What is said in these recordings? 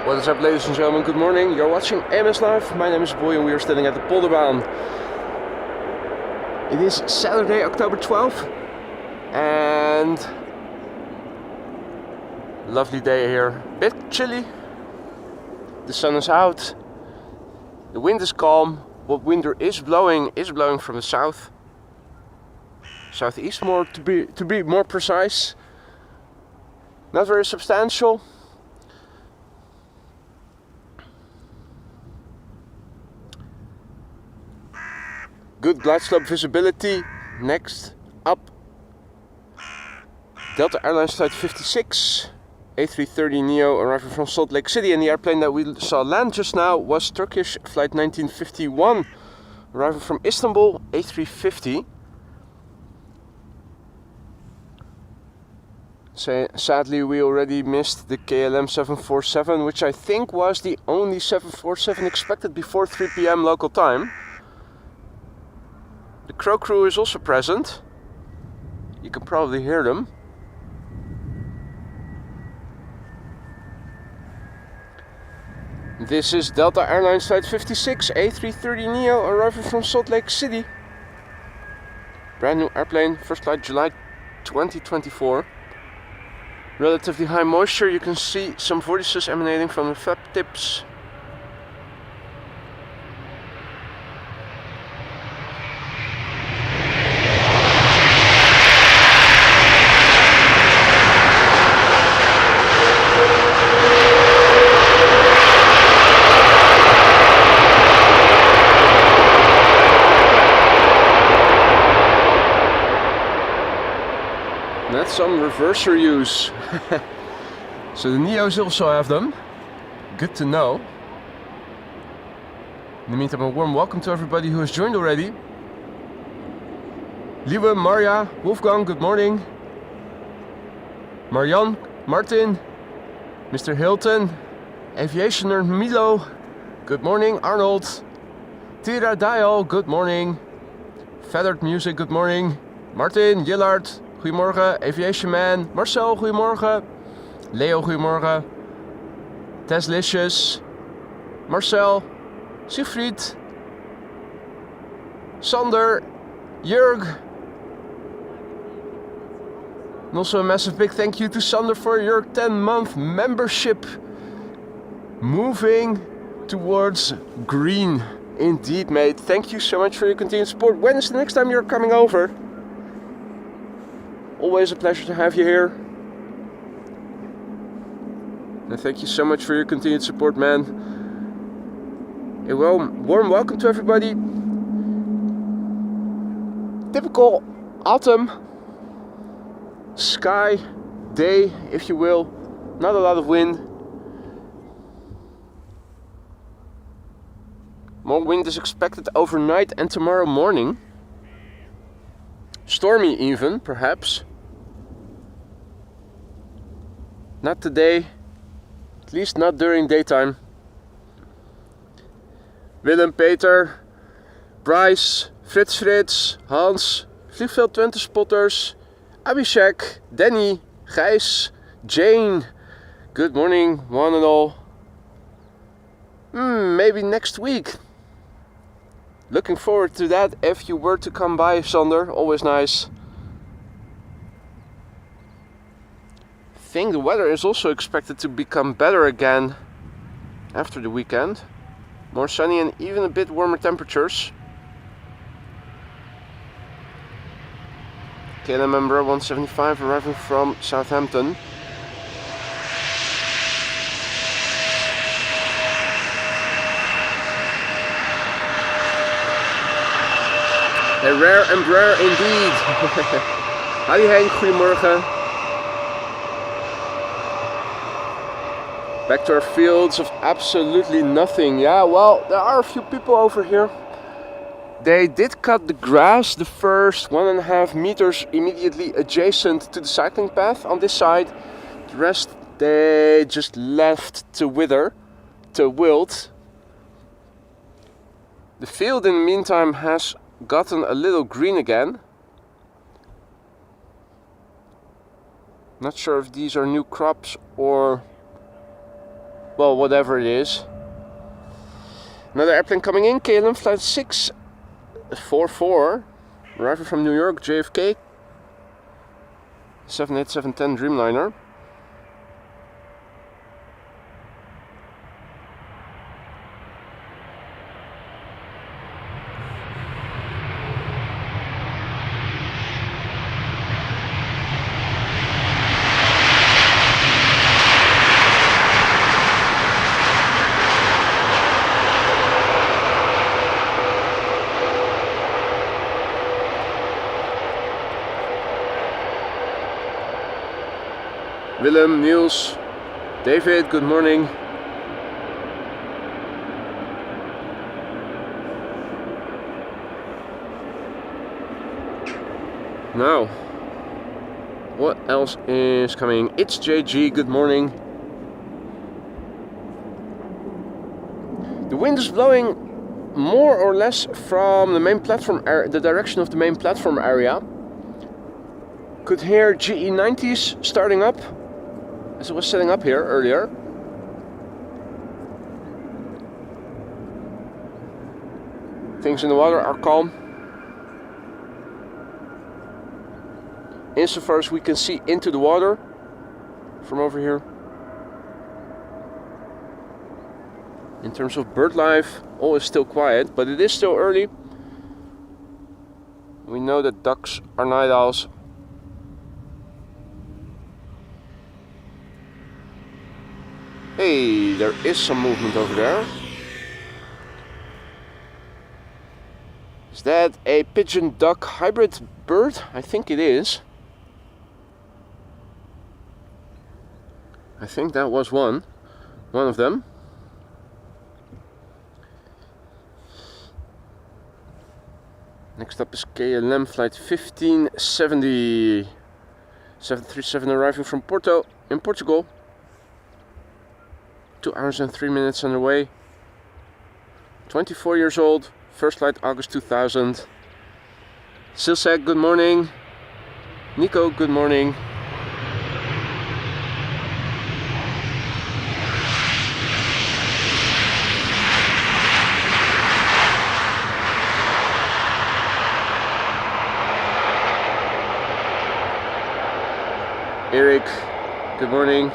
What is up, ladies and gentlemen? Good morning. You're watching AMS Live. My name is Boy and we are standing at the Polderbaan. It is Saturday, October 12th, and lovely day here. Bit chilly. The sun is out. The wind is calm. What wind there is blowing from the south, southeast, more to be more precise. Not very substantial. Good glide slope visibility. Next up, Delta Airlines flight 56, A330neo arriving from Salt Lake City, and the airplane that we saw land just now was Turkish flight 1951 arriving from Istanbul, A350. Sadly, we already missed the KLM 747, which I think was the only 747 expected before 3 p.m. local time. The Crow crew is also present. You can probably hear them. This is Delta Airlines flight 56, A330neo arriving from Salt Lake City. Brand new airplane, first flight July 2024. Relatively high moisture, you can see some vortices emanating from the flap tips. That's some reverser use. So the Neos also have them. Good to know. In the meantime, a warm welcome to everybody who has joined already. Lieve, Marja, Wolfgang, good morning. Marjan, Martin, Mr. Hilton, Aviationer Milo, good morning. Arnold, Tira Dial, good morning. Feathered Music, good morning. Martin, Jillard, goedemorgen. Aviation Man, Marcel, goedemorgen. Leo, goedemorgen. Teslicious, Marcel, Siegfried, Sander, Jurg. And also a massive big thank you to Sander for your 10-month membership. Moving towards green. Indeed, mate. Thank you so much for your continued support. When is the next time you're coming over? Always a pleasure to have you here. And thank you so much for your continued support, man. A warm welcome to everybody. Typical autumn sky day, if you will. Not a lot of wind. More wind is expected overnight and tomorrow morning. Stormy even, perhaps. Not today, at least not during daytime. Willem, Peter, Bryce, Frits, Hans, Vliegveld Twente spotters, Abhishek, Danny, Gijs, Jane. Good morning, one and all. Maybe next week. Looking forward to that if you were to come by, Sander. Always nice. I think the weather is also expected to become better again after the weekend. More sunny and even a bit warmer temperatures. KLM member 175 arriving from Southampton. A rare and rare indeed. Howdy Henk, goedemorgen. Back to our fields of absolutely nothing. Yeah, well, there are a few people over here. They did cut the grass, the first 1.5 meters immediately adjacent to the cycling path on this side. The rest they just left to wither, to wilt. The field in the meantime has gotten a little green again. Not sure if these are new crops or well, whatever it is. Another airplane coming in, KLM flight 644, arriving from New York, JFK, 787-10 Dreamliner. Willem, Niels, David, good morning. Now, what else is coming? It's JG, good morning. The wind is blowing more or less from the main platform area, the direction of the main platform area. Could hear GE90s starting up as it was setting up here earlier. Things in the water are calm. Insofar as we can see into the water from over here. In terms of bird life, all is still quiet, but it is still early. We know that ducks are night owls. Hey, there is some movement over there. Is that a pigeon duck hybrid bird? I think it is. I think that was one of them. Next up is KLM flight 1570, 737 arriving from Porto in Portugal. 2 hours and 3 minutes underway. 24 years old, first flight August 2000. Silsek, good morning. Nico, good morning. Eric, good morning.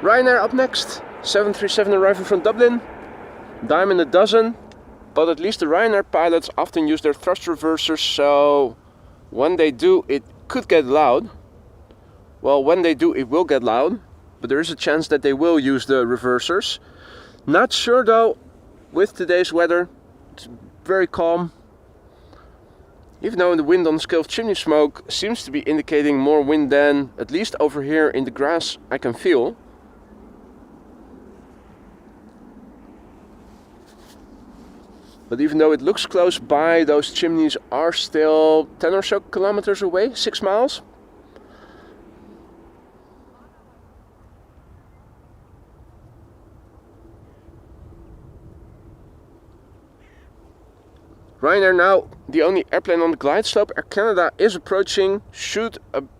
Ryanair up next, 737 arriving from Dublin, dime in a dozen, but at least the Ryanair pilots often use their thrust reversers, so when they do it could get loud. Well, when they do it will get loud, but there is a chance that they will use the reversers. Not sure though, with today's weather, it's very calm. Even though the wind on the scale of chimney smoke seems to be indicating more wind than, at least over here in the grass, I can feel. But even though it looks close by, those chimneys are still 10 or so kilometers away, 6 miles. Ryanair now the only airplane on the glide slope. Air Canada is approaching, should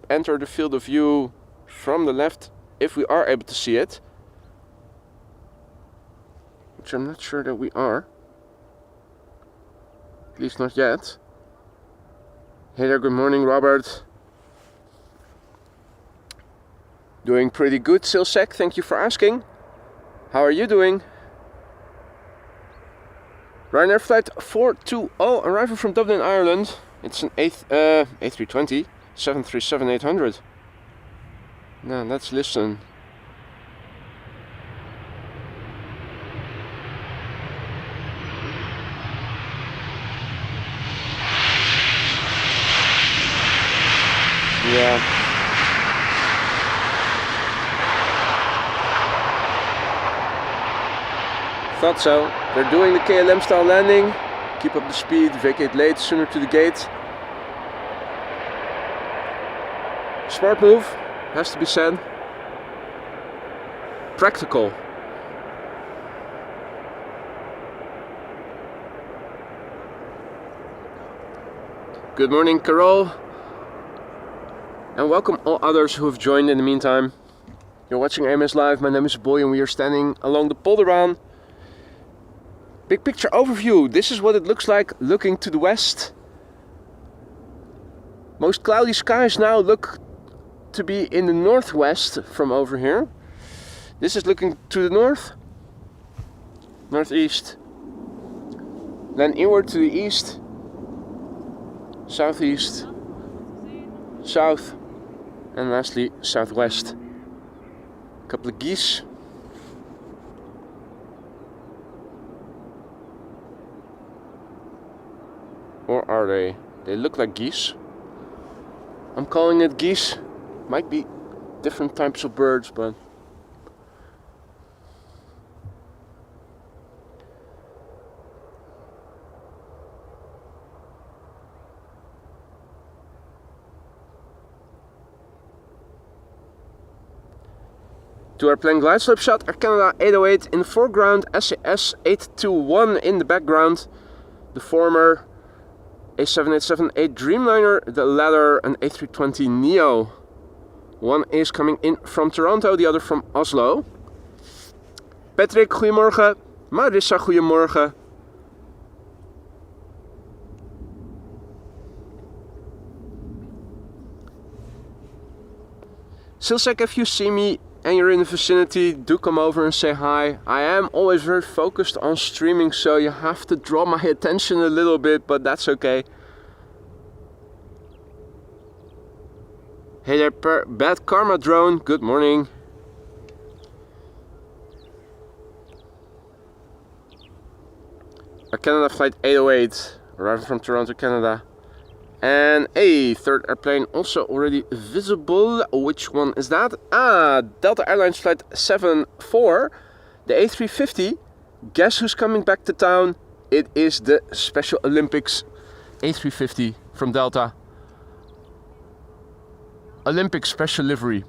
enter the field of view from the left if we are able to see it. Which I'm not sure that we are. At least not yet. Hey there, good morning, Robert. Doing pretty good, Silsek, thank you for asking. How are you doing? Ryanair flight 420 arriving from Dublin, Ireland. It's an A320 737-800. Now let's listen. Yeah. Thought so. They're doing the KLM style landing. Keep up the speed, vacate late, sooner to the gate. Smart move, has to be said. Practical. Good morning, Carol. And welcome all others who have joined in the meantime. You're watching AMS Live, my name is Boy and we are standing along the Polderbaan. Big picture overview, this is what it looks like looking to the west. Most cloudy skies now look to be in the northwest from over here. This is looking to the north, northeast, then inward to the east, southeast, south, and lastly southwest. A couple of geese. Or are they? They look like geese. I'm calling it geese. Might be different types of birds, but to our plane glide slope shot, Air Canada 808 in the foreground, SAS 821 in the background. The former A787-8 Dreamliner, the latter an A320neo. One is coming in from Toronto, the other from Oslo. Patrick, goedemorgen. Marissa, goedemorgen. Silsek, if you see me and you're in the vicinity, do come over and say hi. I am always very focused on streaming, so you have to draw my attention a little bit, but that's okay. Hey there, Bad Karma Drone, good morning. Air Canada flight 808, arriving from Toronto, Canada. And a third airplane also already visible. Which one is that? Delta Airlines flight 74, the A350. Guess who's coming back to town? It is the Special Olympics A350 from Delta. Olympic special livery.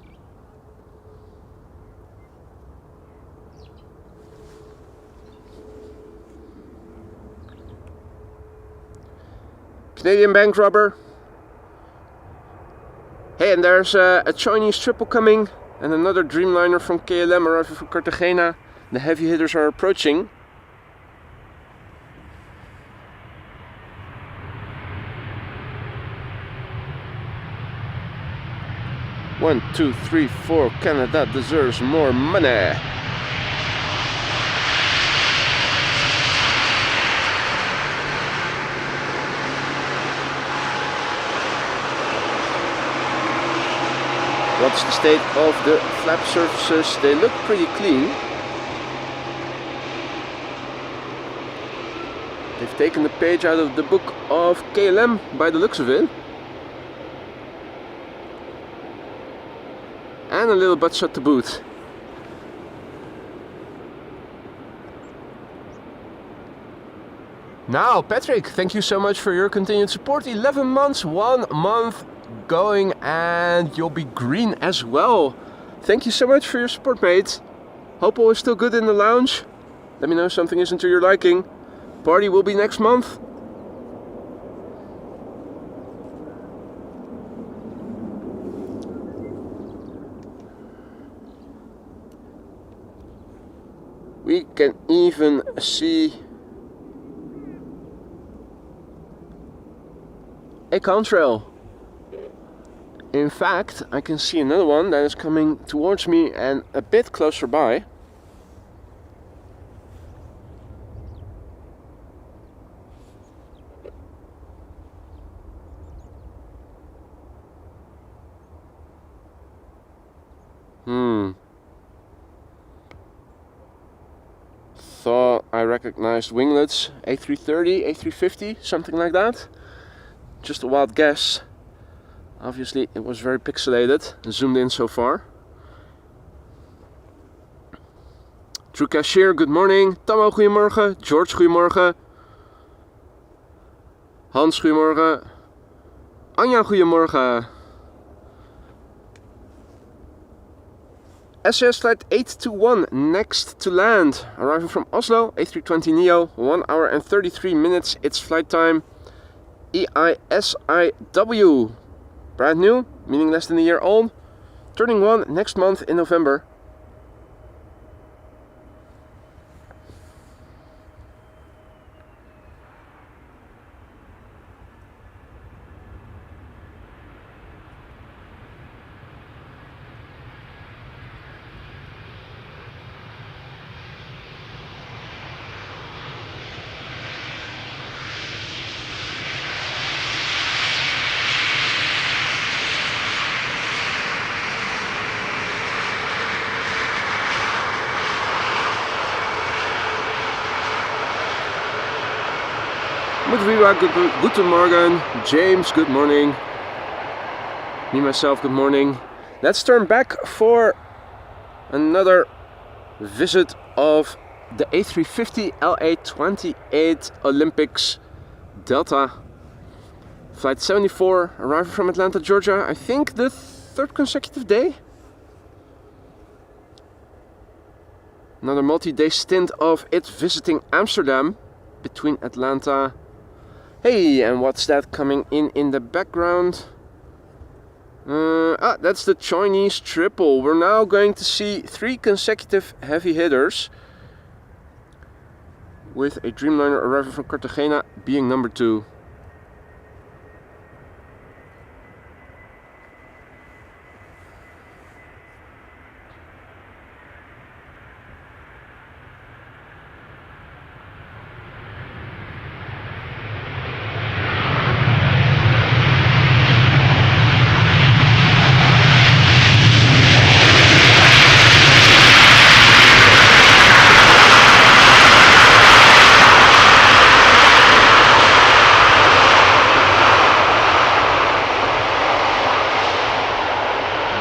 Canadian bank robber. Hey, and there's a Chinese triple coming and another Dreamliner from KLM arriving from Cartagena. The heavy hitters are approaching. One, two, three, four. Canada deserves more money. What's the state of the flap surfaces? They look pretty clean. They've taken the page out of the book of KLM by the looks of it. And a little butt shot to boot. Now, Patrick, thank you so much for your continued support. 11 months, 1 month going, and you'll be green as well. Thank you so much for your support, mate. Hope all is still good in the lounge. Let me know if something isn't to your liking. Party will be next month. We can even see a contrail. In fact, I can see another one that is coming towards me and a bit closer by. Thought I recognized winglets, A330, A350, something like that. Just a wild guess. Obviously it was very pixelated, zoomed in so far. True Cashier, good morning. Tammo, goedemorgen. George, goedemorgen. Hans, goedemorgen. Anja, goedemorgen. SAS flight 821 next to land, arriving from Oslo, A320neo, 1 hour and 33 minutes its flight time. EISIW, brand new, meaning less than a year old, turning 1 next month in November. Mudvira, guten Morgen. James, good morning. Me, myself, good morning. Let's turn back for another visit of the A350 LA28 Olympics Delta. Flight 74, arriving from Atlanta, Georgia. I think the 3rd consecutive day. Another multi-day stint of it visiting Amsterdam between Atlanta. Hey, and what's that coming in the background? That's the Chinese triple. We're now going to see 3 consecutive heavy hitters, with a Dreamliner arriving from Cartagena being number 2.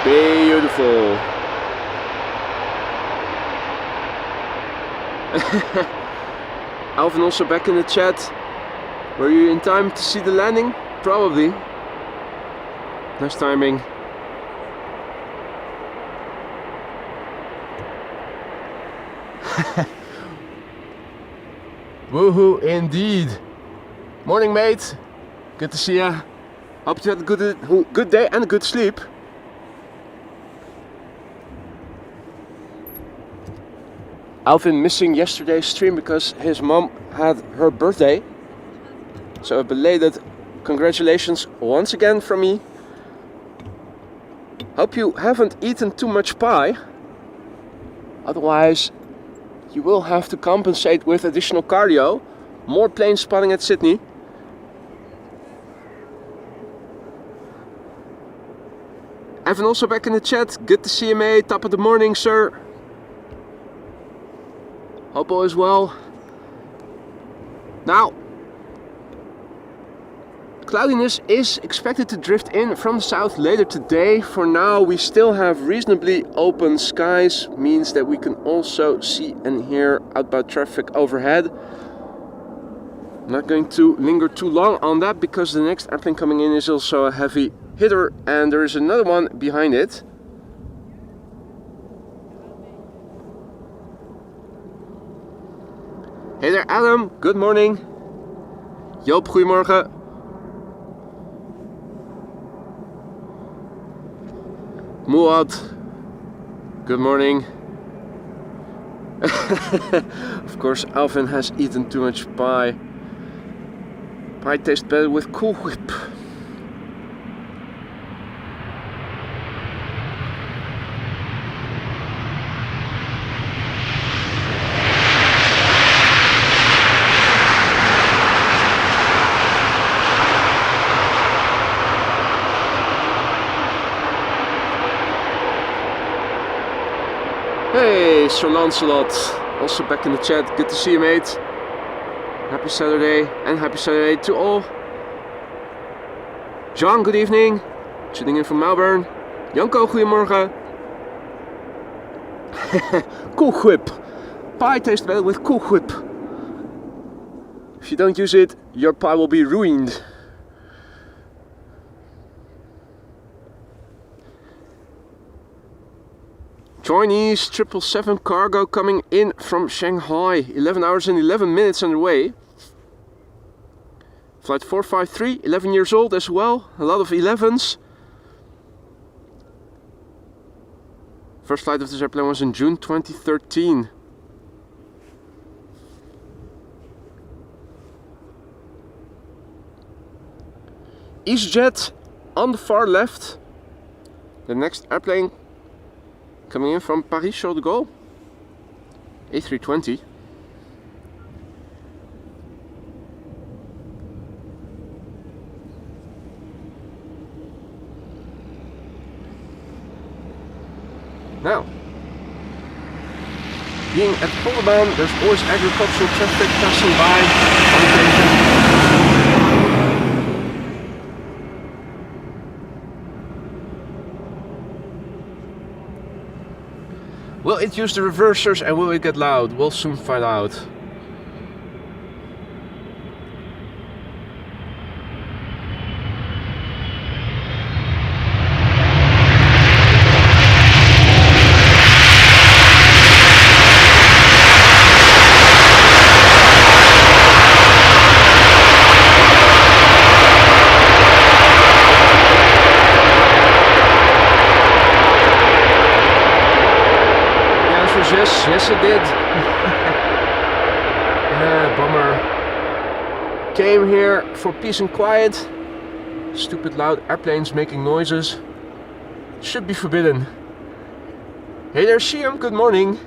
Beautiful. Alvin also back in the chat. Were you in time to see the landing? Probably. Nice timing. Woohoo indeed. Morning mate. Good to see ya. Hope you had a good day and a good sleep. Alvin missing yesterday's stream because his mom had her birthday. So a belated congratulations once again from me. Hope you haven't eaten too much pie. Otherwise, you will have to compensate with additional cardio. More plane spotting at Sydney. Evan also back in the chat. Good to see you, mate. Top of the morning, sir. Hope all is well. Now, cloudiness is expected to drift in from the south later today. For now, we still have reasonably open skies, means that we can also see and hear outbound traffic overhead. I'm not going to linger too long on that because the next airplane coming in is also a heavy hitter and there is another one behind it. Hey there Adam, good morning. Joop, goedemorgen. Muad, good morning. Of course Alvin has eaten too much pie. Pie tastes better with Cool Whip. Hey, Sir Lancelot, also back in the chat. Good to see you, mate. Happy Saturday and happy Saturday to all. John, good evening. Tuning in from Melbourne. Janko, goedemorgen. Cool Whip. Pie tastes better with Cool Whip. If you don't use it, your pie will be ruined. Chinese 777 cargo coming in from Shanghai. 11 hours and 11 minutes underway. Flight 453, 11 years old as well. A lot of 11s. First flight of this airplane was in June 2013. EasyJet on the far left. The next airplane coming in from Paris Charles de Gaulle. A320. Now, being at Polderbaan, there's always agricultural traffic passing by on occasion. Will it use the reversers and will it get loud? We'll soon find out. Yes, it did. Yeah, bummer. Came here for peace and quiet. Stupid loud airplanes making noises. Should be forbidden. Hey there, Siam, good morning.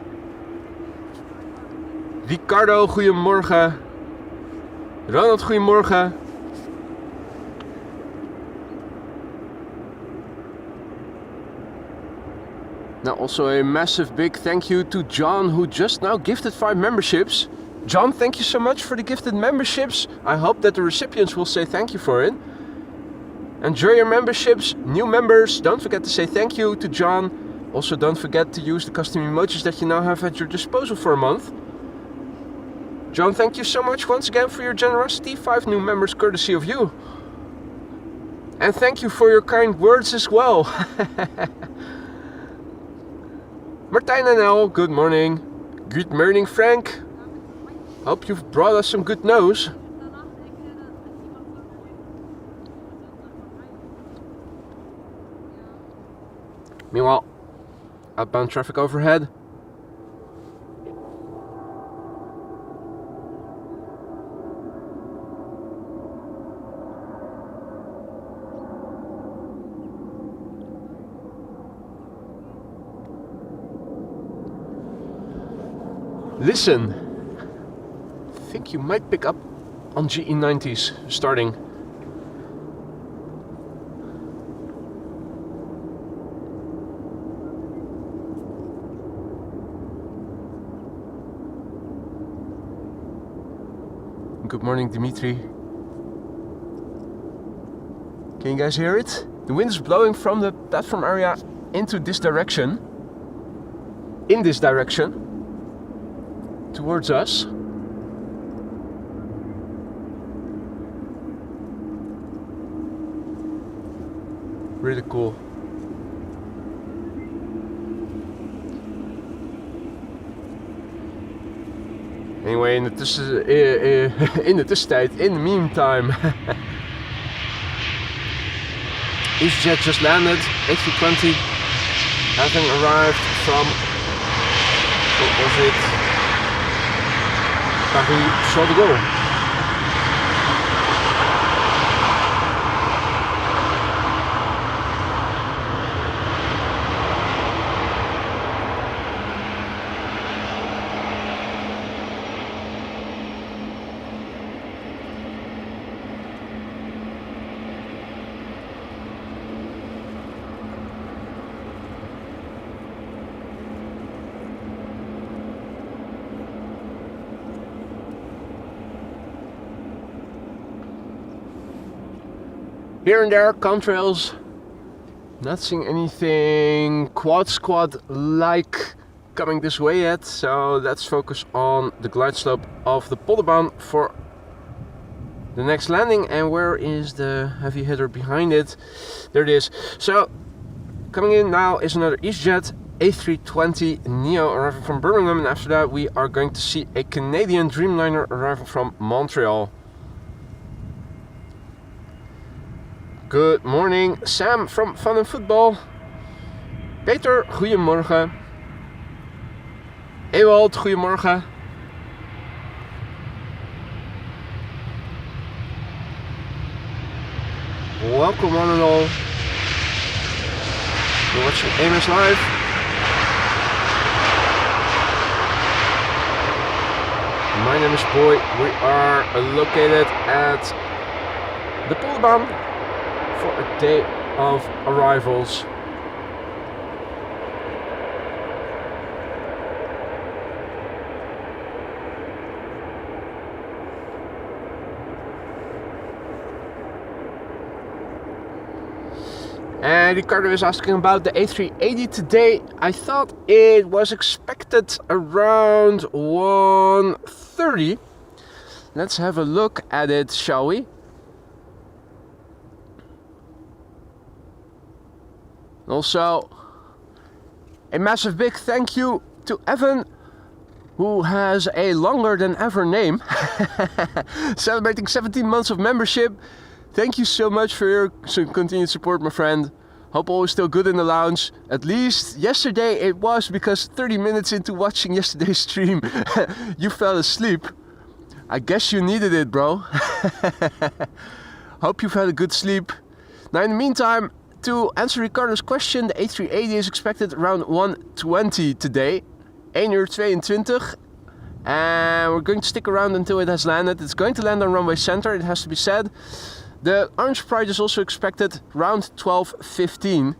Ricardo, goedemorgen. Ronald, goedemorgen. Now also a massive big thank you to John, who just now gifted 5 memberships. John, thank you so much for the gifted memberships. I hope that the recipients will say thank you for it. Enjoy your memberships. New members, don't forget to say thank you to John. Also don't forget to use the custom emojis that you now have at your disposal for a month. John, thank you so much once again for your generosity. 5 new members courtesy of you. And thank you for your kind words as well. Martijn and El, good morning. Good morning, Frank. Hope you've brought us some good news. Meanwhile, outbound traffic overhead. Listen, I think you might pick up on GE90s starting. Good morning, Dimitri. Can you guys hear it? The wind is blowing from the platform area into this direction. In this direction. Towards us. Really cool. Anyway, in the tussentijd, in the meantime, EasyJet just landed, A320, having arrived from, what was it? Paris Charles de Gaulle. Here and there, contrails. Not seeing anything quad squad like coming this way yet, so let's focus on the glide slope of the Polderbaan for the next landing. And where is the heavy hitter behind it? There it is. So coming in now is another EasyJet A320 Neo arriving from Birmingham, and after that we are going to see a Canadian Dreamliner arriving from Montreal. Good morning, Sam from Fun and Football. Peter, goedemorgen. Ewald, goedemorgen. Welcome one and all. You're watching Amos Live. My name is Boy. We are located at the Polderbaan for a day of arrivals. And Ricardo is asking about the A380 today. I thought it was expected around 1:30. Let's have a look at it, shall we? Also, a massive big thank you to Evan, who has a longer than ever name. Celebrating 17 months of membership. Thank you so much for your continued support, my friend. Hope all is still good in the lounge. At least yesterday it was, because 30 minutes into watching yesterday's stream, you fell asleep. I guess you needed it, bro. Hope you've had a good sleep. Now, in the meantime, to answer Ricardo's question, the A380 is expected around 1:20 today. 1:22. And we're going to stick around until it has landed. It's going to land on runway center, it has to be said. The orange pride is also expected around 12:15.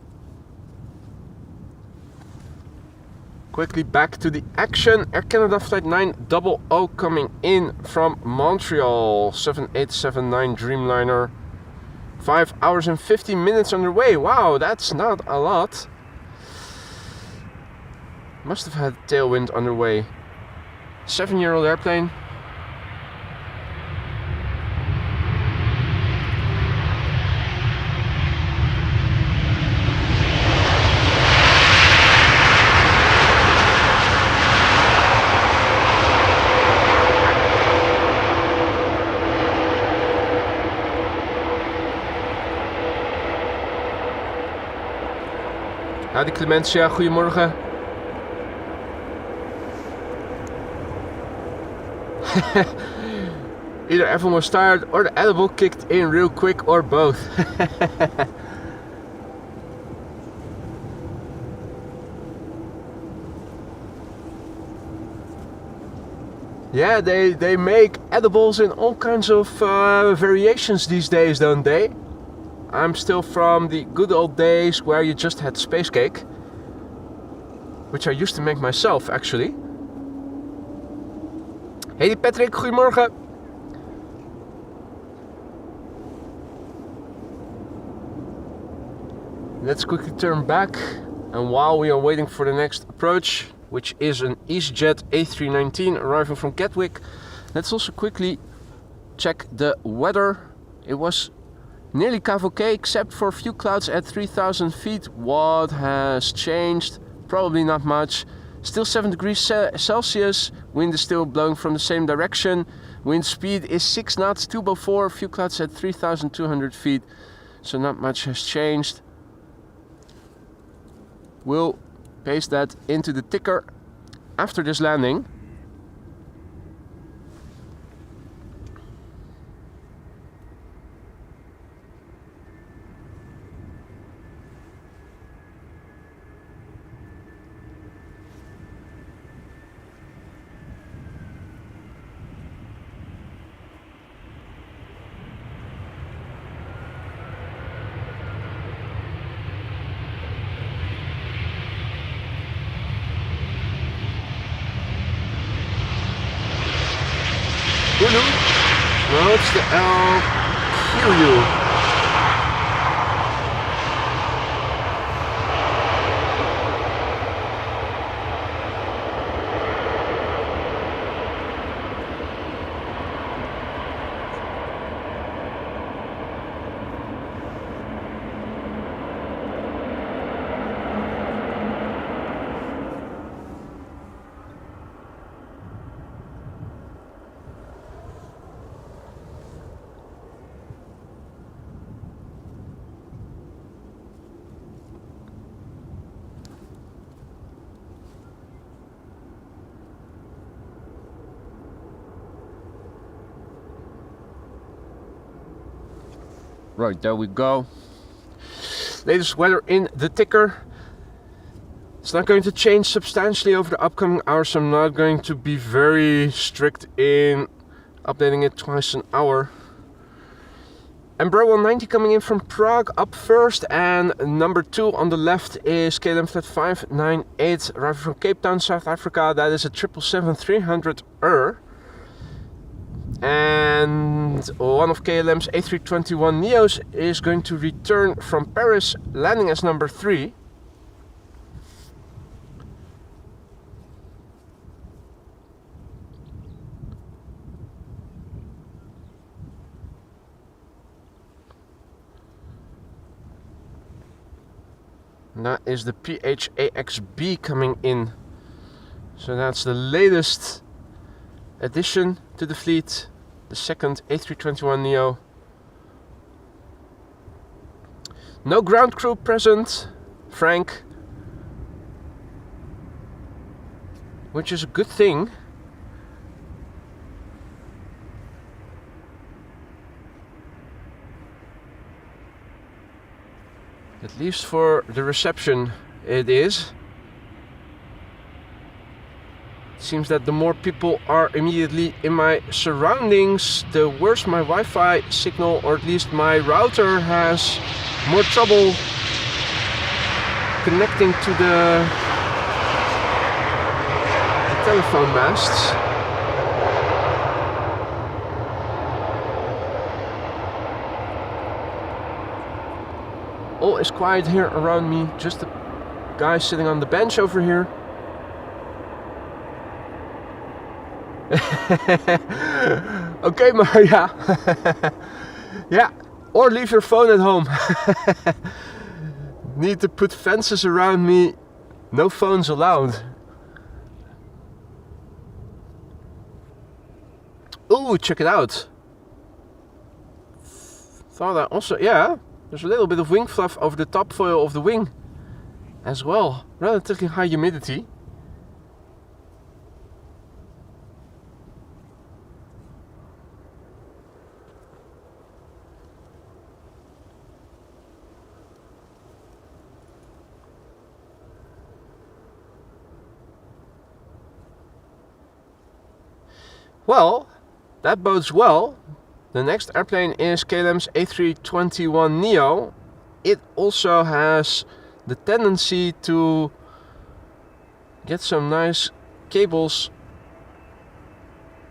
Quickly back to the action. Air Canada Flight 900 coming in from Montreal. 7879 Dreamliner. 5 hours and 15 minutes underway. Wow, that's not a lot. Must have had tailwind underway. 7-year-old airplane. Howdy Clementia, goedemorgen. Either everyone was tired or the edible kicked in real quick, or both. Yeah, they make edibles in all kinds of variations these days, don't they? I'm still from the good old days where you just had space cake, which I used to make myself, actually. Hey Patrick, goedemorgen. Let's quickly turn back, and while we are waiting for the next approach, which is an EasyJet A319 arriving from Gatwick, let's also quickly check the weather. It was nearly cavoque except for a few clouds at 3,000 feet. What has changed? Probably not much. Still 7 degrees Celsius. Wind is still blowing from the same direction. Wind speed is 6 knots, 204. A few clouds at 3,200 feet. So not much has changed. We'll paste that into the ticker after this landing. No, it's the LQU. Right, there we go. Latest weather in the ticker. It's not going to change substantially over the upcoming hours. I'm not going to be very strict in updating it twice an hour. Embraer 190 coming in from Prague up first, and number 2 on the left is KLM Flight 598 arriving from Cape Town, South Africa. That is a 777-300ER. And one of KLM's A321neos is going to return from Paris, landing as number 3. And that is the PHAXB coming in. So that's the latest addition to the fleet, the second A321neo. No ground crew present, Frank, which is a good thing. At least for the reception it is. It seems that the more people are immediately in my surroundings, the worse my Wi-Fi signal, or at least my router has more trouble connecting to the telephone masts. All is quiet here around me, just the guy sitting on the bench over here. Okay, Maria. Yeah, or leave your phone at home. Need to put fences around me. No phones allowed. Ooh, check it out. Thought that also, yeah, there's a little bit of wing fluff over the top foil of the wing as well. Relatively high humidity. Well, that bodes well. The next airplane is KLM's A321neo. It also has the tendency to get some nice cables,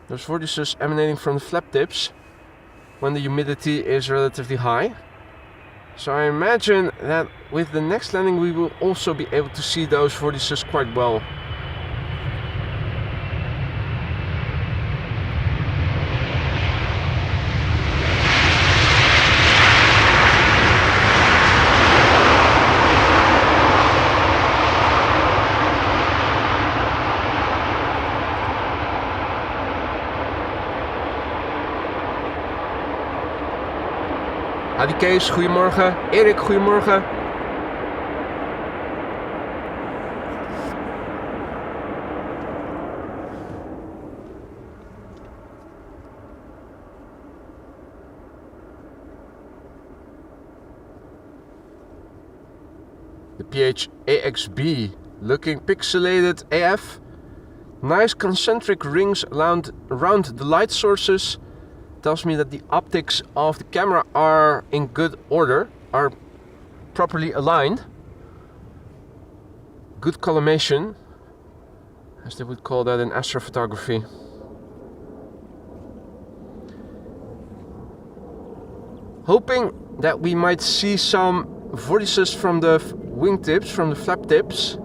those vortices emanating from the flap tips, when the humidity is relatively high. So I imagine that with the next landing we will also be able to see those vortices quite well. Adi Kees, goedemorgen. Erik, goedemorgen. The PHAXB looking pixelated AF. Nice concentric rings around the light sources. Tells me that the optics of the camera are in good order, are properly aligned. Good collimation, as they would call that in astrophotography. Hoping that we might see some vortices from the wingtips, from the flap tips.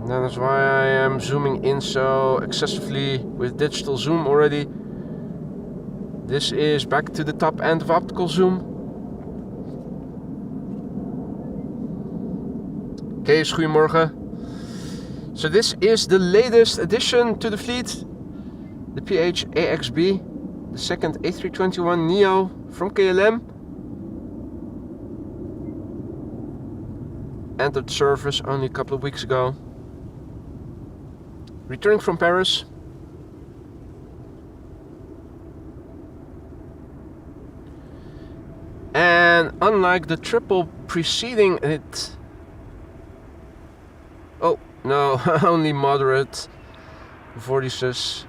That is why I am zooming in so excessively with digital zoom already. This is back to the top end of optical zoom. Kees, goedemorgen. So this is the latest addition to the fleet. The PHAXB, the second A321neo from KLM. Entered service only a couple of weeks ago. returning from Paris. And unlike the triple preceding it... Oh, no, only moderate vortices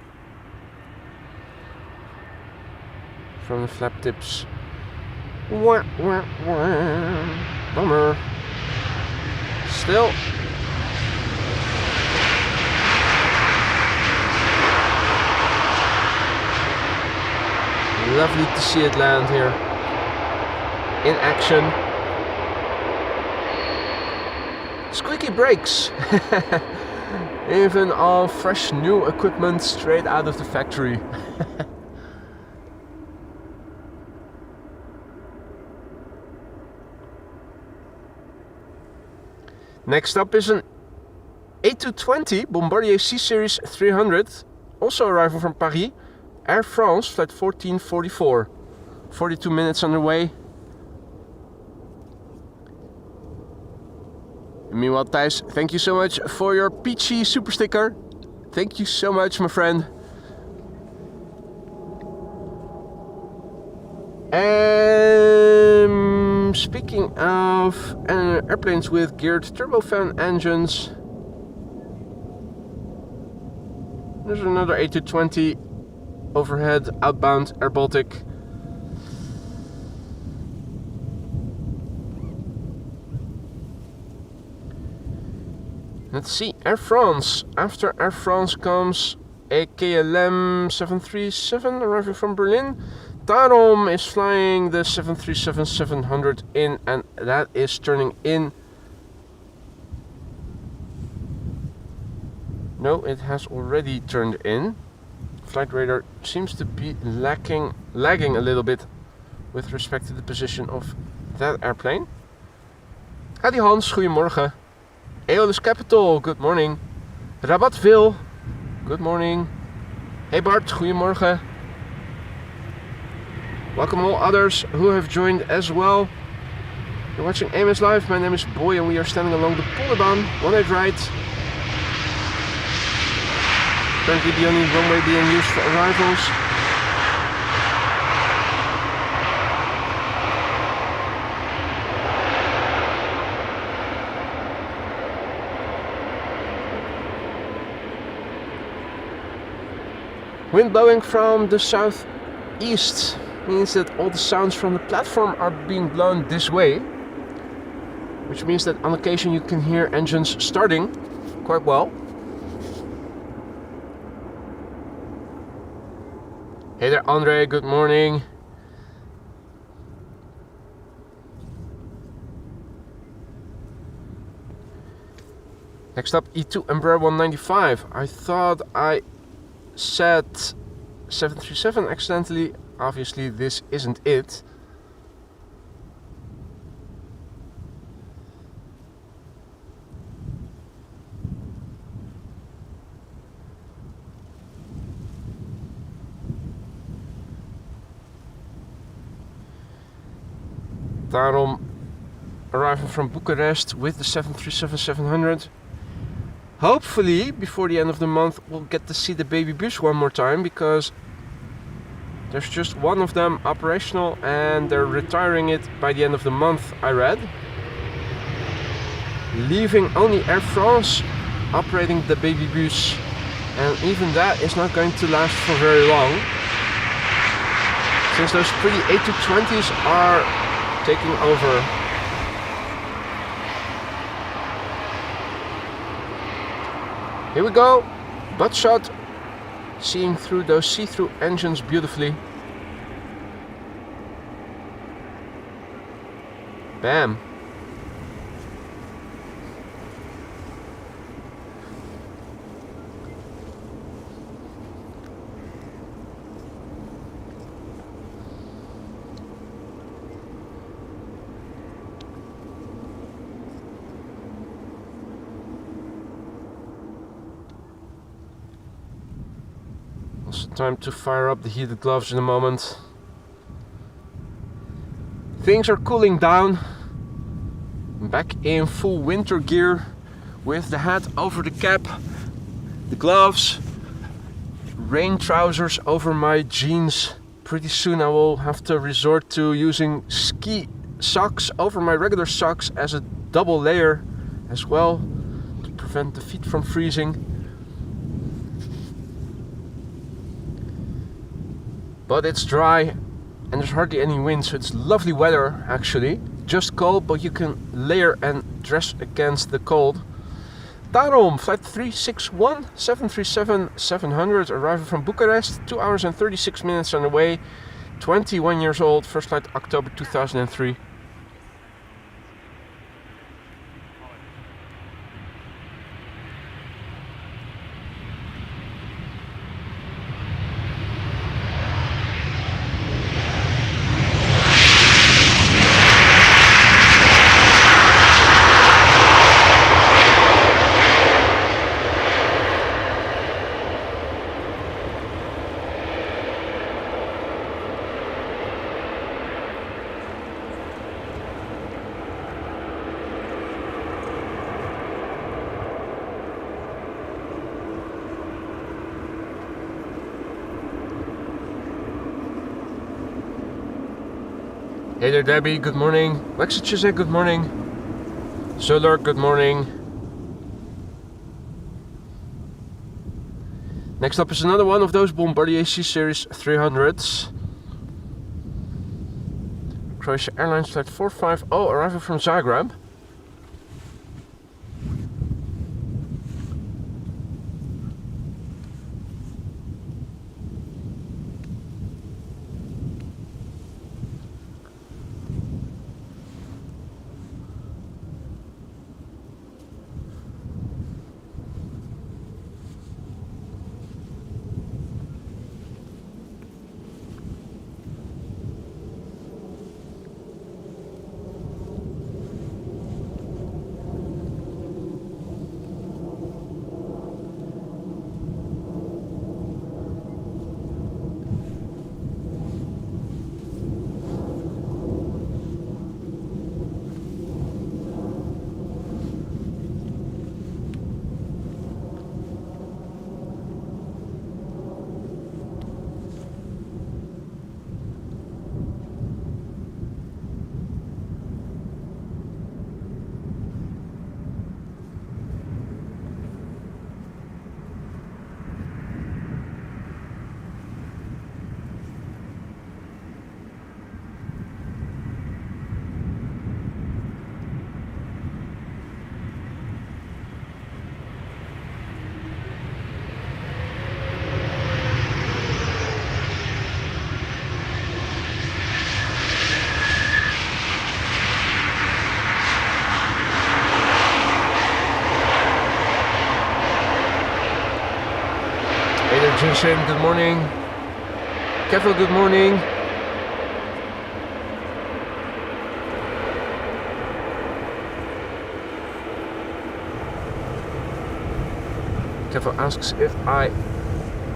from the flap tips. Wah, wah, wah. Bummer. Still. Lovely to see it land here in action. Squeaky brakes. Even all fresh new equipment straight out of the factory. Next up is an A220 Bombardier C-Series 300, also arriving from Paris, Air France, flight 1444. 42 minutes underway. Meanwhile, Thijs, thank you so much for your peachy super sticker. Thank you so much, my friend. Speaking of airplanes with geared turbofan engines, there's another A220 overhead outbound Air Baltic. Let's see, Air France. After Air France comes a KLM 737 arriving from Berlin. Tarom is flying the 737-700 in, and that is turning in. No, it has already turned in. Flight radar seems to be lagging a little bit with respect to the position of that airplane. Hadi Hans, goedemorgen. Aeolus Capital, good morning. Rabatville, good morning. Hey Bart, goedemorgen. Welcome all others who have joined as well. You're watching AMS Live. My name is Boy and we are standing along the Polderbaan, 1-8 right. Currently the only runway being used for arrivals. Wind blowing from the southeast means that all the sounds from the platform are being blown this way, which means that on occasion you can hear engines starting quite well. Hey there Andre, good morning. Next up, E2 Embraer 195. I thought I said 737 accidentally. Obviously this isn't it. Tarom arriving from Bucharest with the 737-700. Hopefully before the end of the month we'll get to see the baby bus one more time, because there's just one of them operational and they're retiring it by the end of the month, I read. Leaving only Air France operating the baby bus, and even that is not going to last for very long, since those pretty A220s are taking over. Here we go, butt shot, seeing through those see-through engines beautifully. Bam. Time to fire up the heated gloves in a moment. Things are cooling down. I'm back in full winter gear with the hat over the cap. the gloves, rain trousers over my jeans. Pretty soon I will have to resort to using ski socks over my regular socks as a double layer as well to prevent the feet from freezing. But it's dry and there's hardly any wind, so it's lovely weather actually. Just cold, but you can layer and dress against the cold. Daarom, flight 361, 737-700, arriving from Bucharest, 2 hours and 36 minutes on the way, 21 years old, first flight October 2003. Hey there Debbie, good morning. Wexitchese, good morning. Solar, good morning. Next up is another one of those Bombardier C-Series 300s. Croatia Airlines flight 450, arriving from Zagreb. Jason, good morning. Kevin, good morning. Kevin asks if I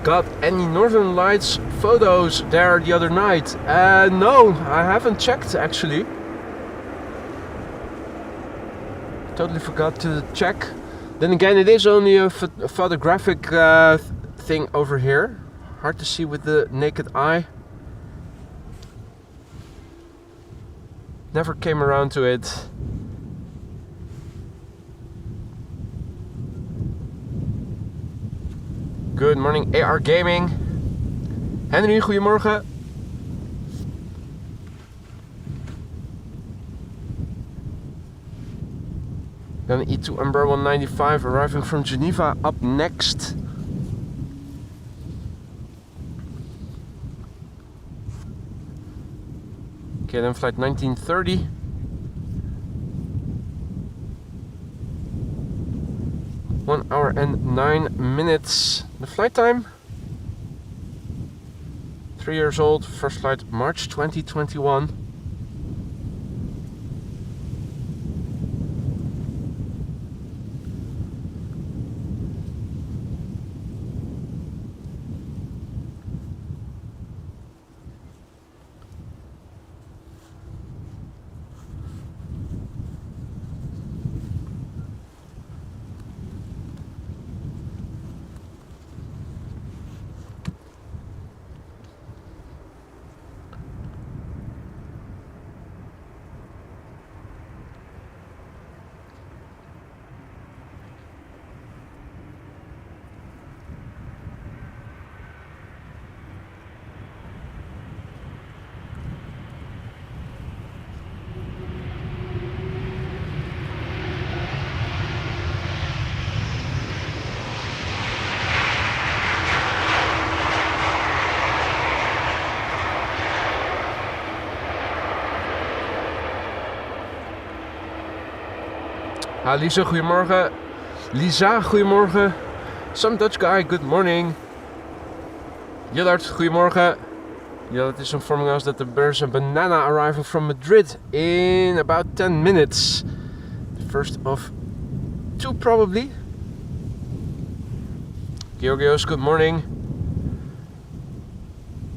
got any Northern Lights photos there the other night. No, I haven't checked actually. Totally forgot to check. Then again, it is only a photographic thing over here. Hard to see with the naked eye. Never came around to it. Good morning, AR Gaming. Henry, goedemorgen. Then E2 Embraer 195 arriving from Geneva up next. Okay, then flight 1930. One hour and 9 minutes. The flight time? 3 years old, first flight March 2021. Lisa, goedemorgen. Lisa, goedemorgen. Some Dutch guy, good morning. Jillard, goedemorgen. Jillard is informing us that there's a banana arriving from Madrid in about 10 minutes. The first of 2 probably. Georgios, good morning.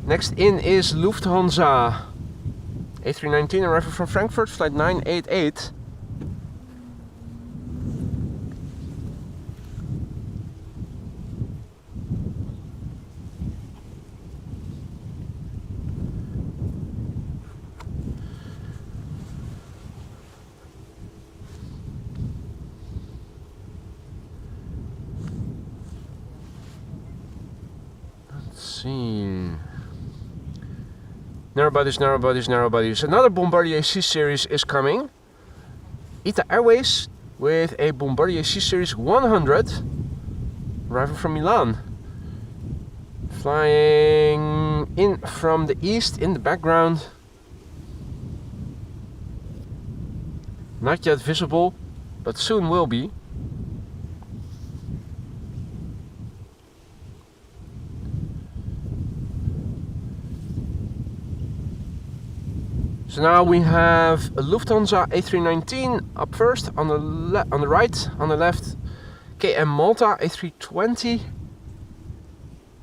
Next in is Lufthansa. A319 arriving from Frankfurt, flight 988. See. Narrow bodies, narrow bodies, narrow bodies. Another Bombardier C Series is coming. ITA Airways with a Bombardier C Series 100 arriving from Milan. Flying in from the east in the background. Not yet visible, but soon will be. So now we have a Lufthansa A319 up first, on the right, on the left, KM Malta A320.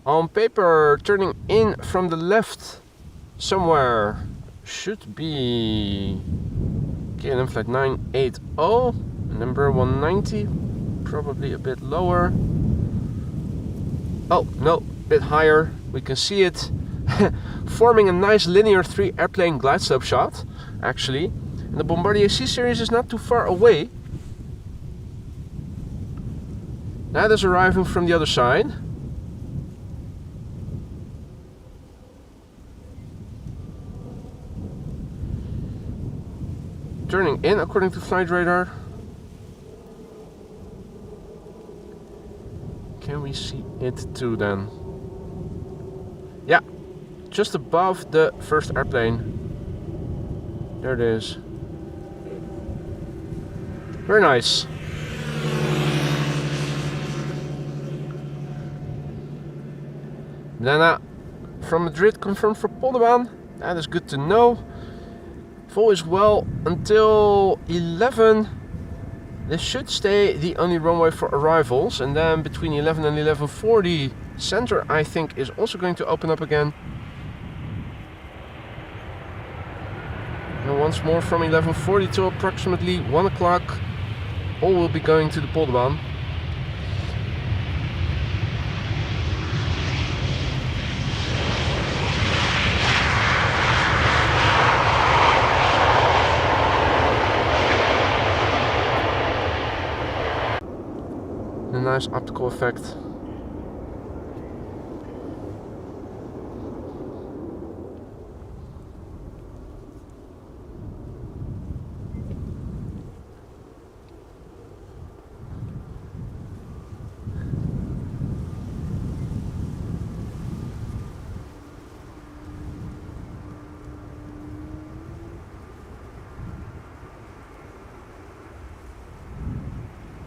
On paper, turning in from the left somewhere, should be KLM flight 980, number 190, probably a bit lower. Oh no, a bit higher, we can see it. Forming a nice linear 3 airplane glide slope shot, actually. And the Bombardier C Series is not too far away. That is arriving from the other side. Turning in according to flight radar. Can we see it too then? Yeah. Just above the first airplane. There it is. Very nice. Banana from Madrid confirmed for Polderbaan. That is good to know. If all is well until 11. This should stay the only runway for arrivals. And then between 11 and 11:40, center I think is also going to open up again. And once more from 11:40 to approximately 1 o'clock, all will be going to the Polderbaan. A nice optical effect.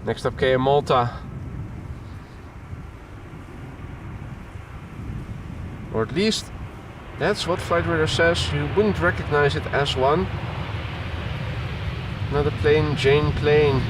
Next up, KM Malta. Or at least that's what flight radar says. You wouldn't recognize it as one. Another plane, Jane plane.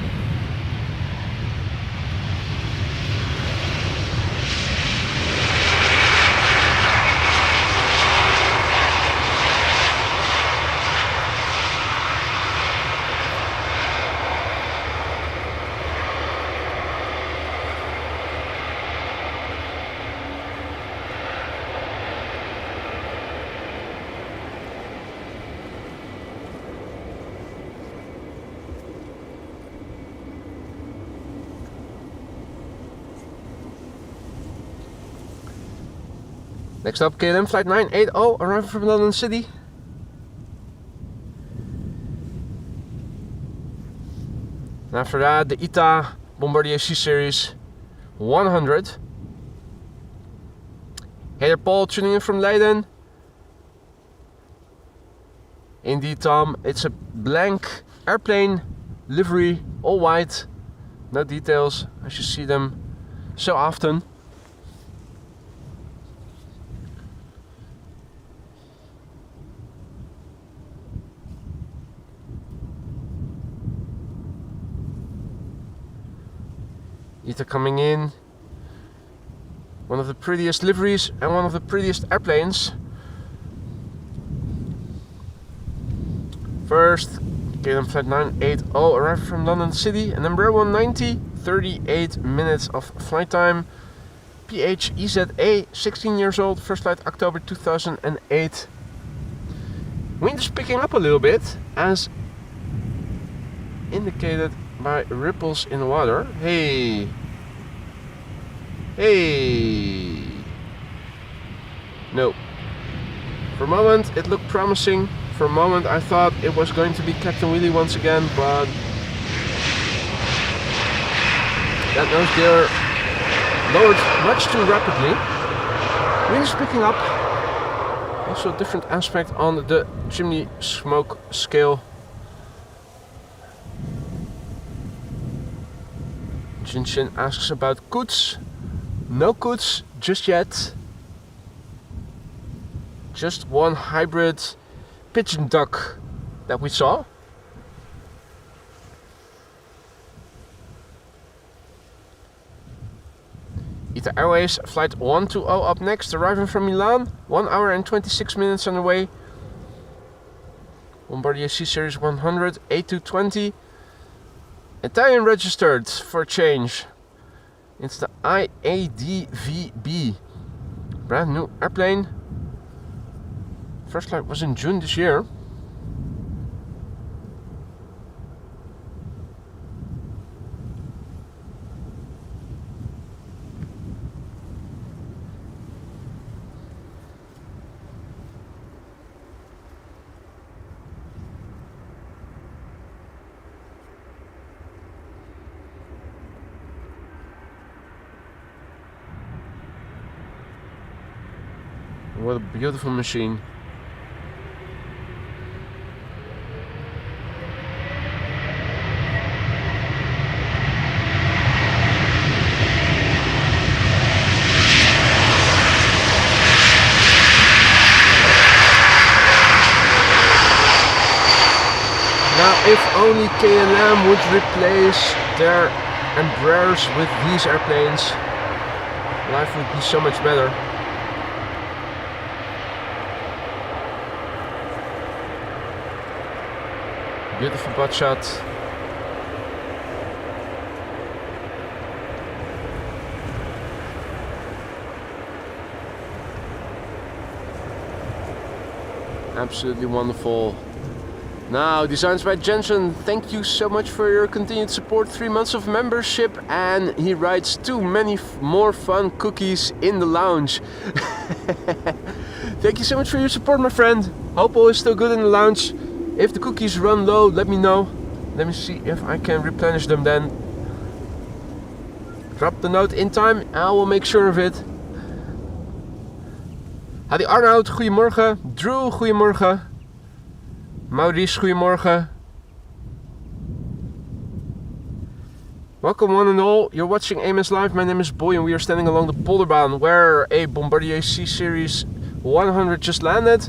Next up, KLM flight 980 arriving from London City. And after that, the ITA Bombardier C Series 100. Hey there, Paul, tuning in from Leiden. Indeed, Tom, it's a blank airplane livery, all white, no details, as you see them so often. Either coming in, one of the prettiest liveries and one of the prettiest airplanes. First, KLM flight 980 arrived from London City, and number 190, 38 minutes of flight time. PHEZA, 16 years old, first flight October 2008. Wind is picking up a little bit, as indicated by ripples in the water. Hey! Hey! No. For a moment it looked promising. For a moment I thought it was going to be Captain Wheelie once again, but that nose gear lowered much too rapidly. Wind is picking up. Also a different aspect on the chimney smoke scale. Jinshin asks about coots. No coots just yet. Just one hybrid pigeon duck that we saw. ITA Airways flight 120 up next, arriving from Milan. 1 hour and 26 minutes on the way. Bombardier C Series 100 A220. Italian registered for a change. It's the IADVB. Brand new airplane. First flight was in June this year. What a beautiful machine. Now, if only KLM would replace their Embraers with these airplanes, life would be so much better. Beautiful butt shot. Absolutely wonderful. Now, designs by Jensen. Thank you so much for your continued support. 3 months of membership, and he writes too many more fun cookies in the lounge. Thank you so much for your support, my friend. Hope all is still good in the lounge. If the cookies run low, let me know. Let me see if I can replenish them then. Drop the note in time, I will make sure of it. Hadi Arnoud, goedemorgen. Drew, goedemorgen. Maurice, goedemorgen. Welcome one and all. You're watching AMS Live. My name is Boy and we are standing along the Polderbaan where a Bombardier C Series 100 just landed.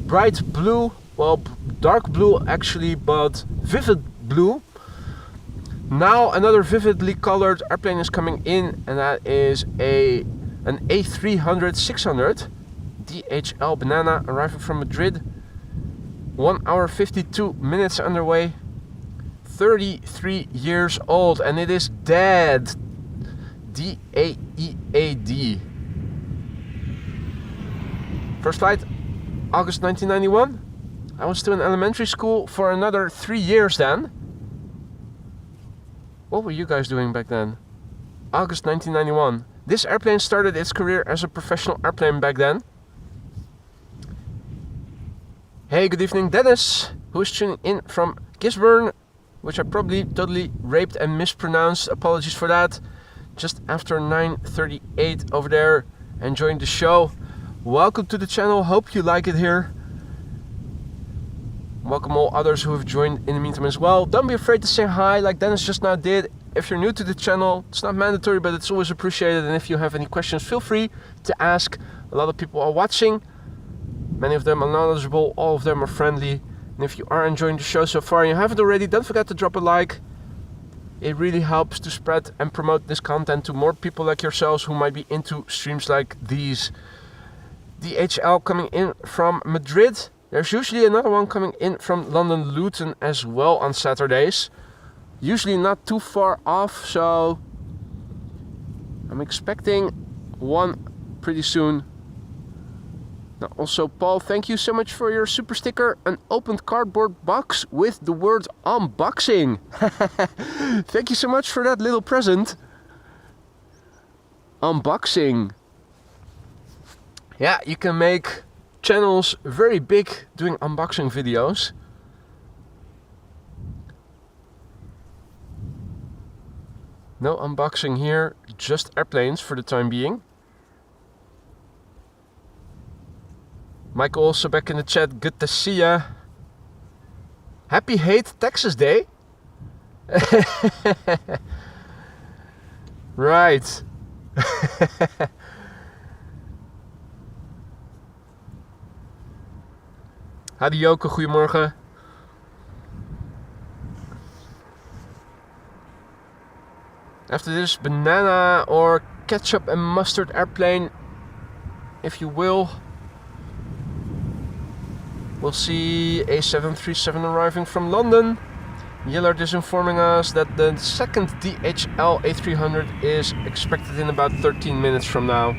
Bright blue. Well, dark blue actually, but vivid blue. Now another vividly colored airplane is coming in, and that is an A300-600 DHL Banana arriving from Madrid. 1 hour 52 minutes underway. 33 years old, and it is dead. DAEAD. First flight, August 1991. I was still in elementary school for another 3 years then. What were you guys doing back then? August 1991. This airplane started its career as a professional airplane back then. Hey, good evening, Dennis, who is tuning in from Gisborne, which I probably totally raped and mispronounced. Apologies for that. Just after 9:38 over there, enjoying the show. Welcome to the channel. Hope you like it here. Welcome all others who have joined in the meantime as well. Don't be afraid to say hi like Dennis just now did. If you're new to the channel, it's not mandatory, but it's always appreciated. And if you have any questions, feel free to ask. A lot of people are watching. Many of them are knowledgeable, all of them are friendly. And if you are enjoying the show so far and you haven't already, don't forget to drop a like. It really helps to spread and promote this content to more people like yourselves who might be into streams like these. DHL coming in from Madrid. There's usually another one coming in from London Luton as well on Saturdays. Usually not too far off, so I'm expecting one pretty soon. Now also, Paul, thank you so much for your super sticker. An opened cardboard box with the word unboxing. Thank you so much for that little present. Unboxing. Yeah, you can make channels very big doing unboxing videos. No unboxing here, just airplanes for the time being. Michael also back in the chat, good to see ya. Happy Hate Texas Day. Right. Hadi Joke, goedemorgen. After this, banana or ketchup and mustard airplane, if you will. We'll see a 737 arriving from London. Yellard is informing us that the second DHL A300 is expected in about 13 minutes from now.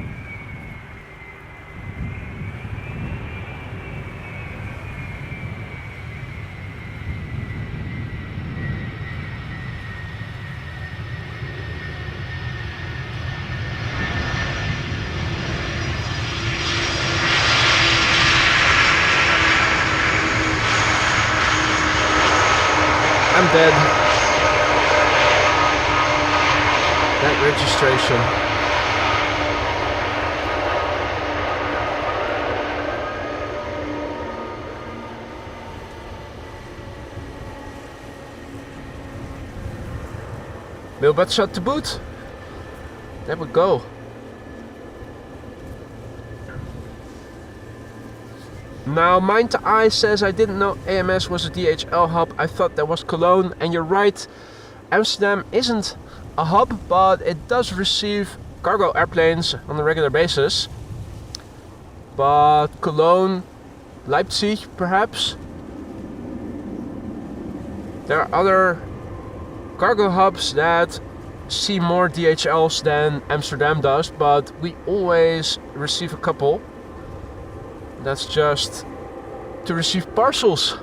I'm dead. That registration. No butt shot to boot. There we go. Now, Mind to Eye says, I didn't know AMS was a DHL hub. I thought that was Cologne. And you're right, Amsterdam isn't a hub, but it does receive cargo airplanes on a regular basis. But Cologne, Leipzig, perhaps. There are other cargo hubs that see more DHLs than Amsterdam does, but we always receive a couple. That's just to receive parcels.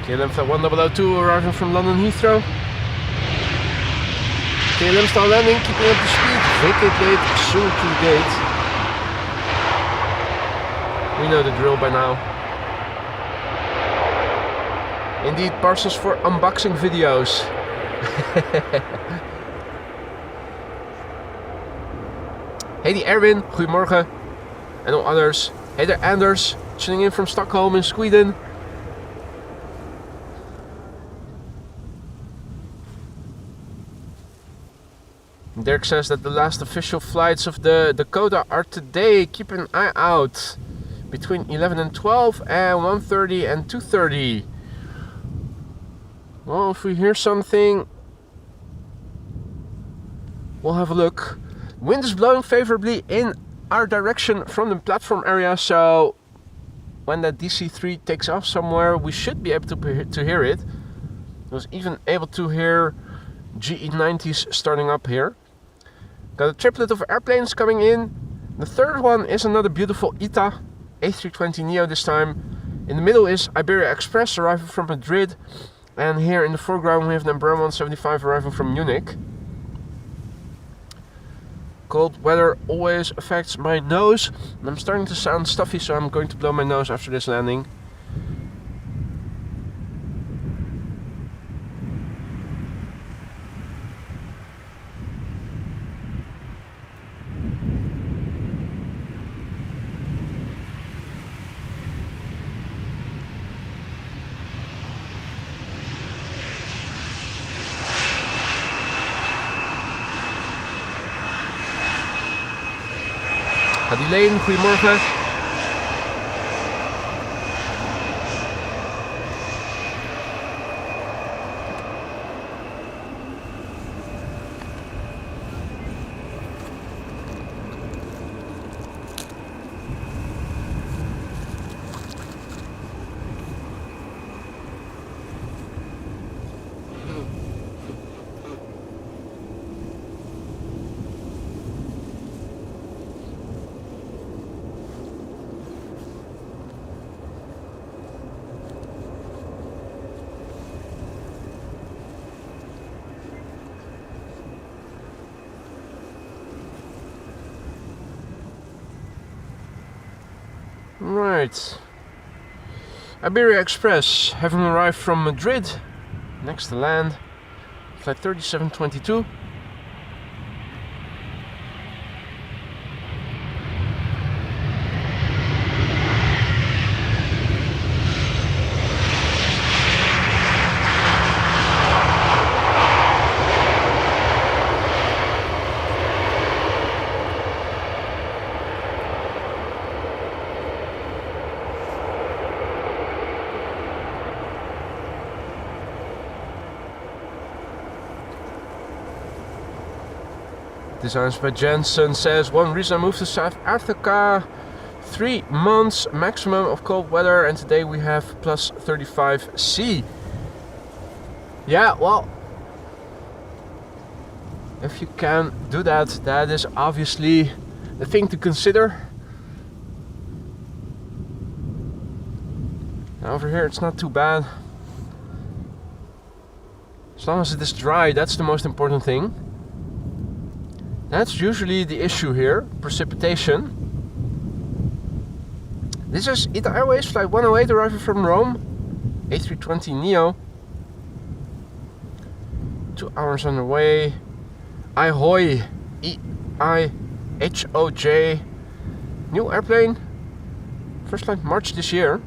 KLM Flight 1002 arriving from London Heathrow. KLM start landing, keeping up the speed. Vacate gate, soon to the gate. We know the drill by now. Indeed, parcels for unboxing videos. Hey die Erwin, goedemorgen. And all others. Hey there Anders, tuning in from Stockholm in Sweden. Dirk says that the last official flights of the Dakota are today. Keep an eye out. Between 11 and 12 and 1:30 and 2:30. Well, if we hear something, we'll have a look. Wind is blowing favorably in our direction from the platform area, so when that DC-3 takes off somewhere, we should be able to hear it. I was even able to hear GE90s starting up here. Got a triplet of airplanes coming in. The third one is another beautiful ITA, A320neo this time. In the middle is Iberia Express arriving from Madrid. And here in the foreground we have the Embraer 175 arriving from Munich. Cold weather always affects my nose. And I'm starting to sound stuffy, so I'm going to blow my nose after this landing. Adelaine, goedemorgen. Right, Iberia Express having arrived from Madrid, next to land, flight 3722. Designs by Jensen says, one reason I moved to South Africa, 3 months maximum of cold weather, and today we have plus 35 C. Yeah, well, if you can do that, that is obviously the thing to consider. Now over here it's not too bad. As long as it is dry, that's the most important thing. That's usually the issue here, precipitation. This is ITA Airways flight 108 arriving from Rome, A320neo. 2 hours on the way. Ahoy, EIHOJ. New airplane, first flight March this year.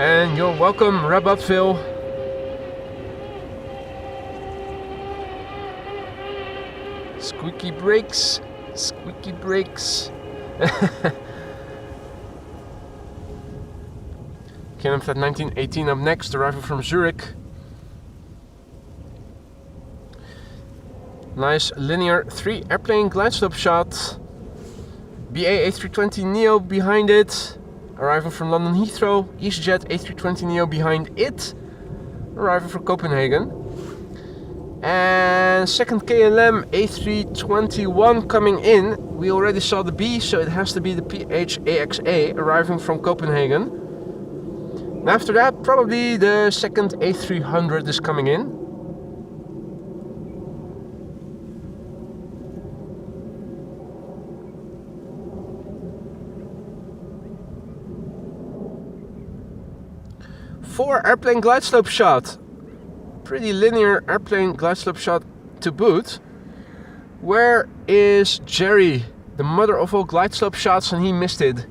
And you're welcome, Rabatville. Squeaky brakes, squeaky brakes. KLM flight 1918 up next, arriving from Zurich. Nice linear 3 airplane glide slope shot. BA A320neo behind it. Arriving from London Heathrow, EasyJet A320neo behind it, arriving from Copenhagen. And second KLM A321 coming in. We already saw the B, so it has to be the PHAXA arriving from Copenhagen. And after that, probably the second A300 is coming in. Four airplane glide slope shot. Pretty linear airplane glide slope shot to boot. Where is Jerry, the mother of all glide slope shots, and he missed it?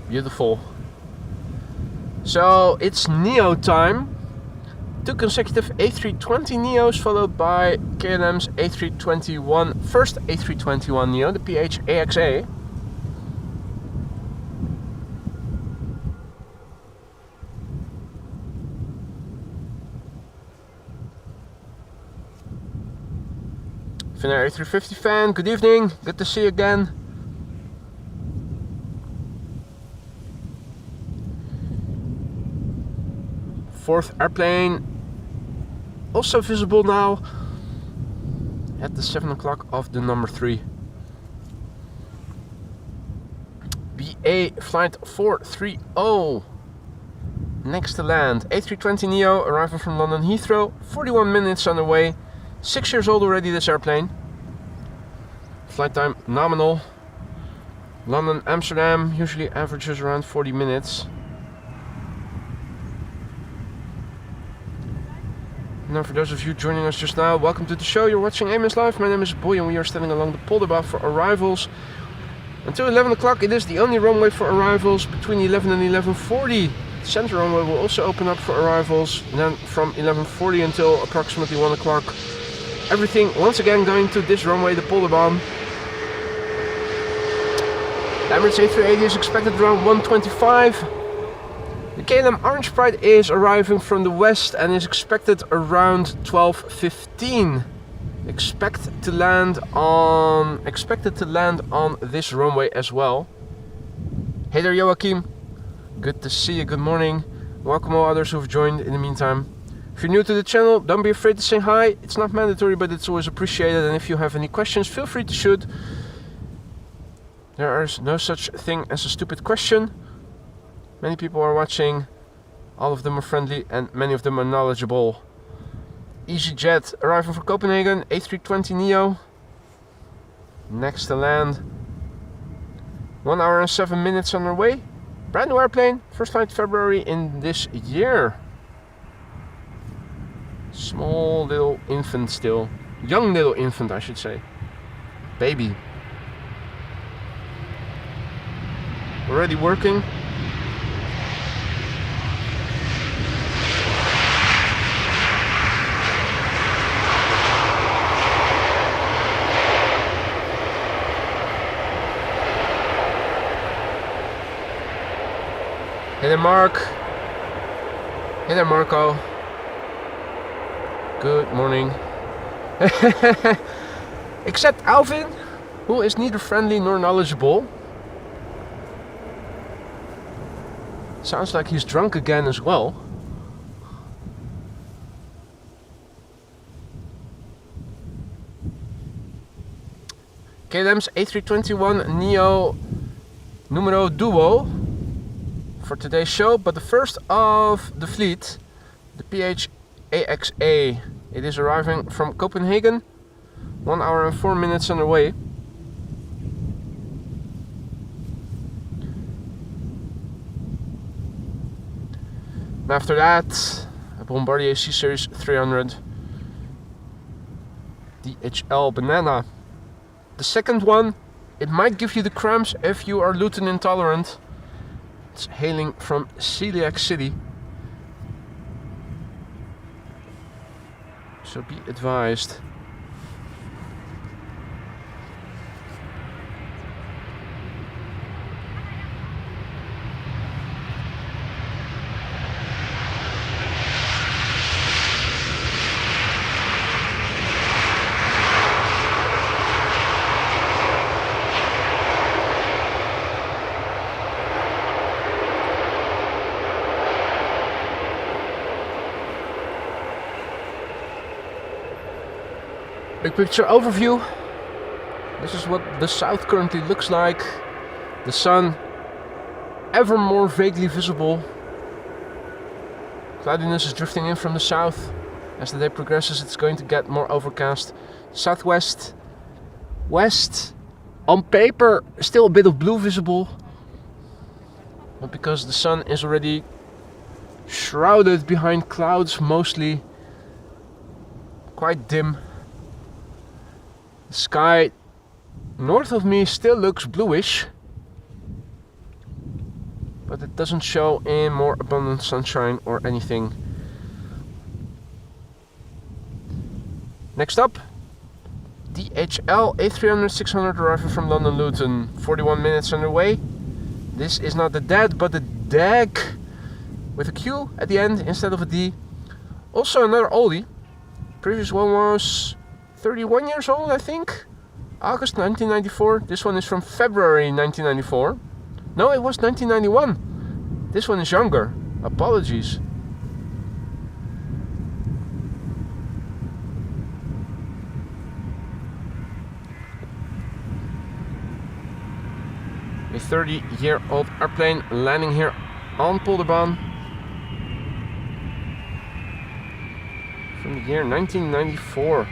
Beautiful. So it's Neo time. 2 consecutive A320neos followed by KLM's first A321neo, the PHAXA. Finnair A350 fan, good evening, good to see you again. Fourth airplane, also visible now at the 7 o'clock of the number 3. BA flight 430, next to land. A320neo arriving from London Heathrow, 41 minutes on the way. 6 years old already, this airplane. Flight time nominal. London, Amsterdam usually averages around 40 minutes. Now for those of you joining us just now, welcome to the show. You're watching AMS Live. My name is Boy and we are standing along the Polderbach for arrivals. Until 11 o'clock it is the only runway for arrivals. Between 11 and 11:40 the center runway will also open up for arrivals. And then from 11:40 until approximately 1 o'clock everything once again going to this runway, the Polderbaan. The Emirates A380 is expected around 1:25. The KLM Orange Pride is arriving from the west and is expected around 12:15. Expected to land on this runway as well. Hey there, Joachim. Good to see you. Good morning. Welcome all others who've joined in the meantime. If you're new to the channel, don't be afraid to say hi. It's not mandatory, but it's always appreciated. And if you have any questions, feel free to shoot. There is no such thing as a stupid question. Many people are watching. All of them are friendly and many of them are knowledgeable. EasyJet arriving from Copenhagen, A320neo. Next to land. 1 hour and 7 minutes on our way. Brand new airplane, first flight February in this year. Small little infant still. Young little infant, I should say. Baby. Already working. Hey there, Mark. Hey there, Marco. Good morning. Except Alvin, who is neither friendly nor knowledgeable. Sounds like he's drunk again as well. KLM's A321neo numero duo for today's show, but the first of the fleet, the PH-AXA. It is arriving from Copenhagen, 1 hour and 4 minutes on the way. And after that, a Bombardier C-Series 300 DHL Banana. The second one, it might give you the cramps if you are gluten intolerant. It's hailing from Celiac City. So be advised. Big picture overview. This is what the south currently looks like. The sun ever more vaguely visible. Cloudiness is drifting in from the south. As the day progresses, it's going to get more overcast. Southwest, west, on paper still a bit of blue visible, but because the sun is already shrouded behind clouds, mostly quite dim. The sky north of me still looks bluish, but it doesn't show in more abundant sunshine or anything. Next up, DHL A300-600 arriving from London Luton, 41 minutes underway. This is not the DAD, but the DAG with a Q at the end instead of a D. Also another oldie. Previous one was 31 years old, I think. August 1994. This one is from February 1994. No, it was 1991. This one is younger. Apologies. A 30-year-old airplane landing here on Polderbaan from the year 1994.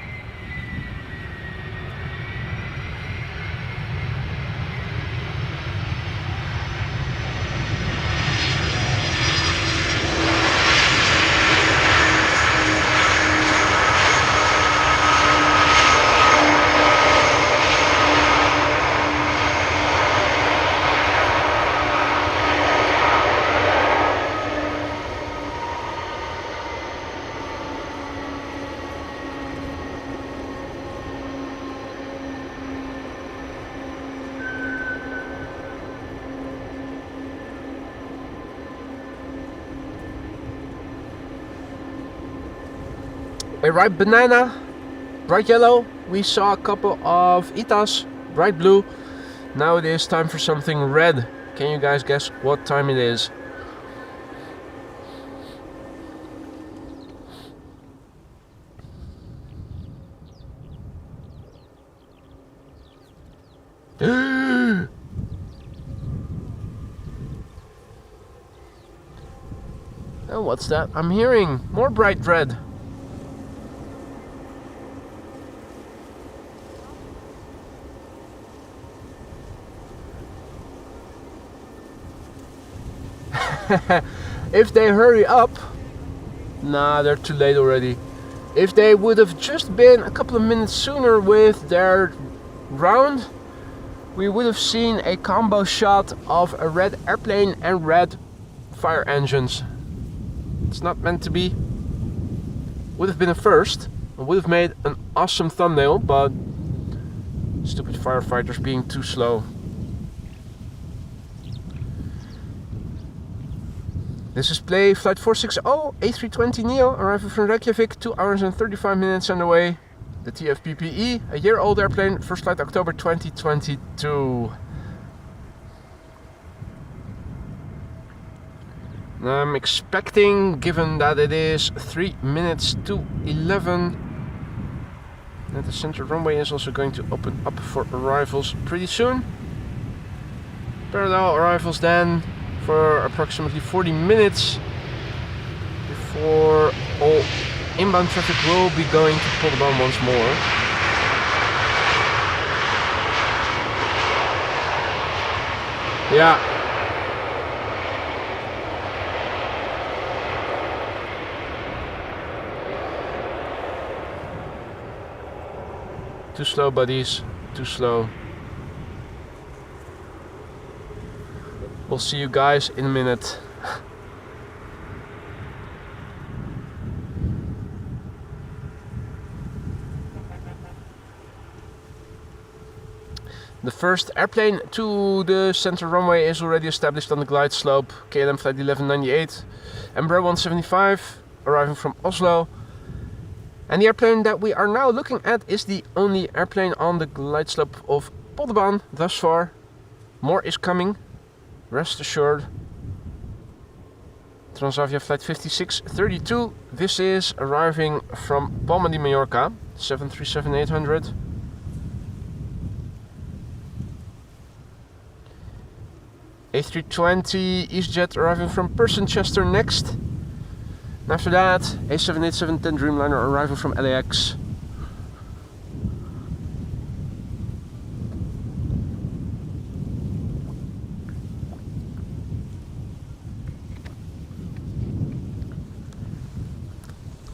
A ripe banana, bright yellow. We saw a couple of Itas, bright blue. Now it is time for something red. Can you guys guess what time it is? And what's that? I'm hearing more bright red. If they hurry up, nah, they're too late already. If they would have just been a couple of minutes sooner with their round, we would have seen a combo shot of a red airplane and red fire engines. It's not meant to be. Would have been a first. It would have made an awesome thumbnail, but stupid firefighters being too slow. This is play flight 460, A320neo, arriving from Reykjavik, 2 hours and 35 minutes on the way. The TFPPE, a year-old airplane, first flight October 2022. I'm expecting, given that it is 3 minutes to 11, that the center runway is also going to open up for arrivals pretty soon. Parallel arrivals then, for approximately 40 minutes before all inbound traffic will be going to Polderbaan once more. Yeah. Too slow, buddies. Too slow. We'll see you guys in a minute. The first airplane to the center runway is already established on the glide slope. KLM flight 1198, Embraer 175, arriving from Oslo. And the airplane that we are now looking at is the only airplane on the glide slope of Polderbaan thus far. More is coming. Rest assured. Transavia flight 5632. This is arriving from Palma de Mallorca, 737-800. A320 EasyJet arriving from Chester next. And after that, a 787-10 Dreamliner arriving from LAX.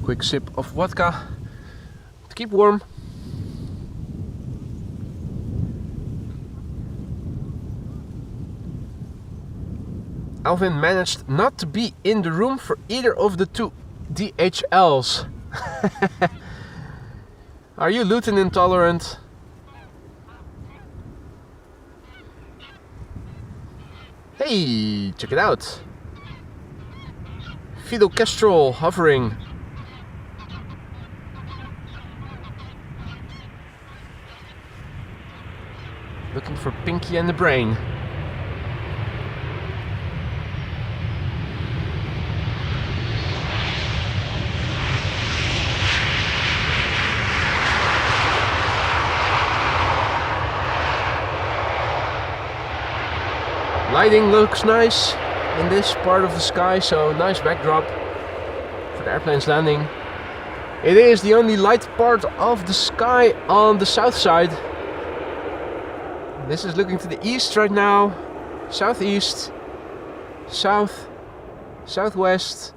Quick sip of vodka to keep warm. Alvin managed not to be in the room for either of the two DHLs. Are you gluten intolerant? Hey, check it out. Fidel Castro hovering. Looking for Pinky and the Brain. Lighting looks nice in this part of the sky, so nice backdrop for the airplane's landing. It is the only light part of the sky on the south side. This is looking to the east right now, southeast, south, southwest,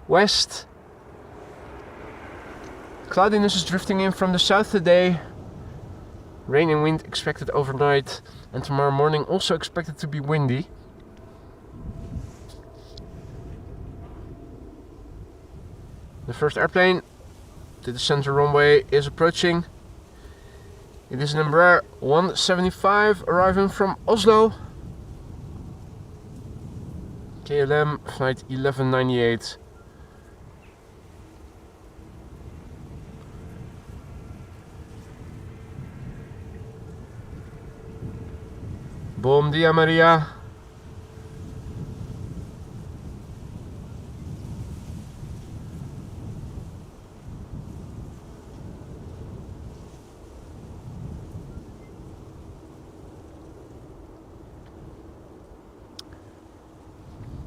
west. Cloudiness is drifting in from the south today. Rain and wind expected overnight, and tomorrow morning also expected to be windy. The first airplane to the center runway is approaching. It is an Embraer 175 arriving from Oslo. KLM flight 1198. Bom dia, Maria.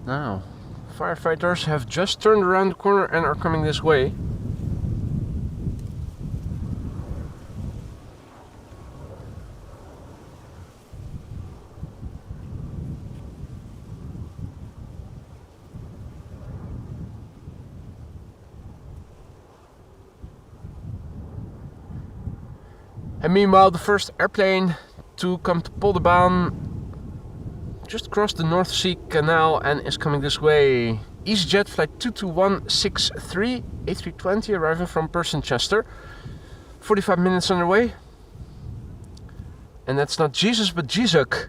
Now, firefighters have just turned around the corner and are coming this way. And meanwhile, the first airplane to come to Polderbaan just crossed the North Sea Canal and is coming this way. EasyJet flight 22163, A320 arriving from Chester. 45 minutes underway. And that's not Jesus, but Jizuk.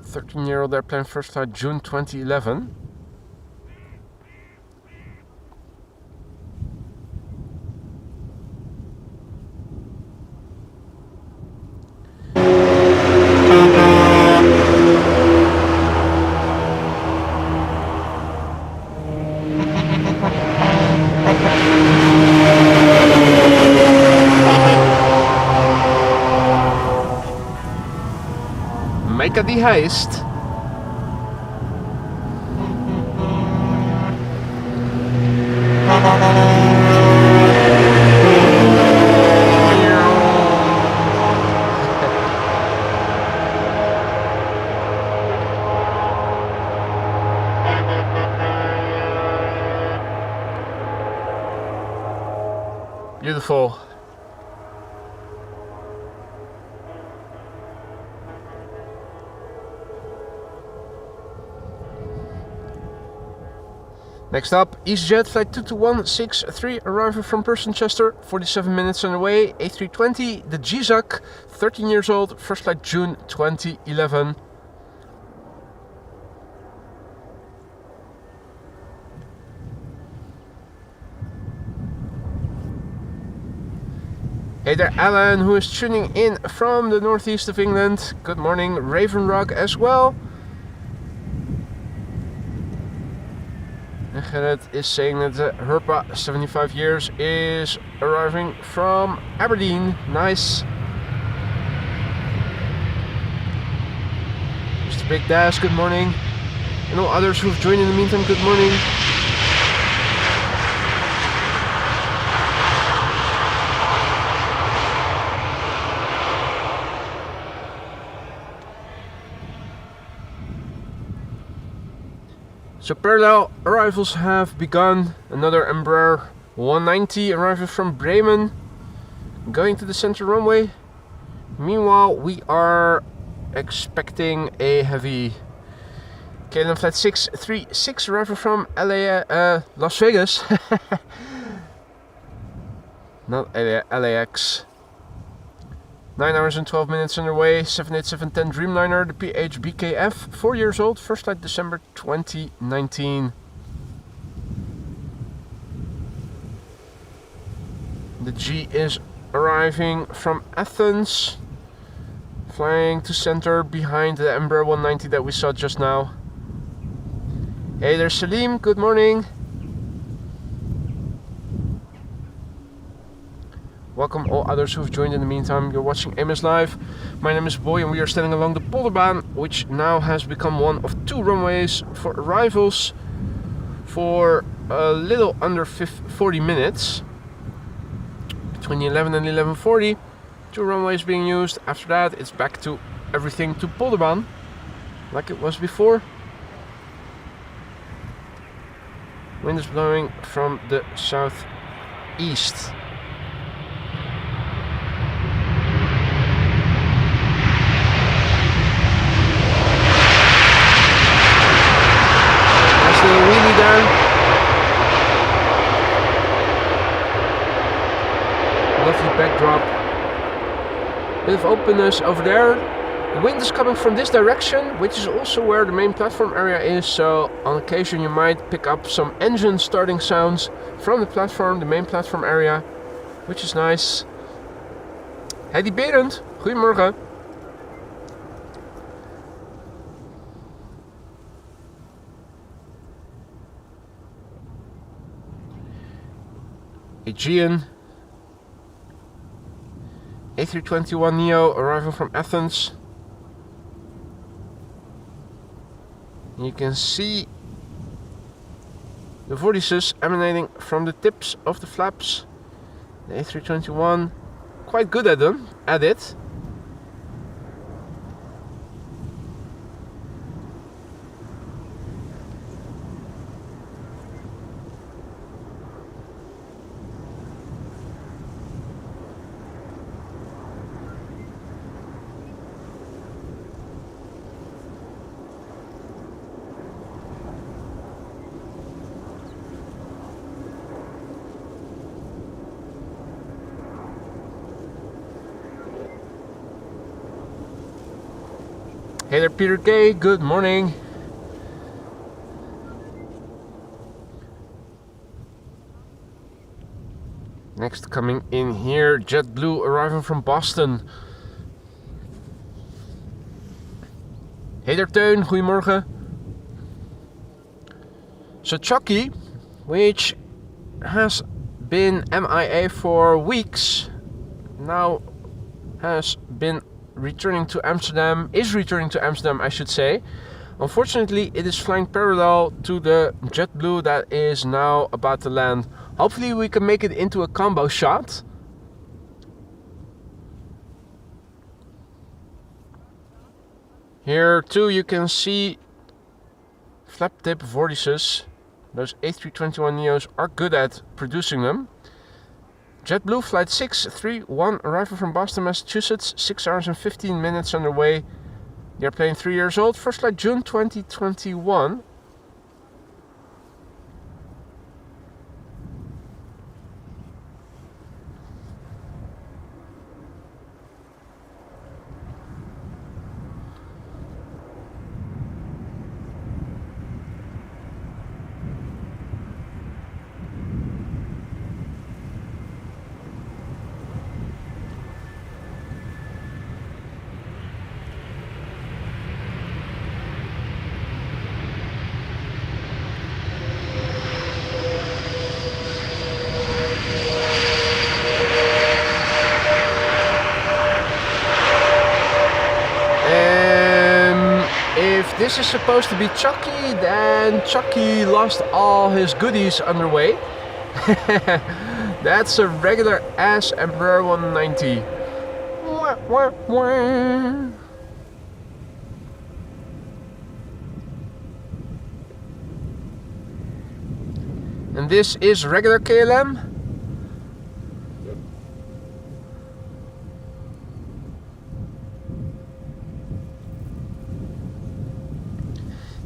13-year-old airplane, first flight June 2011. Make die heist. Beautiful. Next up, EasyJet flight 22163 arriving from Chester, 47 minutes underway, A320, the Jizuk, 13 years old, first flight June 2011. Hey there, Alan, who is tuning in from the northeast of England. Good morning, Raven Rock as well. And Gerrit is saying that the Herpa 75 years is arriving from Aberdeen. Nice. Mr. Big Dash, good morning. And all others who've joined in the meantime, good morning. So parallel arrivals have begun. Another Embraer 190 arriving from Bremen, going to the center runway. Meanwhile, we are expecting a heavy KLM flight 636 arriving from Las Vegas. Not LAX. 9 hours and 12 minutes underway, 787-10 Dreamliner, the PHBKF, 4 years old, first flight December 2019. The G is arriving from Athens, flying to center behind the Embraer 190 that we saw just now. Hey there Salim, good morning. Welcome all others who have joined in the meantime. You're watching AMS Live. My name is Boy and we are standing along the Polderbaan, which now has become one of 2 runways for arrivals for a little under 40 minutes. Between 11 and 11:40, 2 runways being used. After that, it's back to everything to Polderbaan, like it was before. Wind is blowing from the southeast. Wheelie there. Lovely backdrop. Bit of openness over there. The wind is coming from this direction, which is also where the main platform area is, so on occasion you might pick up some engine starting sounds from the platform, the main platform area, which is nice. Heidi Berend, goedemorgen. Aegean, A321neo arriving from Athens. You can see the vortices emanating from the tips of the flaps. The A321, quite good at it. Hey there Peter K, good morning. Next coming in here, JetBlue arriving from Boston. Hey there Teun, goedemorgen. So Chucky, which has been MIA for weeks, now has been returning to Amsterdam, is returning to Amsterdam I should say. Unfortunately it is flying parallel to the JetBlue that is now about to land. Hopefully we can make it into a combo shot. Here too you can see flap tip vortices. Those A321neos are good at producing them. JetBlue flight 631 arrival from Boston, Massachusetts, 6 hours and 15 minutes underway. The airplane 3 years old, first flight June 2021. This is supposed to be Chucky, then Chucky lost all his goodies underway. That's a regular ass Embraer 190. Wah, wah, wah. And this is regular KLM.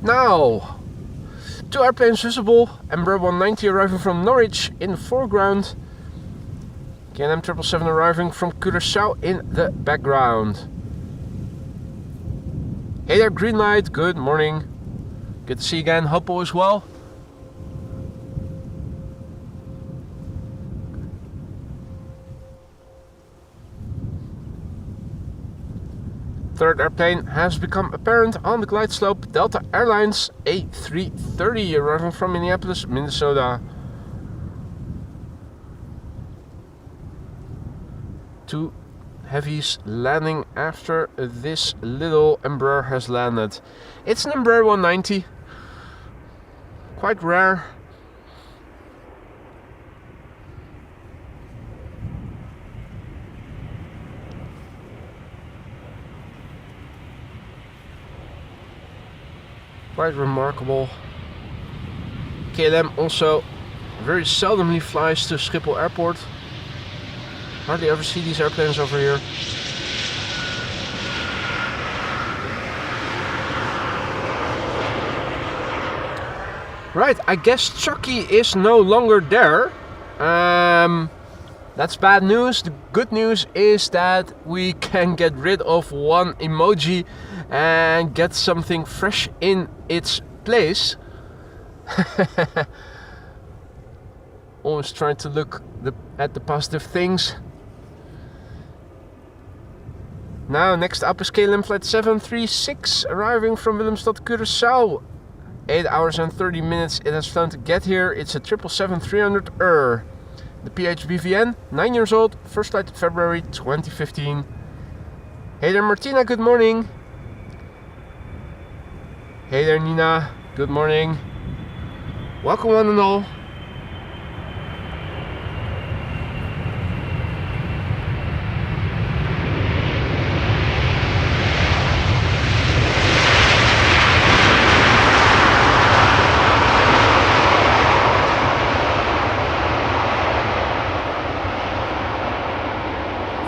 Now, 2 airplanes visible, Embraer 190 arriving from Norwich in the foreground, KLM 777 arriving from Curaçao in the background. Hey there Greenlight, good morning. Good to see you again, hope all is well. Third airplane has become apparent on the glide slope. Delta Airlines A330 arriving from Minneapolis, Minnesota. Two heavies landing after this little Embraer has landed. It's an Embraer 190. Quite rare. Quite remarkable. KLM also very seldomly flies to Schiphol Airport. Hardly ever see these airplanes over here. Right, I guess Chucky is no longer there. That's bad news. The good news is that we can get rid of one emoji and get something fresh in its place. Always trying to look at the positive things. Now, next up is KLM flight 736 arriving from Willemstad, Curaçao. 8 hours and 30 minutes it has flown to get here. It's a 777-300ER. The PHBVN, 9 years old, first flight February 2015. Hey there Martina, good morning. Hey there Nina, good morning. Welcome one and all.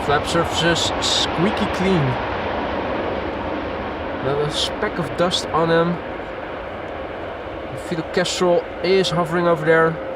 Flap surfaces squeaky clean. Not a speck of dust on them. The Fidel Kestrel is hovering over there.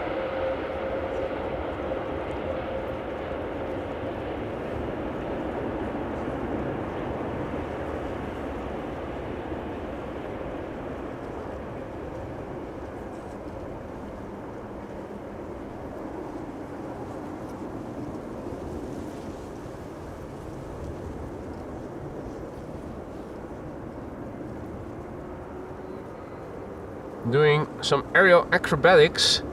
Doing some aerial acrobatics.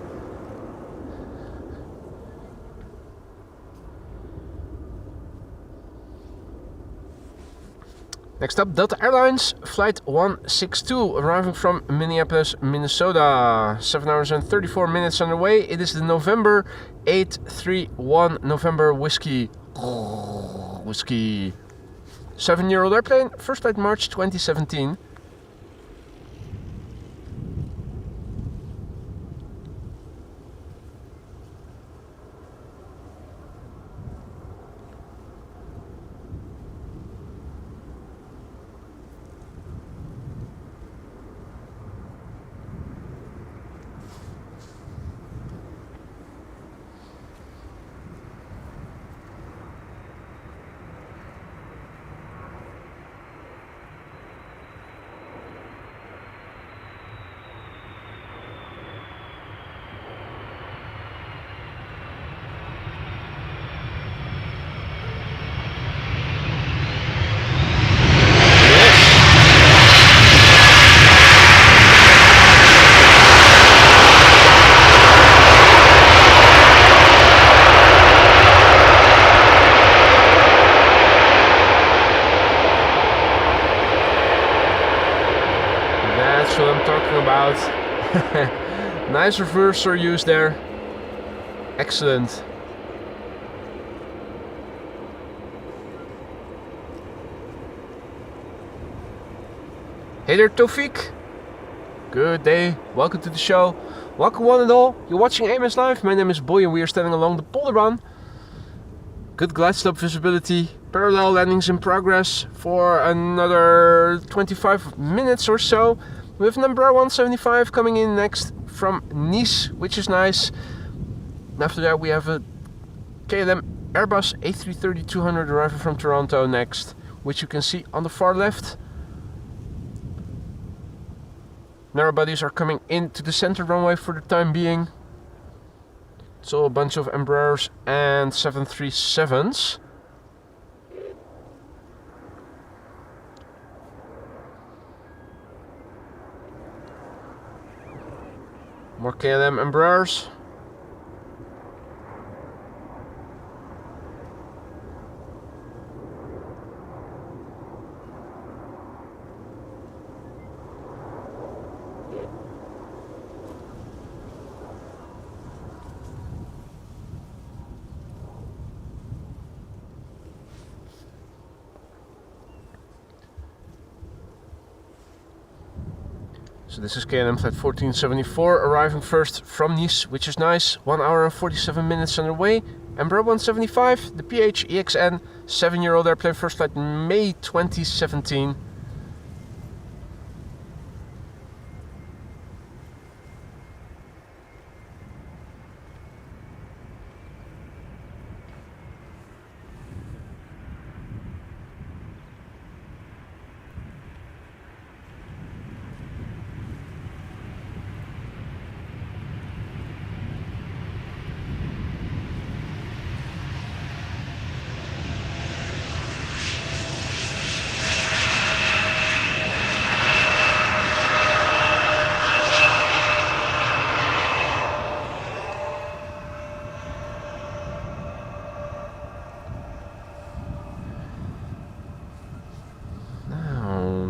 Next up, Delta Airlines flight 162 arriving from Minneapolis, Minnesota. 7 hours and 34 minutes underway. It is the November 831 November Whiskey. Whiskey. 7-year-old airplane, first flight March 2017. That's what I'm talking about. Nice reverser use there. Excellent. Hey there Tofik. Good day. Welcome to the show. Welcome one and all. You're watching AMS Live. My name is Boy and we are standing along the Polder Run. Good glide slope visibility. Parallel landings in progress for another 25 minutes or so. We have number 175 coming in next from Nice, which is nice. And after that we have a KLM Airbus A330-200 arriving from Toronto next, which you can see on the far left. Narrow bodies are coming into the center runway for the time being. It's all a bunch of Embraers and 737s. KLM Embraers. So this is KLM flight 1474 arriving first from Nice, which is nice. 1 hour and 47 minutes on the way. Embraer 175, the PH EXN, 7-year-old airplane, first flight May 2017.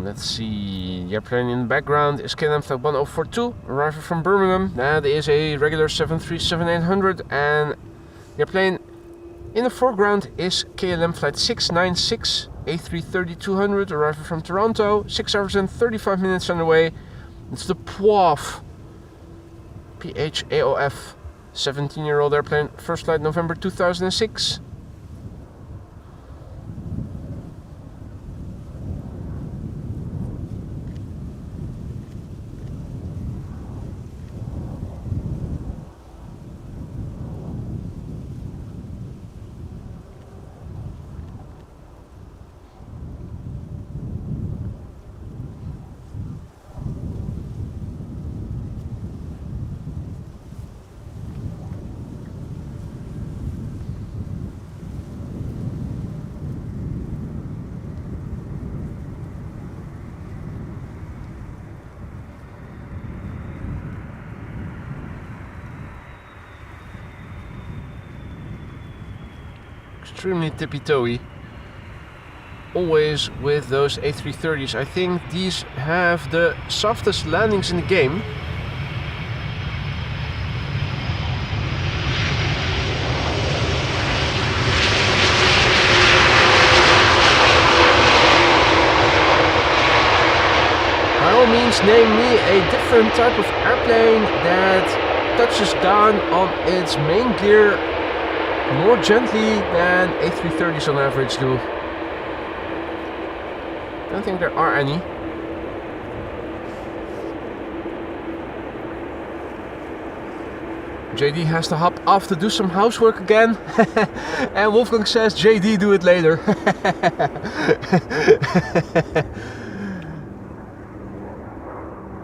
Let's see, the airplane in the background is KLM flight 1042, arriving from Birmingham. That is a regular 737-800, and the airplane in the foreground is KLM flight 696, A330-200, arriving from Toronto, 6 hours and 35 minutes on the way. It's the PWAF, PHAOF, 17-year-old airplane, first flight November 2006. Extremely tippy-toey, always with those A330s. I think these have the softest landings in the game. By all means, name me a different type of airplane that touches down on its main gear more gently than A330s on average do. Don't think there are any. JD has to hop off to do some housework again. And Wolfgang says, JD, do it later.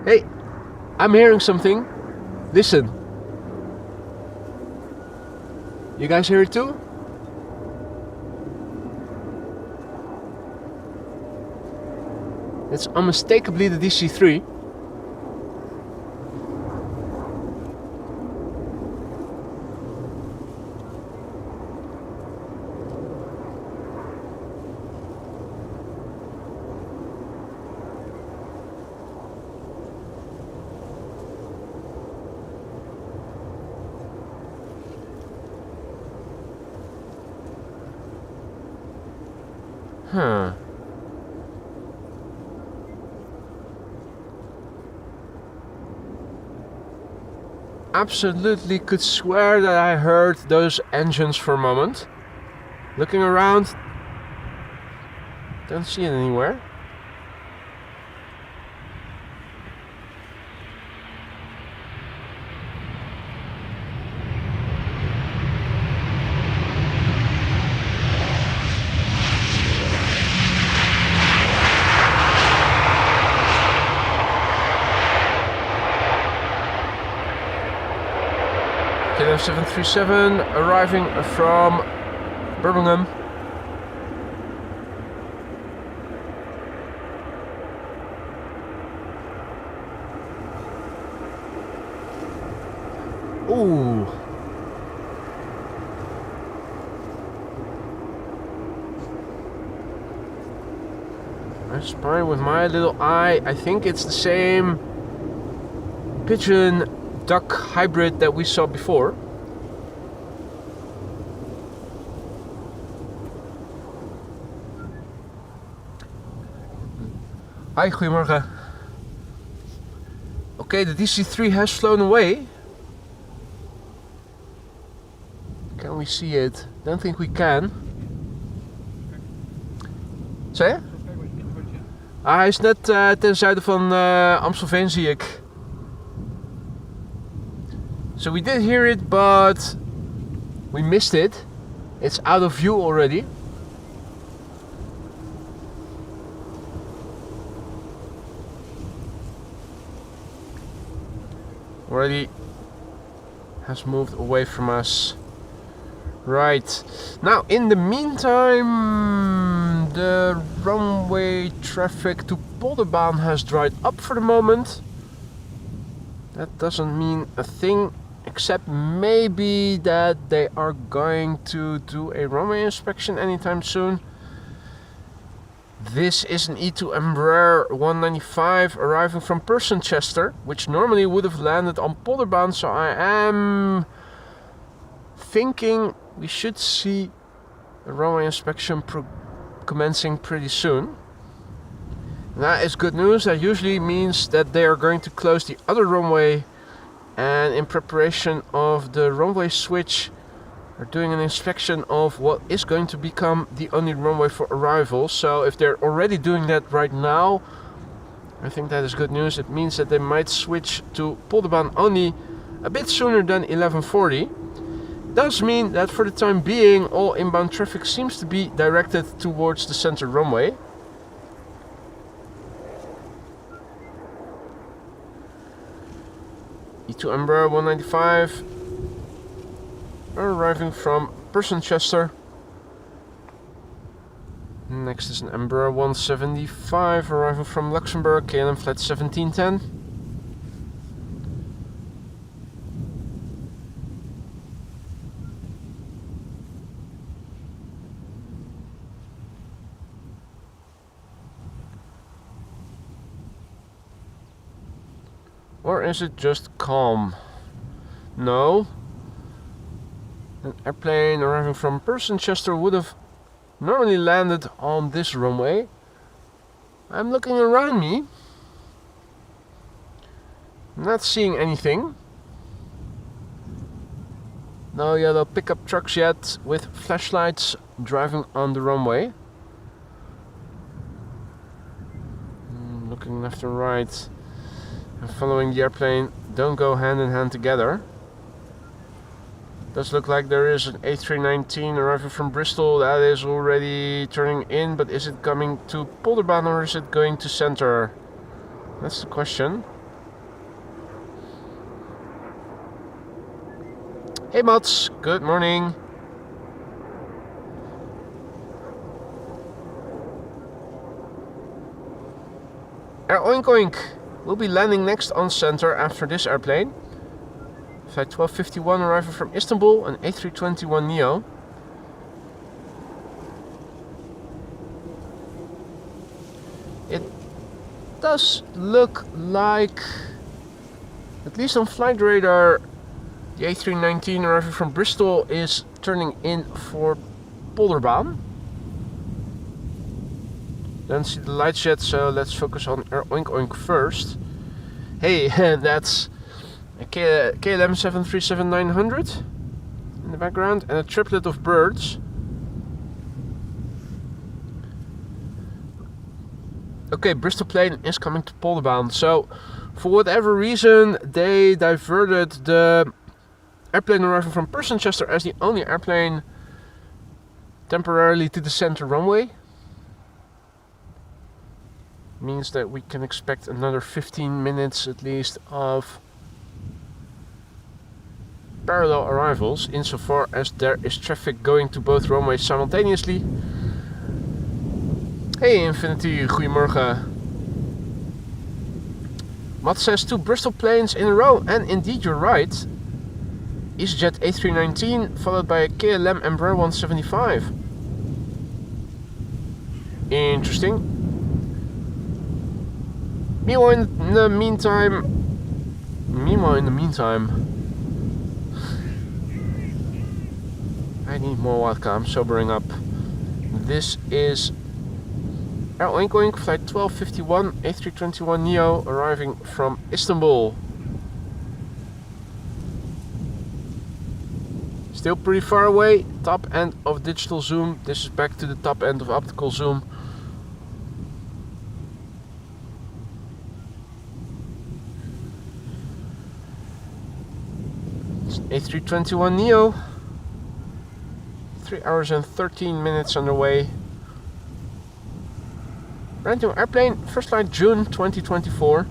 Hey, I'm hearing something. Listen. You guys hear it too? It's unmistakably the DC-3. Huh. Absolutely could swear that I heard those engines for a moment. Looking around, don't see it anywhere. KLM 737 arriving from Birmingham. Ooh. I spy with my little eye. I think it's the same pigeon duck hybrid that we saw before. Hi, goedemorgen. Okay, the DC-3 has flown away. Can we see it? Don't think we can. Zeg je? Hij is net ten zuiden van Amstelveen, zie ik. So we did hear it, but we missed it. It's out of view already. Already has moved away from us. Right. Now, in the meantime, the runway traffic to Polderbaan has dried up for the moment. That doesn't mean a thing, except maybe that they are going to do a runway inspection anytime soon. This is an E2 Embraer 195 arriving from Persenchester, which normally would have landed on Polderbaan, so I am thinking we should see a runway inspection commencing pretty soon. That is good news. That usually means that they are going to close the other runway, and in preparation of the runway switch are doing an inspection of what is going to become the only runway for arrivals. So if they're already doing that right now, I think that is good news. It means that they might switch to Polderbaan only a bit sooner than 11:40. Does mean that for the time being all inbound traffic seems to be directed towards the center runway. E2 Embraer 195 arriving from Persenchester. Next is an Embraer 175 arriving from Luxembourg, KLM flight 1710. Or is it just calm? No. An airplane arriving from Persenchester would have normally landed on this runway. I'm looking around me. I'm not seeing anything. No yellow pickup trucks yet with flashlights driving on the runway. Looking left and right and following the airplane don't go hand in hand together. Does look like there is an A319 arriving from Bristol that is already turning in, but is it coming to Polderbaan or is it going to center? That's the question. Hey Mats, good morning. Air Oink Oink will be landing next on center after this airplane. Flight 1251 arriving from Istanbul, an A321neo. It does look like, at least on flight radar, the A319 arriving from Bristol is turning in for Polderbaan. Don't see the lights yet, so let's focus on Air Oink Oink first. Hey, that's a KLM 737-900 in the background and a triplet of birds. Okay, Bristol plane is coming to Polderbaan. So, for whatever reason, they diverted the airplane arriving from Persenchester as the only airplane temporarily to the center runway. Means that we can expect another 15 minutes at least of parallel arrivals, insofar as there is traffic going to both runways simultaneously. Hey Infinity, goedemorgen. Matt says 2 Bristol planes in a row, and indeed you're right. EasyJet A319 followed by a KLM Embraer 175. Interesting. Meanwhile, in the meantime, I need more vodka. I'm sobering up. This is Air Oink Oink flight 1251 A321neo arriving from Istanbul. Still pretty far away. Top end of digital zoom. This is back to the top end of optical zoom. A321neo, 3 hours and 13 minutes underway. Brand new airplane, first flight June 2024.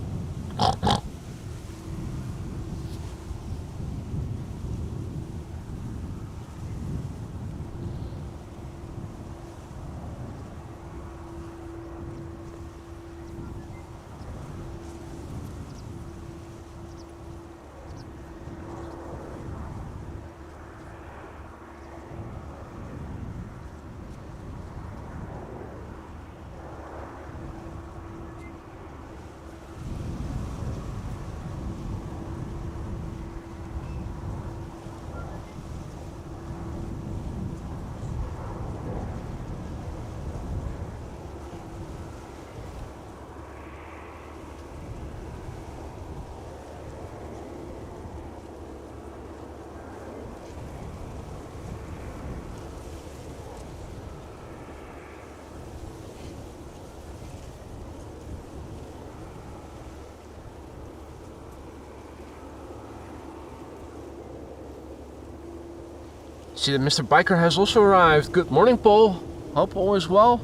See that Mr. Biker has also arrived. Good morning, Paul. Hope all is well.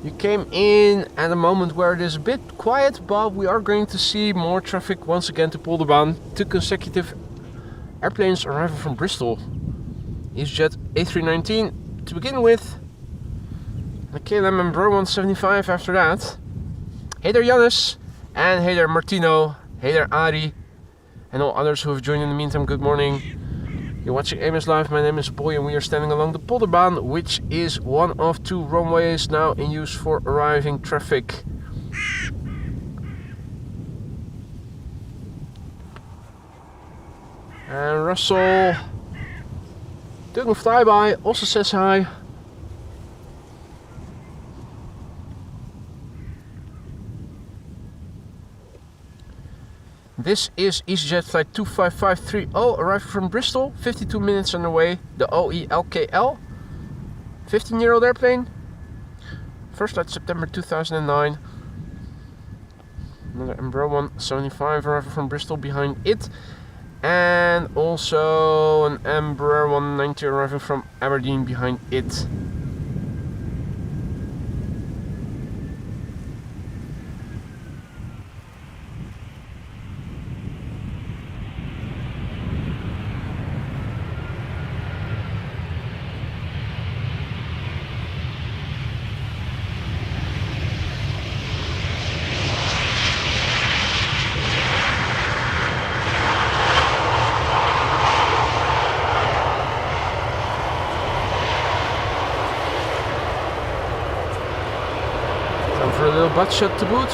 You came in at a moment where it is a bit quiet, but we are going to see more traffic once again to Polderbaan. 2 consecutive airplanes arriving from Bristol. EasyJet A319 to begin with. The KLM Embraer 175 after that. Hey there, Jannis. And hey there, Martino. Hey there, Ari. And all others who have joined in the meantime, good morning. You're watching AMS Live, my name is Boy and we are standing along the Polderbaan, which is one of 2 runways now in use for arriving traffic. And Russell, doing a flyby, also says hi. This is EasyJet flight 25530 arriving from Bristol, 52 minutes underway, the OELKL, 15-year-old airplane, first flight September 2009, another Embraer 175 arriving from Bristol behind it, and also an Embraer 190 arriving from Aberdeen behind it. For a little butt shot to boot.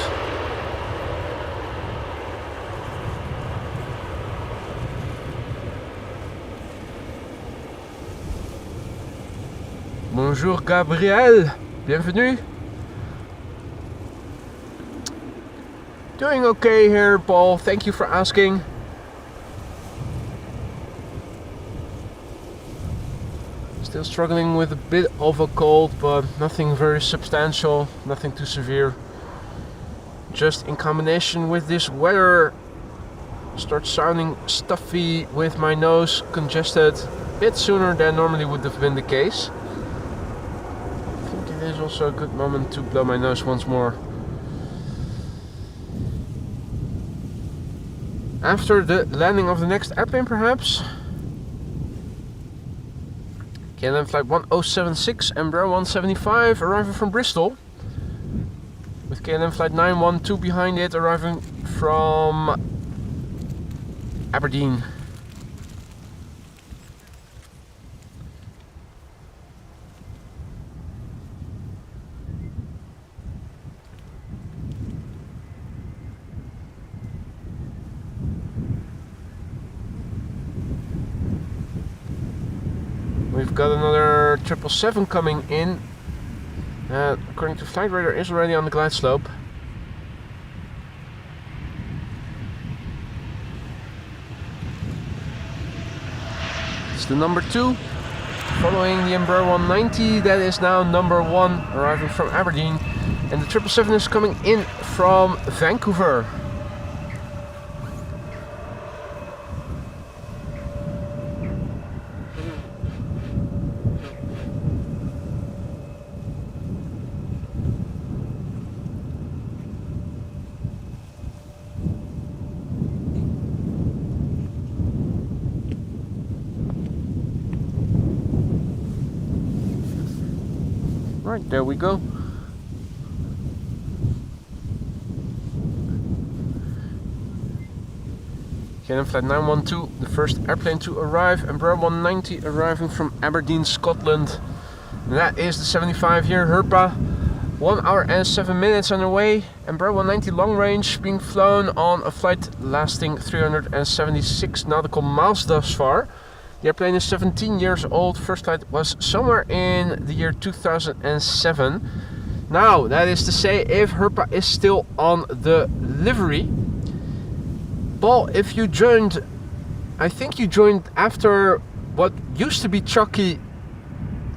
Bonjour Gabriel, bienvenue. Doing okay here, Paul, thank you for asking. Still struggling with a bit of a cold, but nothing very substantial, nothing too severe. Just in combination with this weather, starts sounding stuffy with my nose congested a bit sooner than normally would have been the case. I think it is also a good moment to blow my nose once more. After the landing of the next airplane, perhaps. KLM flight 1076, Embraer 175 arriving from Bristol. With KLM flight 912 behind it arriving from Aberdeen. We've got another 777 coming in. According to flight radar, is already on the glide slope. It's the number 2, following the Embraer 190. That is now number 1, arriving from Aberdeen, and the 777 is coming in from Vancouver. Right, there we go. KLM Flight 912, the first airplane to arrive. Embraer 190 arriving from Aberdeen, Scotland. And that is the 75-year Herpa. 1 hour and 7 minutes on the way. Embraer 190 long range, being flown on a flight lasting 376 nautical miles thus far. The airplane is 17 years old. First flight was somewhere in the year 2007. Now, that is to say, if Herpa is still on the livery. Paul, if you joined, I think you joined after what used to be Chucky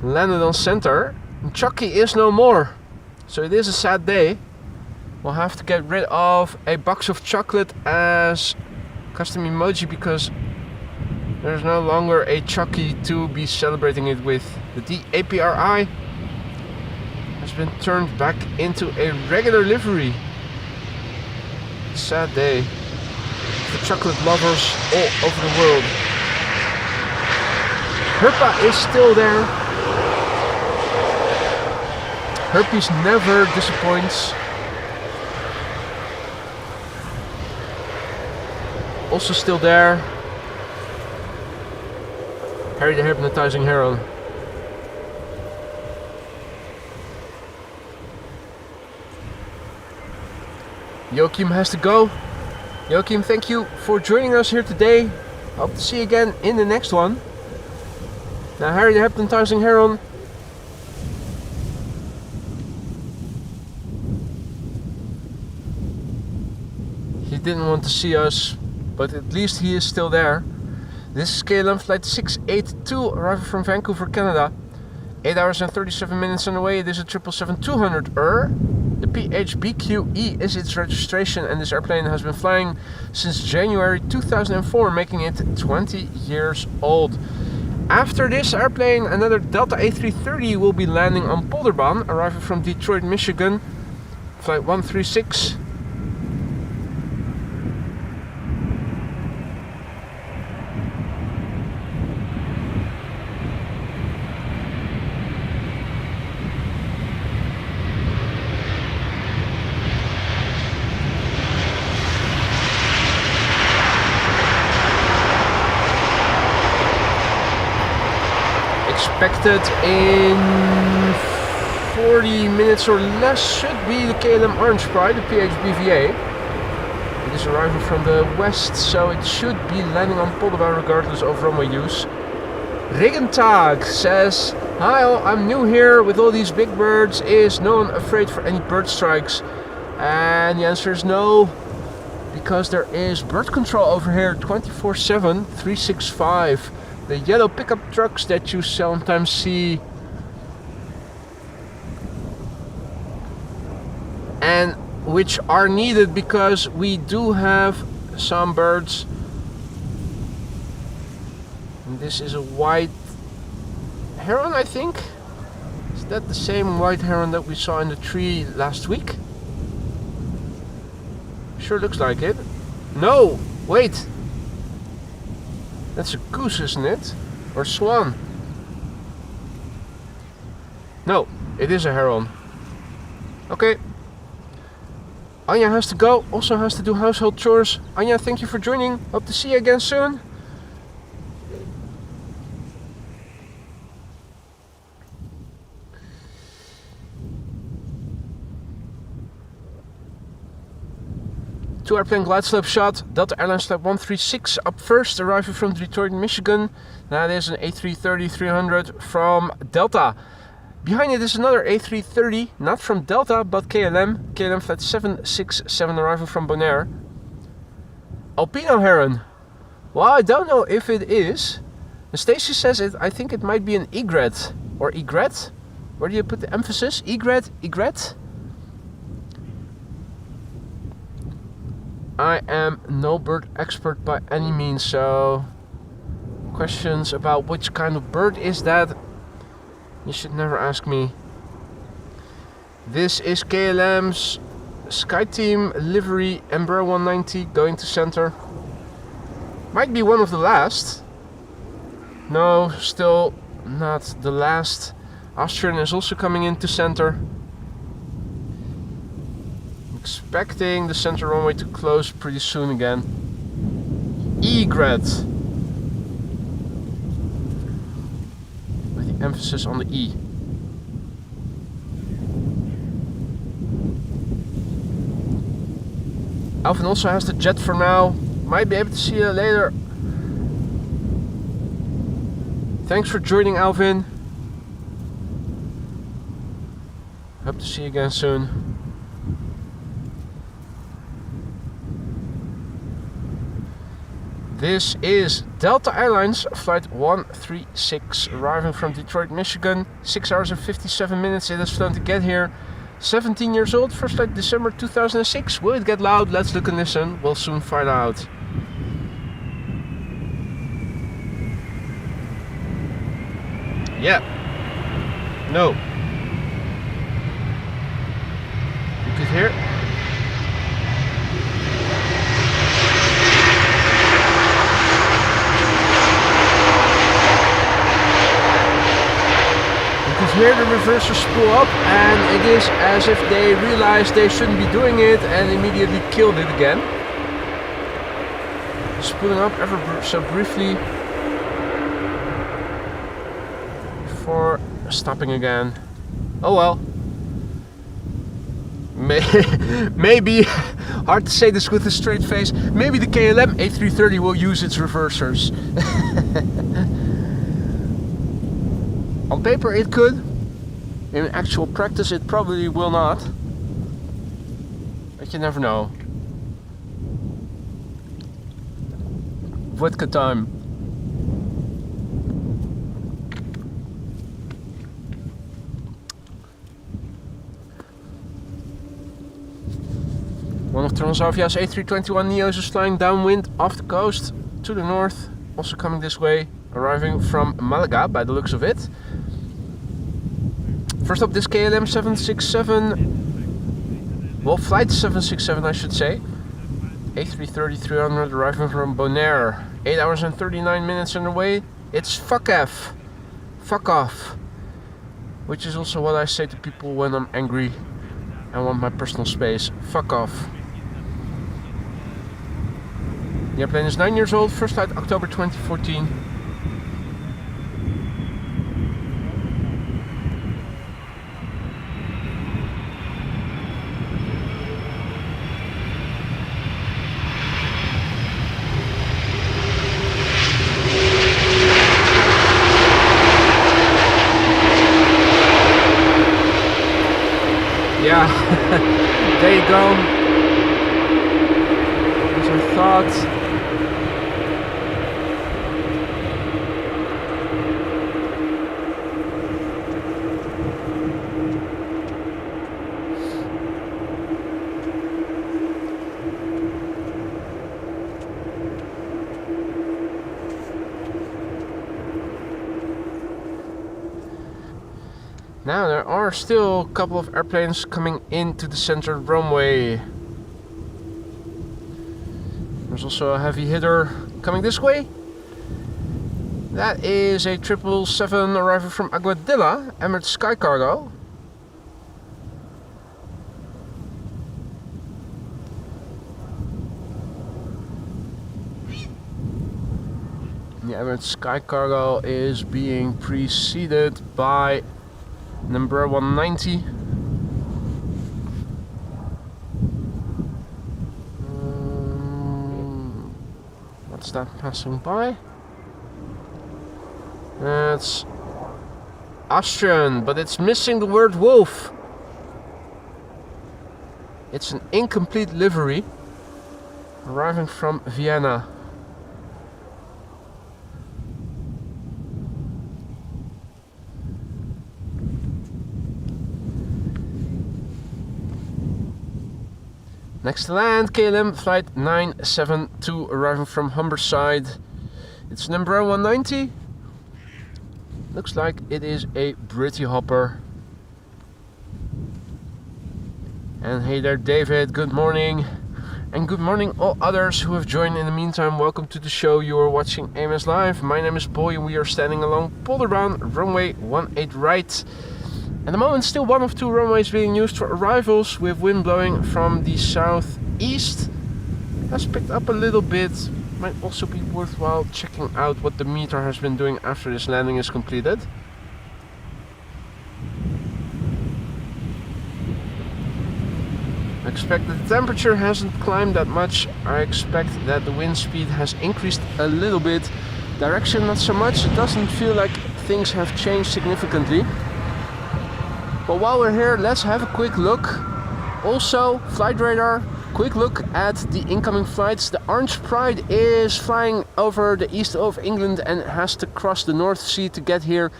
landed on center. Chucky is no more. So it is a sad day. We'll have to get rid of a box of chocolate as custom emoji because there's no longer a Chucky to be celebrating it with. The DAPRI has been turned back into a regular livery. Sad day for chocolate lovers all over the world. Herpa is still there. Herpes never disappoints. Also still there, Harry the Hypnotizing Heron. Joachim has to go. Joachim, thank you for joining us here today. Hope to see you again in the next one. Now Harry the Hypnotizing Heron. He didn't want to see us, but at least he is still there. This is KLM Flight 682 arriving from Vancouver, Canada. 8 hours and 37 minutes on the way. It is a 777-200ER. The PHBQE is its registration, and this airplane has been flying since January 2004, making it 20 years old. After this airplane, another Delta A330 will be landing on Polderbaan, arriving from Detroit, Michigan. Flight 136. Expected in 40 minutes or less should be the KLM Orange Pride, the PHBVA. It is arriving from the west, so it should be landing on Polderbaan regardless of runway use. Regentag says, "Hi all, I'm new here with all these big birds. Is no one afraid for any bird strikes?" And the answer is no, because there is bird control over here 24/7, 365. The yellow pickup trucks that you sometimes see, and which are needed because we do have some birds. And this is a white heron, I think. Is that the same white heron that we saw in the tree last week? Sure looks like it. No, wait. That's a goose, isn't it? Or swan? No, it is a heron. Okay. Anja has to go, also has to do household chores. Anja, thank you for joining. Hope to see you again soon. Two airplane glide slope shot. Delta Airlines Flight 136 up first, arriving from Detroit, Michigan. That is an A330-300 from Delta. Behind it is another A330, not from Delta, but KLM. KLM Flight 767 arriving from Bonaire. Alpino Heron. Well, I don't know if it is. Stacy says it. I think it might be an egret or egret. Where do you put the emphasis? Egret, egret. I am no bird expert by any means, so questions about which kind of bird is that, you should never ask me. This is KLM's SkyTeam livery Embraer 190 going to center. Might be one of the last. No, still not the last. Austrian is also coming into center. Expecting the center runway to close pretty soon again. Egret. With the emphasis on the E. Alvin also has the jet for now. Might be able to see you later. Thanks for joining, Alvin. Hope to see you again soon. This is Delta Airlines Flight 136, arriving from Detroit, Michigan. 6 hours and 57 minutes it has flown to get here. 17 years old, first flight December 2006. Will it get loud? Let's look and listen. We'll soon find out. Yeah. No. You could hear. You could hear the reverser spool up, and it is as if they realized they shouldn't be doing it and immediately killed it again. Spooling up ever so briefly before stopping again. Oh well. Maybe, hard to say this with a straight face, maybe the KLM A330 will use its reversers. On paper it could, in actual practice it probably will not, but you never know. Vodka time. One of Transavia's A321neos is flying downwind off the coast to the north, also coming this way, arriving from Malaga by the looks of it. First up, this KLM 767, well, flight 767 I should say, A330-300 arriving from Bonaire. 8 hours and 39 minutes underway. It's fuck off, which is also what I say to people when I'm angry and want my personal space. Fuck off. The airplane is 9 years old, first flight October 2014. Yeah, there you go. As I thought. Now there are still a couple of airplanes coming into the center runway. There's also a heavy hitter coming this way. That is a 777 arriving from Aguadilla, Emirates Sky Cargo. The Emirates Sky Cargo is being preceded by number 190. What's that passing by? It's Austrian, but it's missing the word wolf. It's an incomplete livery, arriving from Vienna. Next to land, KLM flight 972 arriving from Humberside. It's number 190. Looks like it is a Britty hopper. And hey there David, good morning. And good morning all others who have joined in the meantime. Welcome to the show. You are watching AMS Live. My name is Boy and we are standing along Polderbound, runway 18 right. At the moment still one of two runways being used for arrivals, with wind blowing from the southeast. Has picked up a little bit. Might also be worthwhile checking out what the meter has been doing after this landing is completed. I expect that the temperature hasn't climbed that much. I expect that the wind speed has increased a little bit. Direction not so much. It doesn't feel like things have changed significantly. But while we're here, let's have a quick look. Also, flight radar. Quick look at the incoming flights. The Orange Pride is flying over the east of England and has to cross the North Sea to get here.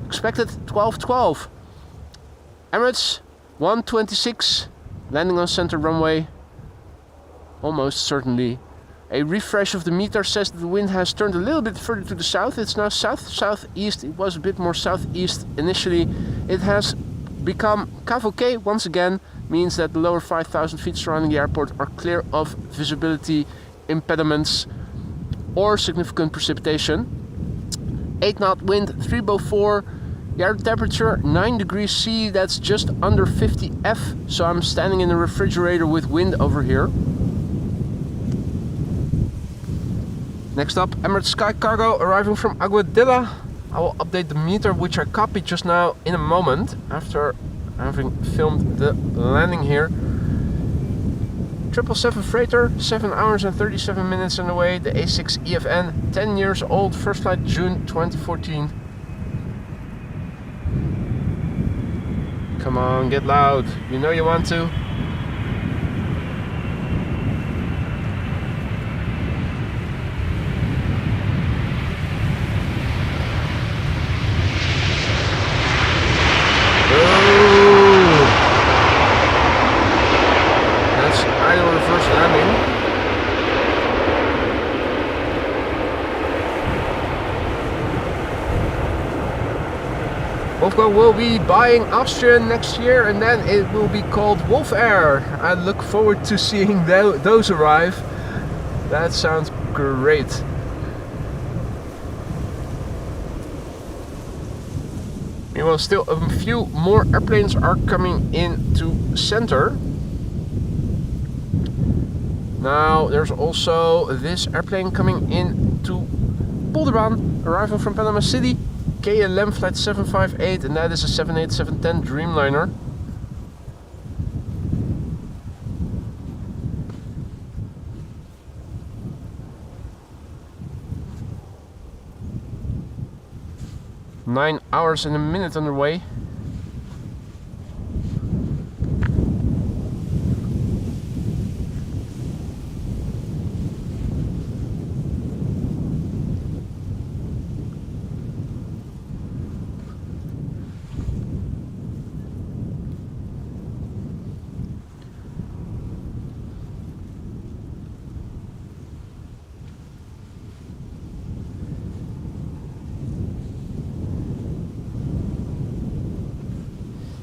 Expected 12:12. Emirates 126, landing on center runway. Almost certainly. A refresh of the meter says that the wind has turned a little bit further to the south. It's now south-southeast. It was a bit more southeast initially. It has become cavalcade once again. Means that the lower 5,000 feet surrounding the airport are clear of visibility impediments or significant precipitation. 8 knot wind, 3 below 4. The air temperature 9 degrees C, that's just under 50 F. So I'm standing in a refrigerator with wind over here. Next up, Emirates Sky Cargo arriving from Aguadilla. I will update the meter, which I copied just now, in a moment after having filmed the landing here. 777 freighter, 7 hours and 37 minutes on the way. The A6 EFN, 10 years old, first flight June 2014. Come on, get loud. You know you want to. Wolfgang will be buying Austrian next year and then it will be called Wolf Air. I look forward to seeing those arrive. That sounds great. Meanwhile, still a few more airplanes are coming into center. Now there's also this airplane coming into Polderbound, arriving from Panama City. KLM flight 758, and that is a 787-10 Dreamliner. Nine hours and a minute underway.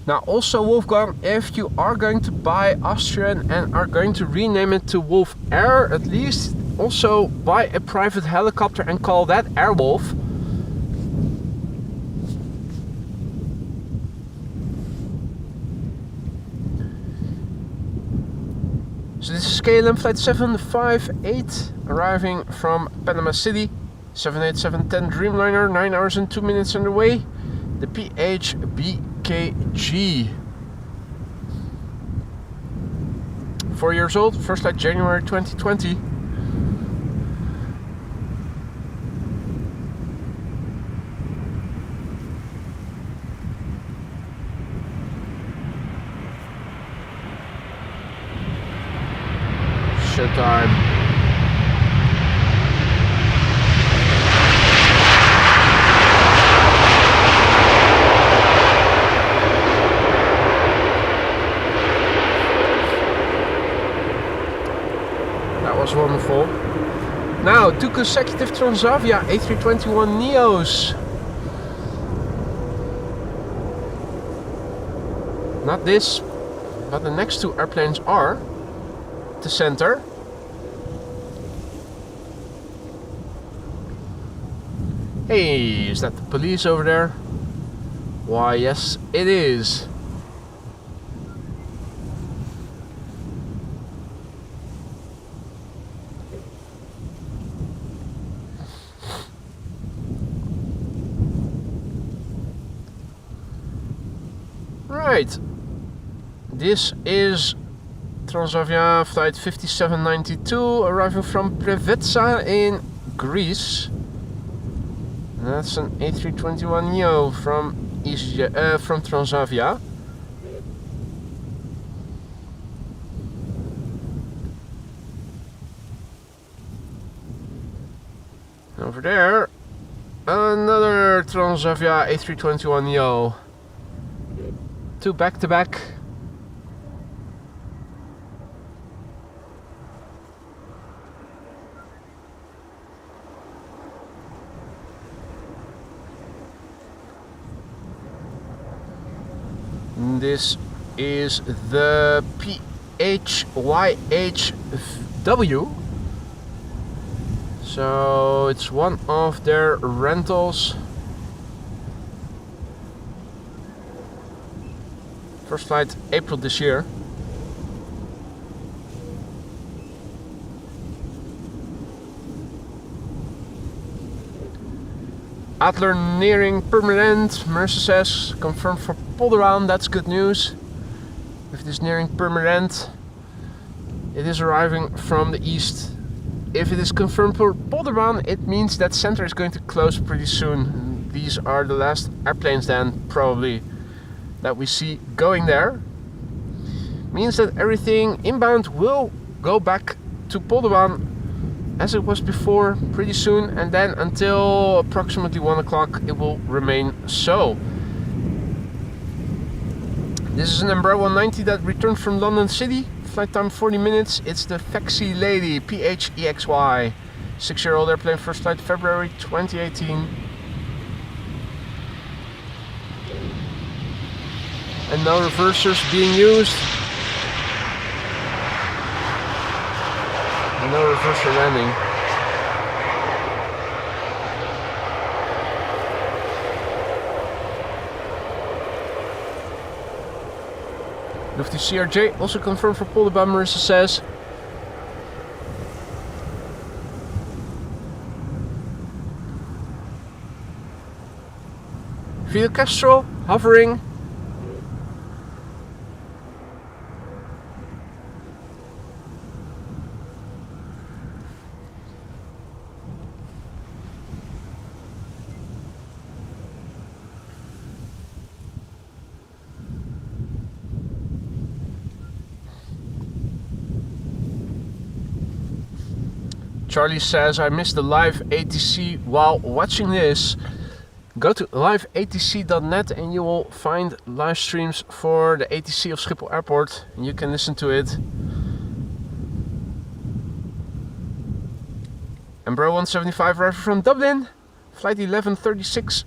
Now also Wolfgang, if you are going to buy Austrian and are going to rename it to Wolf Air, at least also buy a private helicopter and call that Airwolf. So this is KLM flight 758 arriving from Panama City. 787-10 Dreamliner, 9 hours and 2 minutes underway. The PHBKG. 4 years old, first flight January 2020. time. That was wonderful. Now, 2 consecutive Transavia A321neos. Not this, but the next 2 airplanes are. The center. Hey, is that the police over there? Why, yes, it is. Right. This is Transavia flight 5792 arriving from Preveza in Greece. And that's an A321neo from from Transavia. Over there, another Transavia A321neo. 2 back to back. This is the PHYHW. So it's one of their rentals. First flight April this year. Adler nearing permanent, Marissa says, confirmed for Polderaan, that's good news. If it is nearing permanent, it is arriving from the east. If it is confirmed for Polderaan, it means that center is going to close pretty soon. These are the last airplanes then, probably, that we see going there. Means that everything inbound will go back to Polderaan as it was before pretty soon, and then until approximately 1 o'clock it will remain so. This is an Embraer 190 that returned from London City. Flight time 40 minutes. It's the Faxi Lady PHEXY. 6-year-old airplane, first flight February 2018. And no reversers being used. And no reverser landing. Lufty CRJ also confirmed for Polderaan, Marissa says. Fidel Castro hovering. Charlie says, I missed the live ATC while watching this. Go to liveatc.net and you will find live streams for the ATC of Schiphol Airport and you can listen to it. Embraer 175 arriving from Dublin, flight 1136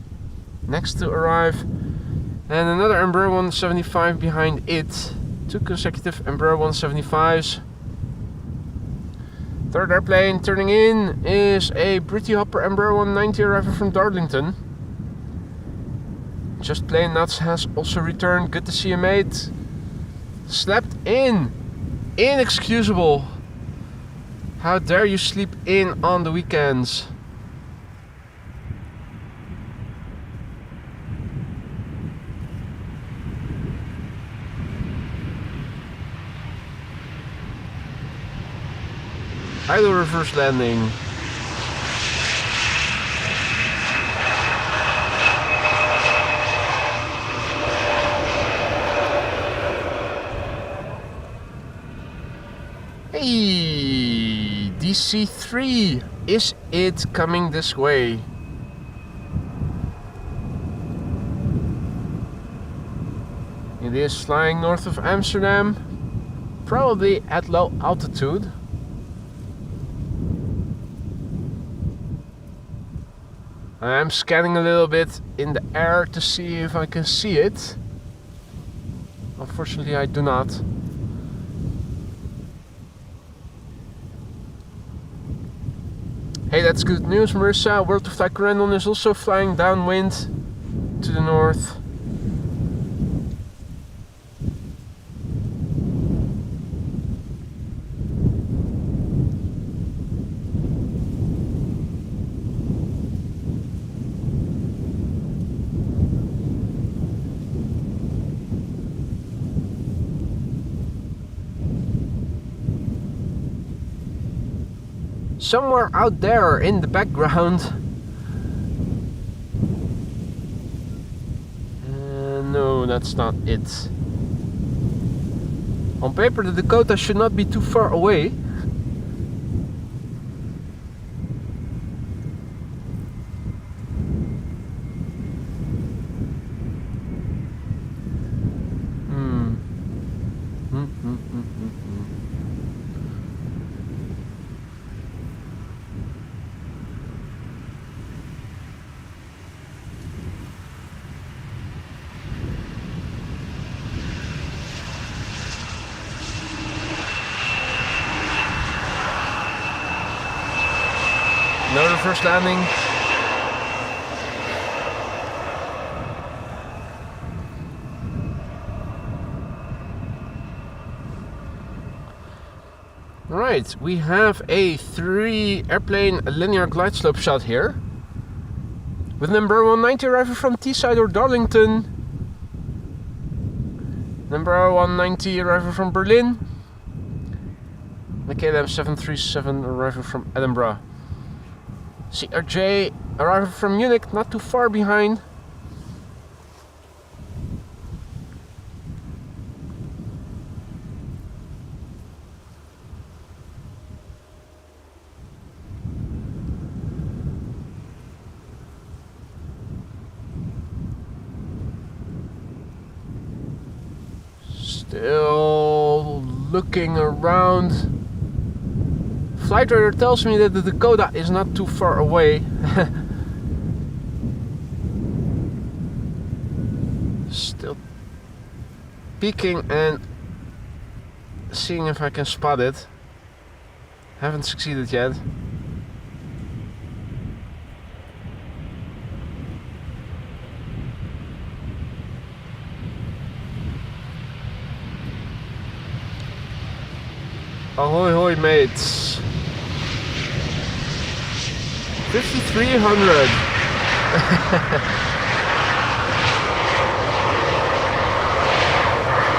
next to arrive, and another Embraer 175 behind it. 2 consecutive Embraer 175s. Third airplane turning in is a Britty Hopper Embraer 190 arriving from Darlington. Just Plain Nuts has also returned. Good to see you, mate. Slept in. Inexcusable. How dare you sleep in on the weekends? Idle reverse landing. Hey! DC-3. Is it coming this way? It is flying north of Amsterdam, probably at low altitude. I am scanning a little bit in the air to see if I can see it. Unfortunately, I do not. Hey, that's good news, Marissa. World of Taekwondo is also flying downwind to the north. Somewhere out there in the background. No, that's not it. On paper, the Dakota should not be too far away. No reverse landing. Right, we have a 3 airplane linear glide slope shot here. With number 190 arriving from Teesside or Darlington. Number 190 arriving from Berlin. The KLM 737 arriving from Edinburgh. CRJ arriving from Munich, not too far behind. Still looking around. Flight radar tells me that the Dakota is not too far away. Still peeking and seeing if I can spot it. Haven't succeeded yet. Ahoy hoy mates. 5300.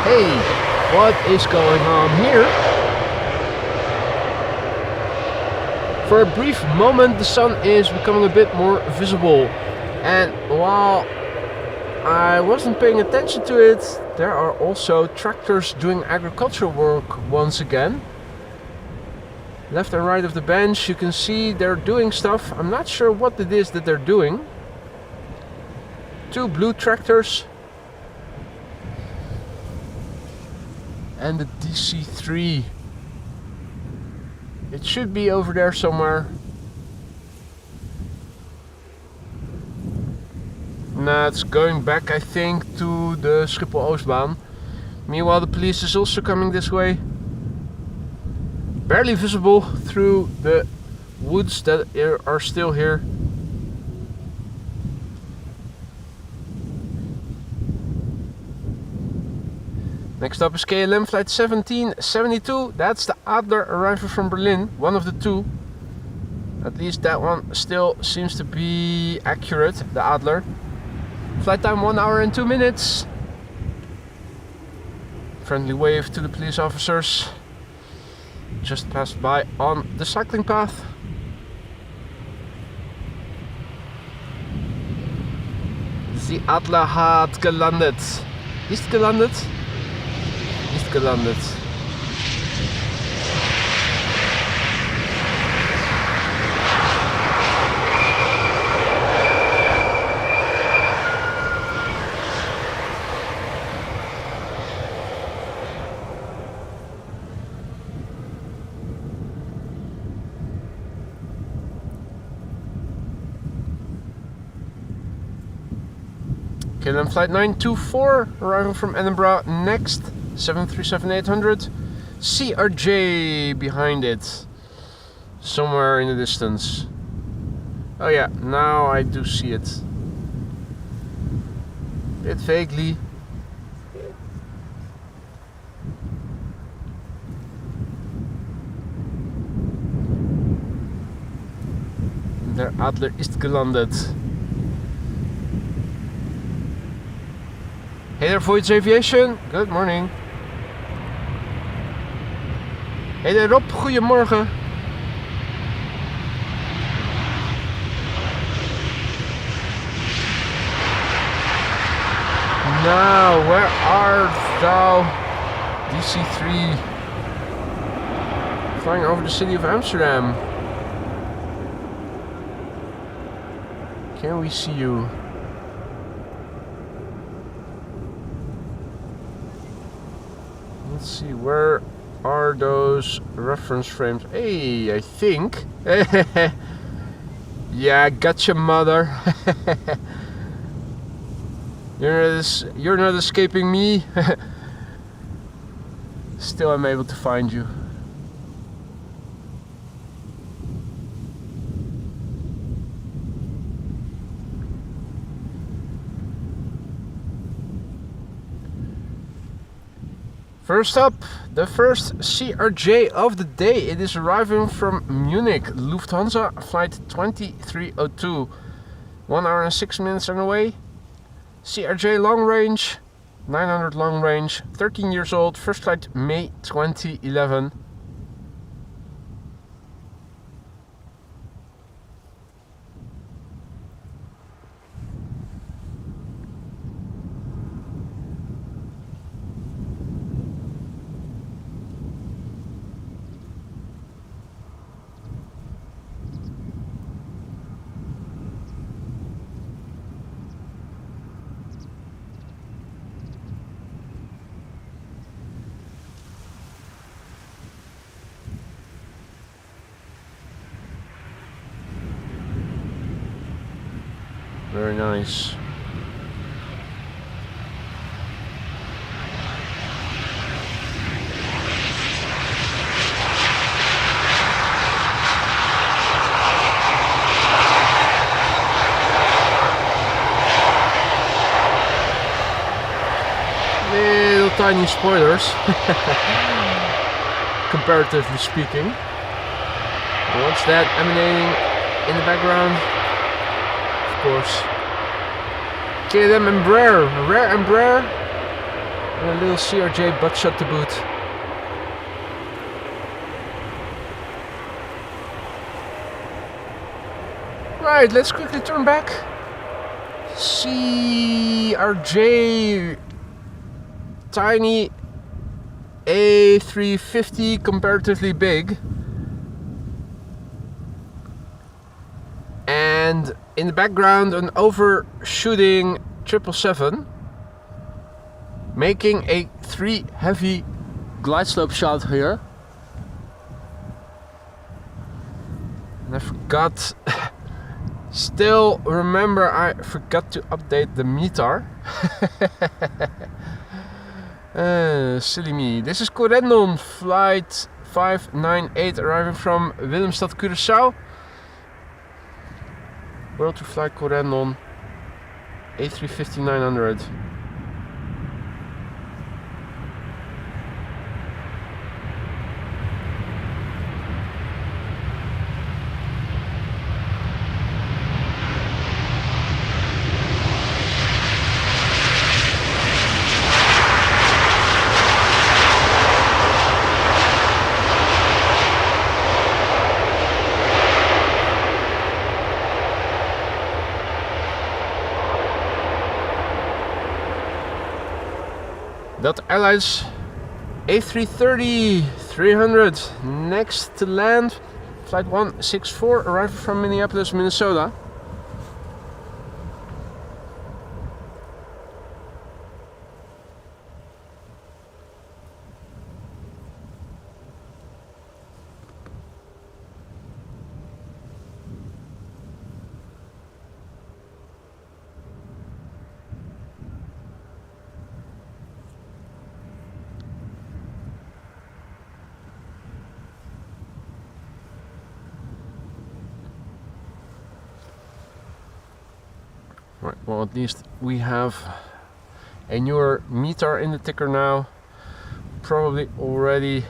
Hey, what is going on here? For a brief moment the sun is becoming a bit more visible, and while I wasn't paying attention to it, there are also tractors doing agricultural work once again. Left and right of the bench you can see they're doing stuff. I'm not sure what it is that they're doing. 2 blue tractors and the DC-3. It should be over there somewhere. Nah, it's going back I think to the Schiphol Oostbaan. Meanwhile the police is also coming this way. Barely visible through the woods that are still here. Next up is KLM flight 1772. That's the Adler arriving from Berlin, one of the 2. At least that one still seems to be accurate, the Adler. Flight time 1 hour and 2 minutes. Friendly wave to the police officers. Just passed by on the cycling path. The Adler hat gelandet. Ist gelandet? Ist gelandet. KLM flight 924 arriving from Edinburgh. Next 737-800. CRJ behind it, somewhere in the distance. Oh yeah, now I do see it. Bit vaguely. Der Adler ist gelandet. Hey there, Voids Aviation. Good morning. Hey there, Rob. Goedemorgen. Now, where art thou? DC-3. Flying over the city of Amsterdam. Can we see you? Let's see, where are those reference frames? Hey, I think. Yeah, gotcha, mother. You're not escaping me. Still, I'm able to find you. First up, the first CRJ of the day. It is arriving from Munich, Lufthansa, flight 2302. 1 hour and 6 minutes on the way. CRJ long range, 900 long range, 13 years old, first flight May 2011. Very nice. Little tiny spoilers, comparatively speaking. What's that emanating in the background? Of course. KLM Embraer, a rare Embraer, and a little CRJ butt shot to boot. Right, let's quickly turn back. CRJ, tiny A350, comparatively big. And in the background, an overshooting 777, making a 3 heavy glide slope shot here. And I forgot, still remember, I forgot to update the METAR. Silly me. This is Corendon, flight 598, arriving from Willemstad, Curaçao. World to fly Corendon A350-900. Delta Airlines A330-300, next to land, flight 164, arriving from Minneapolis, Minnesota. Right, well, at least we have a newer meter in the ticker now. Probably already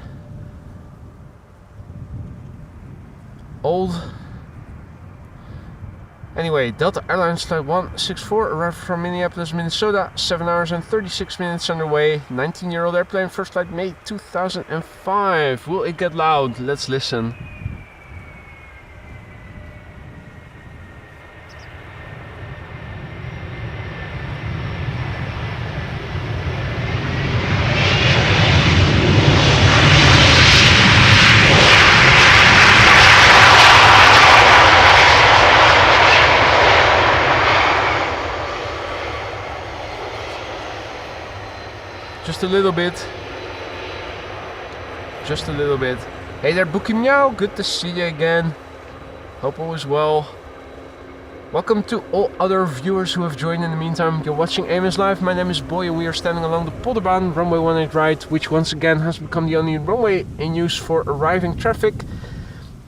old. Anyway, Delta Airlines Flight 164 arrived from Minneapolis, Minnesota, 7 hours and 36 minutes underway. 19-year-old airplane, first flight May 2005. Will it get loud? Let's listen. Just a little bit. Just a little bit. Hey there, Bookie Meow. Good to see you again. Hope all is well. Welcome to all other viewers who have joined in the meantime. You're watching Amos Live. My name is Boy and we are standing along the Polderbaan runway 18 right, which once again has become the only runway in use for arriving traffic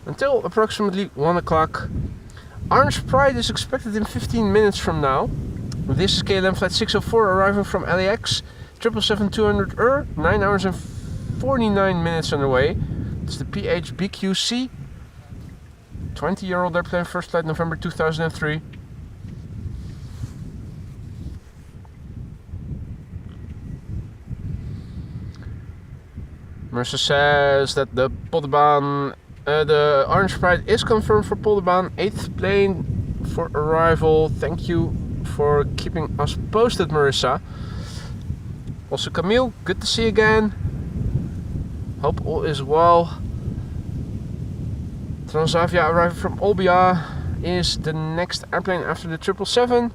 until approximately 1 o'clock. Orange Pride is expected in 15 minutes from now. This is KLM Flight 604 arriving from LAX. 777-200 9 hours and 49 minutes underway. It's the PHBQC. 20-year-old airplane, first flight November 2003. Mercer says that the Polderbaan, the Orange Pride is confirmed for Polderbaan. 8th plane for arrival. Thank you for keeping us posted, Marissa. Also Camille, good to see you again. Hope all is well. Transavia arriving from Olbia is the next airplane after the 777.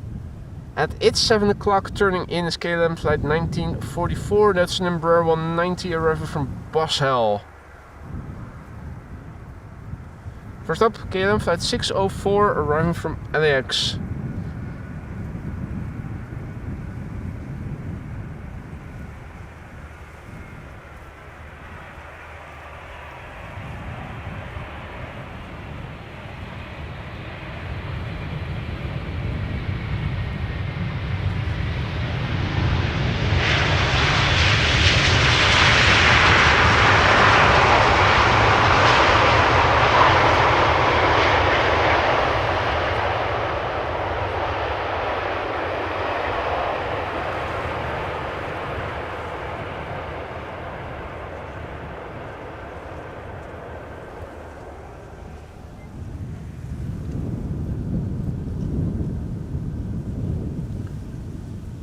At its 7 o'clock turning in is KLM flight 1944. That's an Embraer 190 arriving from Boshell. First up, KLM flight 604 arriving from LAX.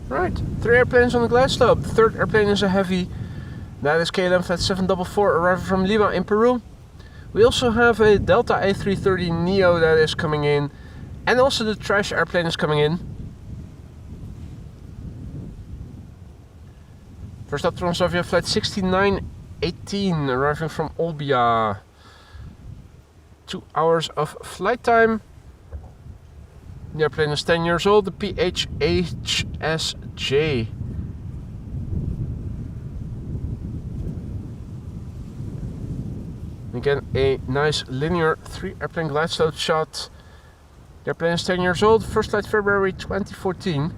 Right, 3 airplanes on the glide slope. The third airplane is a heavy. That is KLM Flight 744 arriving from Lima in Peru. We also have a Delta A330 Neo that is coming in. And also the trash airplane is coming in. First up, Transavia Flight 6918 arriving from Olbia. 2 hours of flight time. The airplane is 10 years old, the PHHSJ. Again, a nice linear 3 airplane glide slope shot. The airplane is 10 years old, first flight February 2014.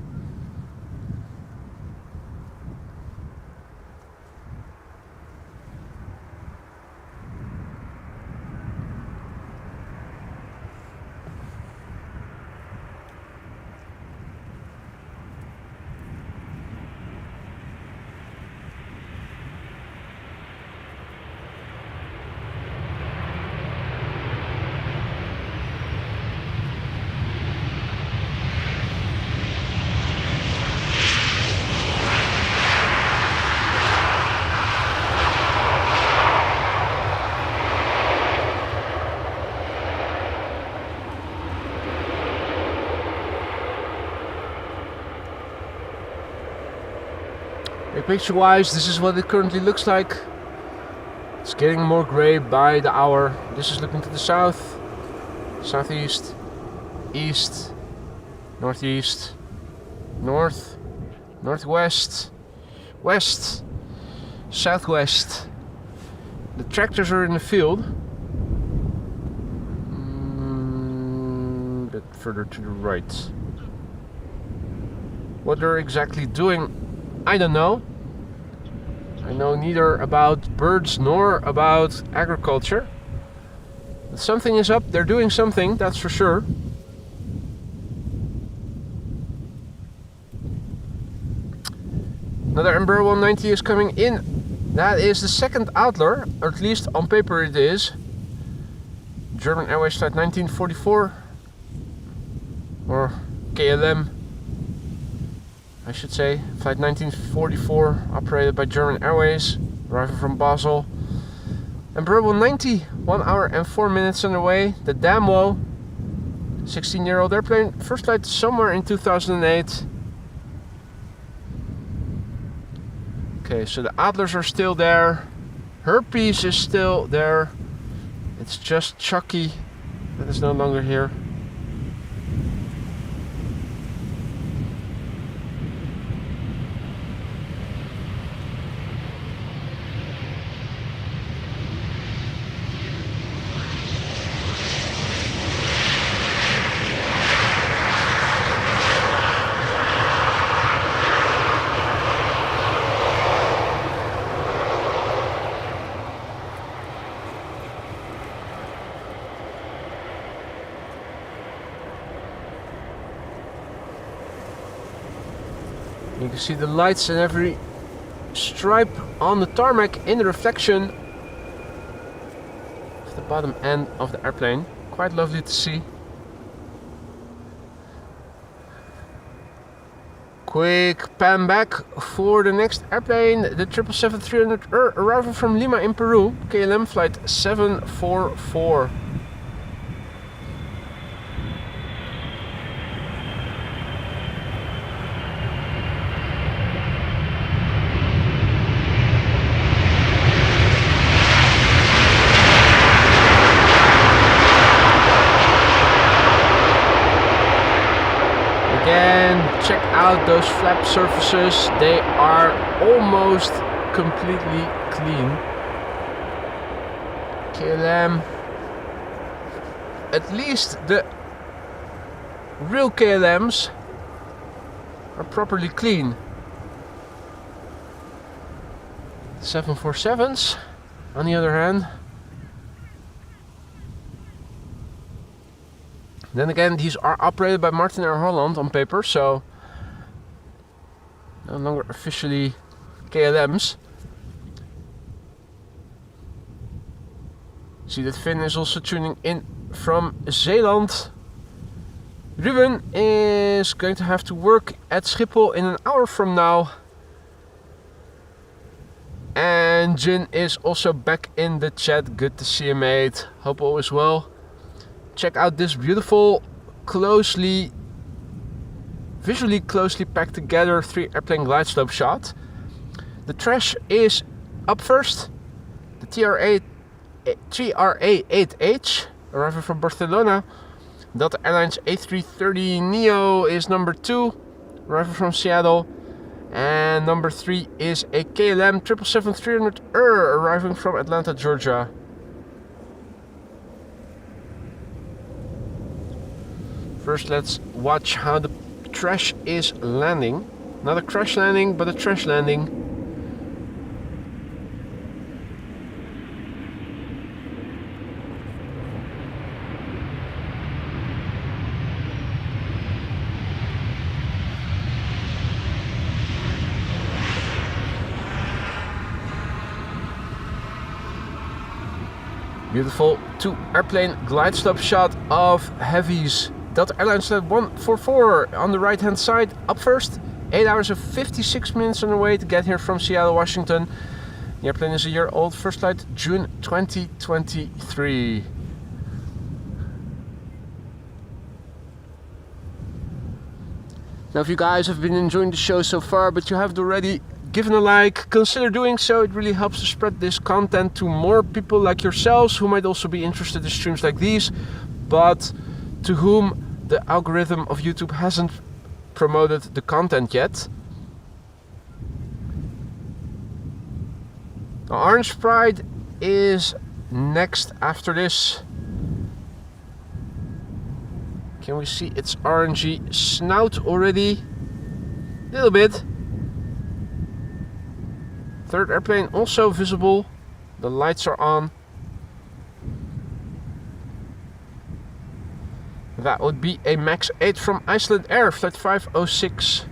Picture wise, this is what it currently looks like. It's getting more grey by the hour. This is looking to the south, southeast, east, northeast, north, northwest, west, southwest. The tractors are in the field. A bit further to the right. What they're exactly doing, I don't know. I know neither about birds nor about agriculture. But something is up, they're doing something, that's for sure. Another Embraer 190 is coming in. That is the second Adler, or at least on paper it is. German Airways flight 1944, or KLM, I should say, flight 1944, operated by German Airways, arriving from Basel. Embraer 190, 1 hour and 4 minutes underway. The Damwo, 16-year-old airplane, first flight somewhere in 2008. Okay, so the Adlers are still there. Herpes is still there. It's just Chucky that is no longer here. You can see the lights and every stripe on the tarmac in the reflection of the bottom end of the airplane. Quite lovely to see. Quick pan back for the next airplane, the 777-300 arriving from Lima in Peru, KLM flight 744. Again, check out those flap surfaces, they are almost completely clean. KLM, at least the real KLMs are properly clean. 747s, on the other hand, then again, these are operated by Martin Air Holland on paper, so no longer officially KLMs. See that Finn is also tuning in from Zeeland. Ruben is going to have to work at Schiphol in an hour from now. And Jin is also back in the chat. Good to see you, mate. Hope all is well. Check out this beautiful, visually closely packed together 3 airplane glide slope shot. The trash is up first. The TRA-8H, arriving from Barcelona. Delta Airlines A330neo is number 2, arriving from Seattle. And number 3 is a KLM 777-300 arriving from Atlanta, Georgia. First, let's watch how the trash is landing. Not a crash landing, but a trash landing. Beautiful 2 airplane glide slope shot of heavies. Delta Airlines flight 144 on the right hand side, up first. 8 hours and 56 minutes on the way to get here from Seattle, Washington. The airplane is a year old, first flight June 2023. Now if you guys have been enjoying the show so far, but you haven't already given a like, consider doing so. It really helps to spread this content to more people like yourselves who might also be interested in streams like these, but to whom the algorithm of YouTube hasn't promoted the content yet. Now, Orange Pride is next after this. Can we see its orangey snout already? Little bit. Third airplane also visible. The lights are on. That would be a MAX 8 from Iceland Air, flight 506.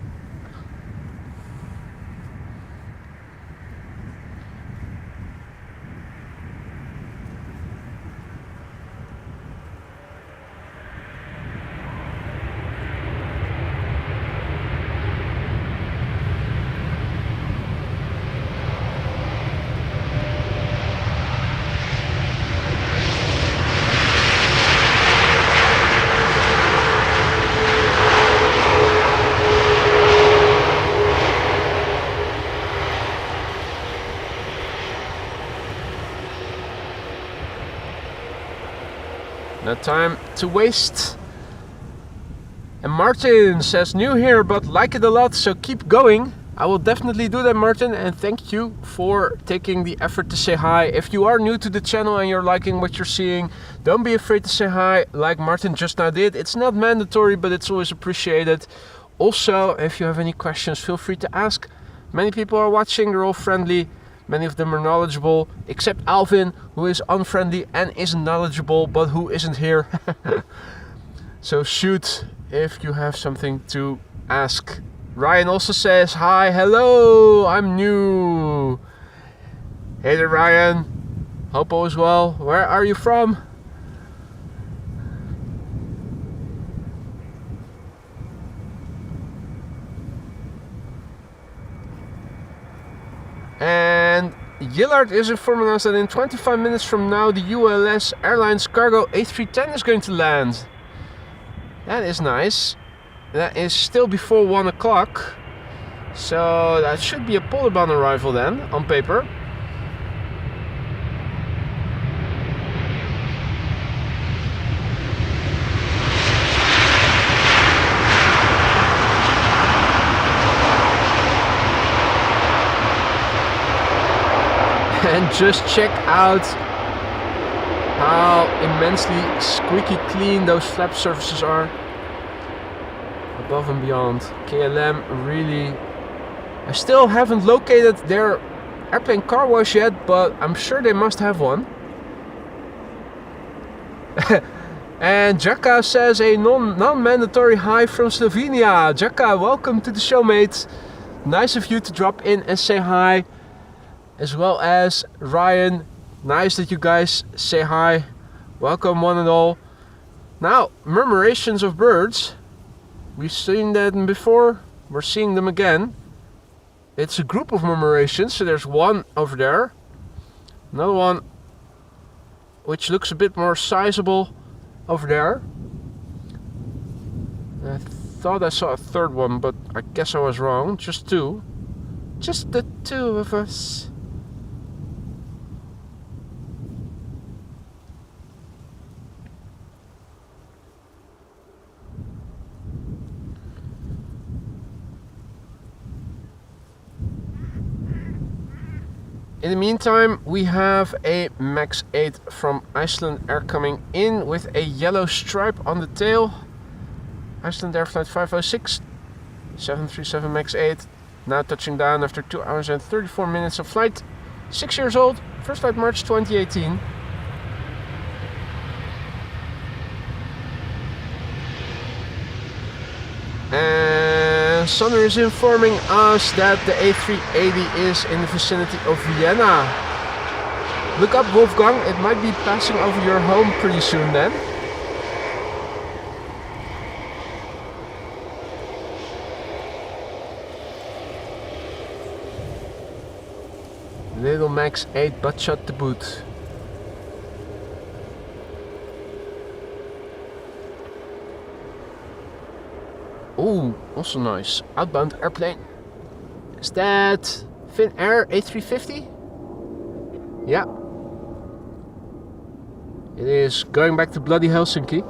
No time to waste. And Martin says, new here but like it a lot, so keep going. I will definitely do that, Martin, and thank you for taking the effort to say hi. If you are new to the channel and you're liking what you're seeing, don't be afraid to say hi like Martin just now did. It's not mandatory, but it's always appreciated. Also, if you have any questions, feel free to ask. Many people are watching, they're all friendly. Many of them are knowledgeable, except Alvin, who is unfriendly and isn't knowledgeable, but who isn't here. So shoot if you have something to ask. Ryan also says, hi, hello, I'm new. Hey there, Ryan. Hope all is well. Where are you from? And Yillard is informing us that in 25 minutes from now the ULS Airlines Cargo A310 is going to land. That is nice. That is still before 1 o'clock. So that should be a Polderban arrival then, on paper. And just check out how immensely squeaky clean those flap surfaces are. Above and beyond. KLM really... I still haven't located their airplane car wash yet, but I'm sure they must have one. And Jaka says a non-mandatory hi from Slovenia. Jaka, welcome to the show, mate. Nice of you to drop in and say hi. As well as Ryan, nice that you guys say hi. Welcome one and all. Now, murmurations of birds. We've seen them before, we're seeing them again. It's a group of murmurations, so there's one over there. Another one which looks a bit more sizable over there. I thought I saw a third one, but I guess I was wrong. Just two. Just the two of us. In the meantime, we have a MAX 8 from Iceland Air coming in with a yellow stripe on the tail. Iceland Air flight 506, 737 MAX 8, now touching down after 2 hours and 34 minutes of flight. 6 years old, first flight March 2018. And Sonner is informing us that the A380 is in the vicinity of Vienna. Look up, Wolfgang, it might be passing over your home pretty soon then. Little MAX 8 butt shot to boot. Oh, also nice. Outbound airplane. Is that Finnair A350? Yeah. It is going back to bloody Helsinki.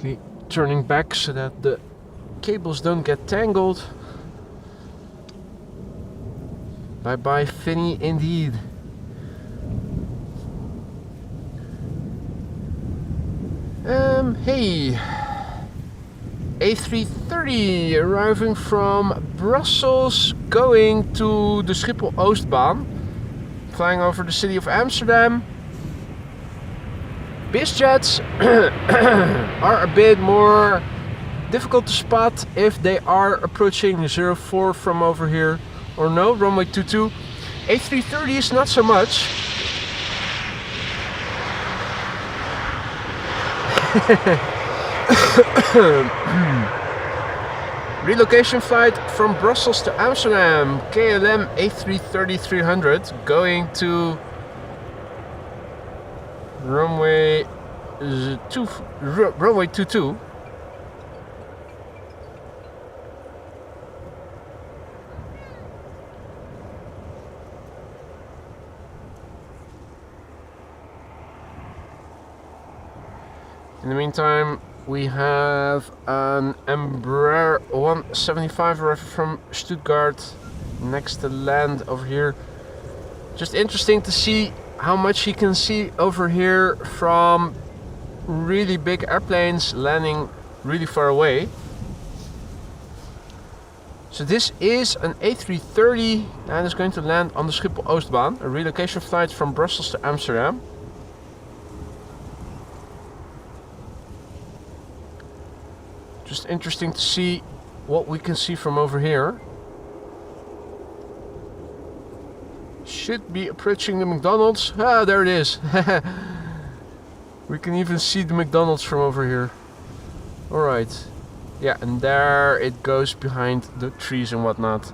quickly turning back so that the cables don't get tangled. Bye bye Finny indeed. Hey, A330 arriving from Brussels going to the Schiphol Oostbaan, flying over the city of Amsterdam. BizJets are a bit more difficult to spot if they are approaching 04 from over here, or no, runway 22. A330 is not so much. Relocation flight from Brussels to Amsterdam, KLM A330-300 going to runway 22. In the meantime, we have an Embraer 175 arriving from Stuttgart next to land over here. Just interesting to see how much you can see over here from really big airplanes landing really far away. So this is an A330 and is going to land on the Schiphol Oostbaan, a relocation flight from Brussels to Amsterdam. Just interesting to see what we can see from over here. Should be approaching the McDonald's. Ah, there it is. We can even see the McDonald's from over here. Alright. Yeah, and there it goes behind the trees and whatnot.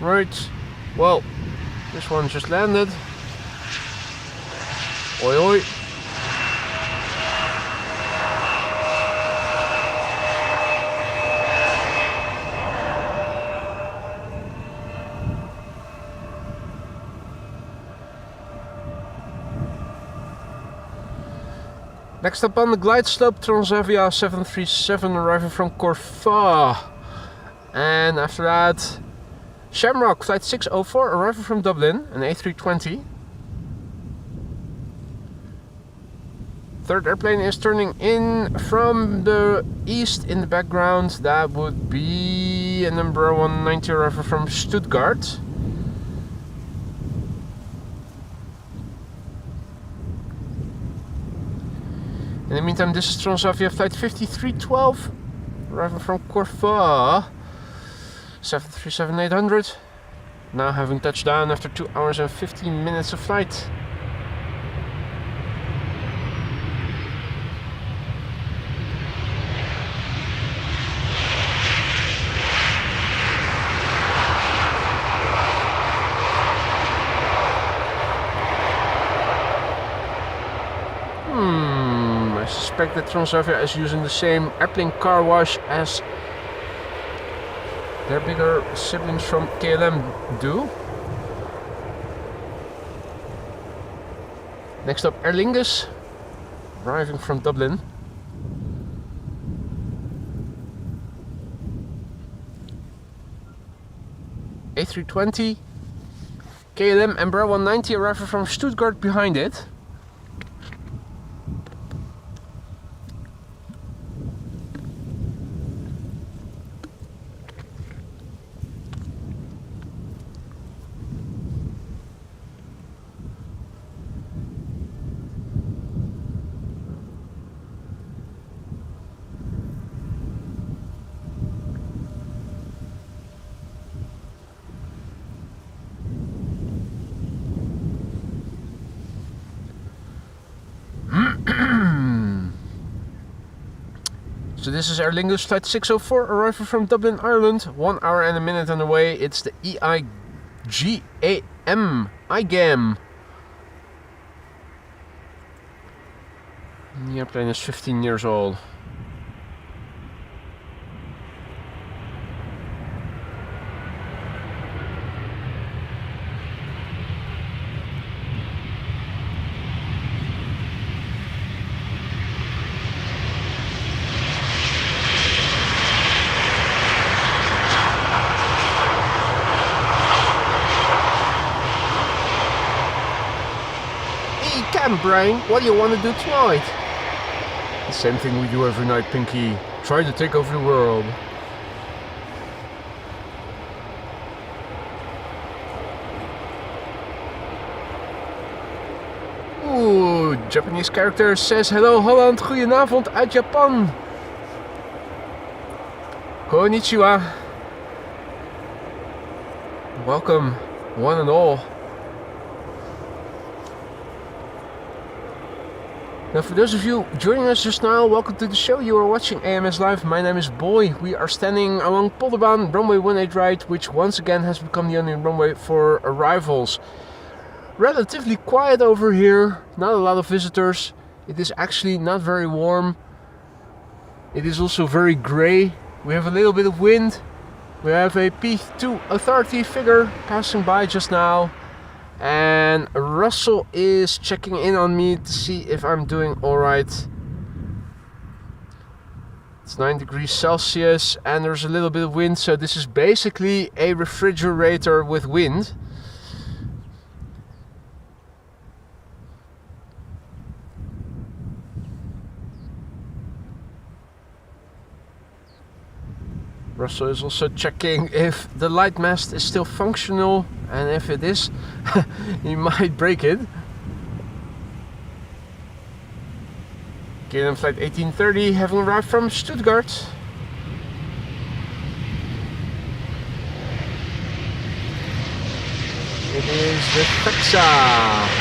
Right. Well, this one just landed. Oi oi. Next up on the glide slope, Transavia 737 arriving from Corfu. And after that, Shamrock flight 604 arriving from Dublin, an A320. Third airplane is turning in from the east in the background. That would be an Embraer 190 arriving from Stuttgart. In the meantime, this is Transavia flight 5312 arriving from Corfu, 737-800, now having touched down after 2 hours and 15 minutes of flight. I suspect that Transavia is using the same airplane car wash as their bigger siblings from KLM do. Next up, Aer Lingus, arriving from Dublin. A320, KLM Embraer 190 arriving from Stuttgart behind it. So this is Aer Lingus flight 604 arriving from Dublin, Ireland. 1 hour and a minute on the way. It's the EIGAM. IGAM. The airplane is 15 years old. on, Brian, what do you want to do tonight? The same thing we do every night, Pinky. Try to take over the world. Ooh, Japanese character says hello Holland, goedenavond uit Japan. Konnichiwa. Welcome, one and all. Now, for those of you joining us just now, welcome to the show. You are watching AMS Live. My name is Boy. We are standing along Polderbaan, runway 18 right, which once again has become the only runway for arrivals. Relatively quiet over here, not a lot of visitors. It is actually not very warm. It is also very grey. We have a little bit of wind. We have a P2 authority figure passing by just now. And Russell is checking in on me to see if I'm doing alright. It's 9 degrees Celsius and there's a little bit of wind, so this is basically a refrigerator with wind. Russell is also checking if the light mast is still functional, and if it is, he might break it. KLM flight 1830 having arrived from Stuttgart. It is the FEXA.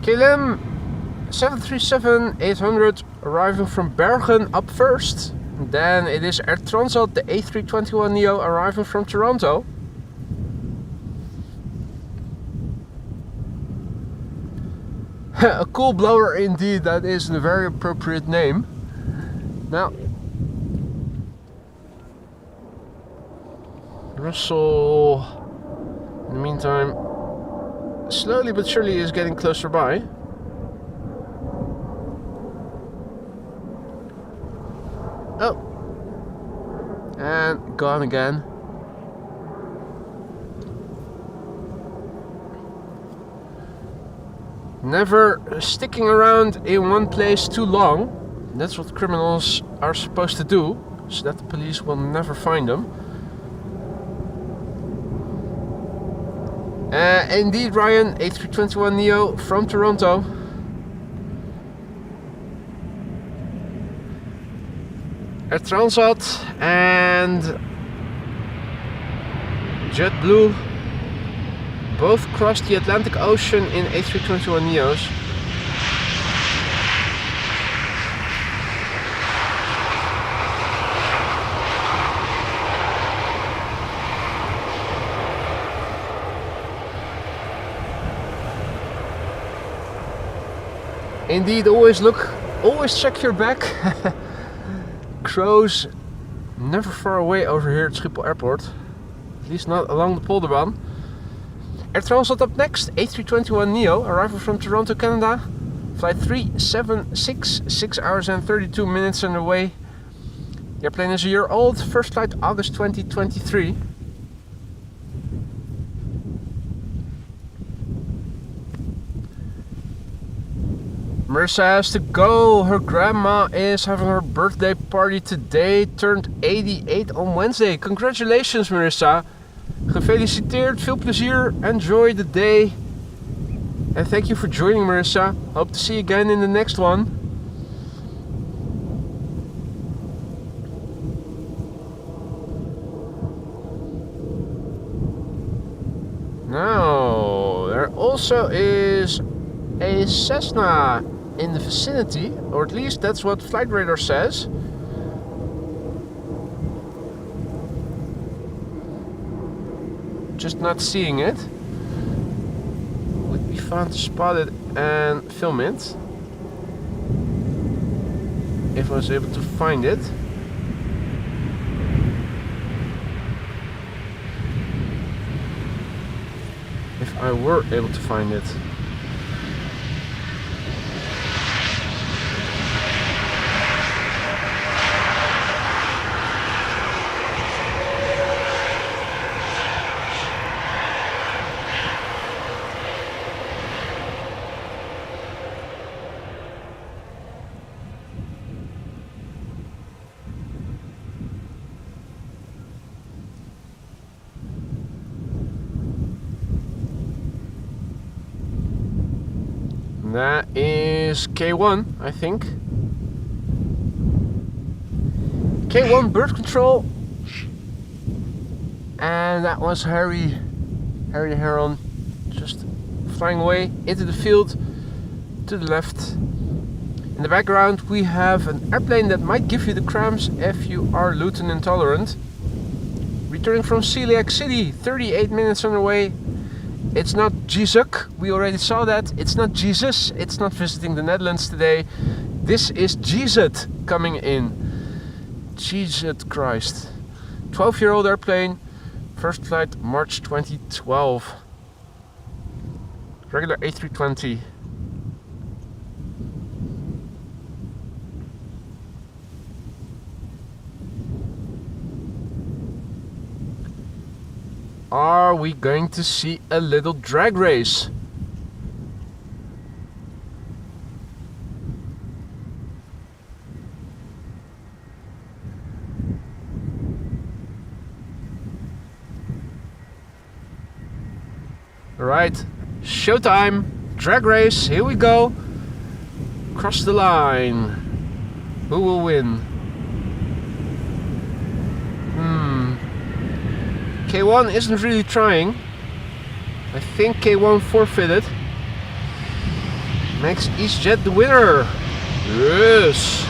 KLM 737-800 arriving from Bergen up first. Then it is Air Transat, the A321neo arriving from Toronto. A cool blower indeed, that is a very appropriate name. Now, Russell, in the meantime, slowly but surely is getting closer by. Oh, and gone again. Never sticking around in one place too long. That's what criminals are supposed to do, so that the police will never find them. Indeed, Ryan, A321neo from Toronto. Air Transat and JetBlue both crossed the Atlantic Ocean in A321neos. Indeed, always check your back. Crows never far away over here at Schiphol Airport, at least not along the Polderbaan. Air Transat up next, A321neo arriving from Toronto, Canada. Flight 376, 6 hours and 32 minutes underway. The airplane is a year old, first flight August 2023. Marissa has to go. Her grandma is having her birthday party today. Turned 88 on Wednesday. Congratulations, Marissa. Gefeliciteerd. Veel plezier. Enjoy the day. And thank you for joining, Marissa. Hope to see you again in the next one. Now, there also is a Cessna in the vicinity, or at least that's what Flight Radar says. Just not seeing it. Would be fun to spot it and film it if I was able to find it. If I were able to find it. That is K1, I think. K1 bird control. And that was Harry the Heron just flying away into the field to the left. In the background we have an airplane that might give you the cramps if you are gluten intolerant. Returning from Celiac City, 38 minutes on the way. It's not Jesus, we already saw that. It's not Jesus, it's not visiting the Netherlands today. This is Jesus coming in. Jesus Christ. 12-year-old airplane, first flight March 2012. Regular A320. Are we going to see a little drag race? Alright, showtime, drag race, here we go. Cross the line. Who will win? K1 isn't really trying. I think K1 forfeited. Makes EasyJet the winner. Yes.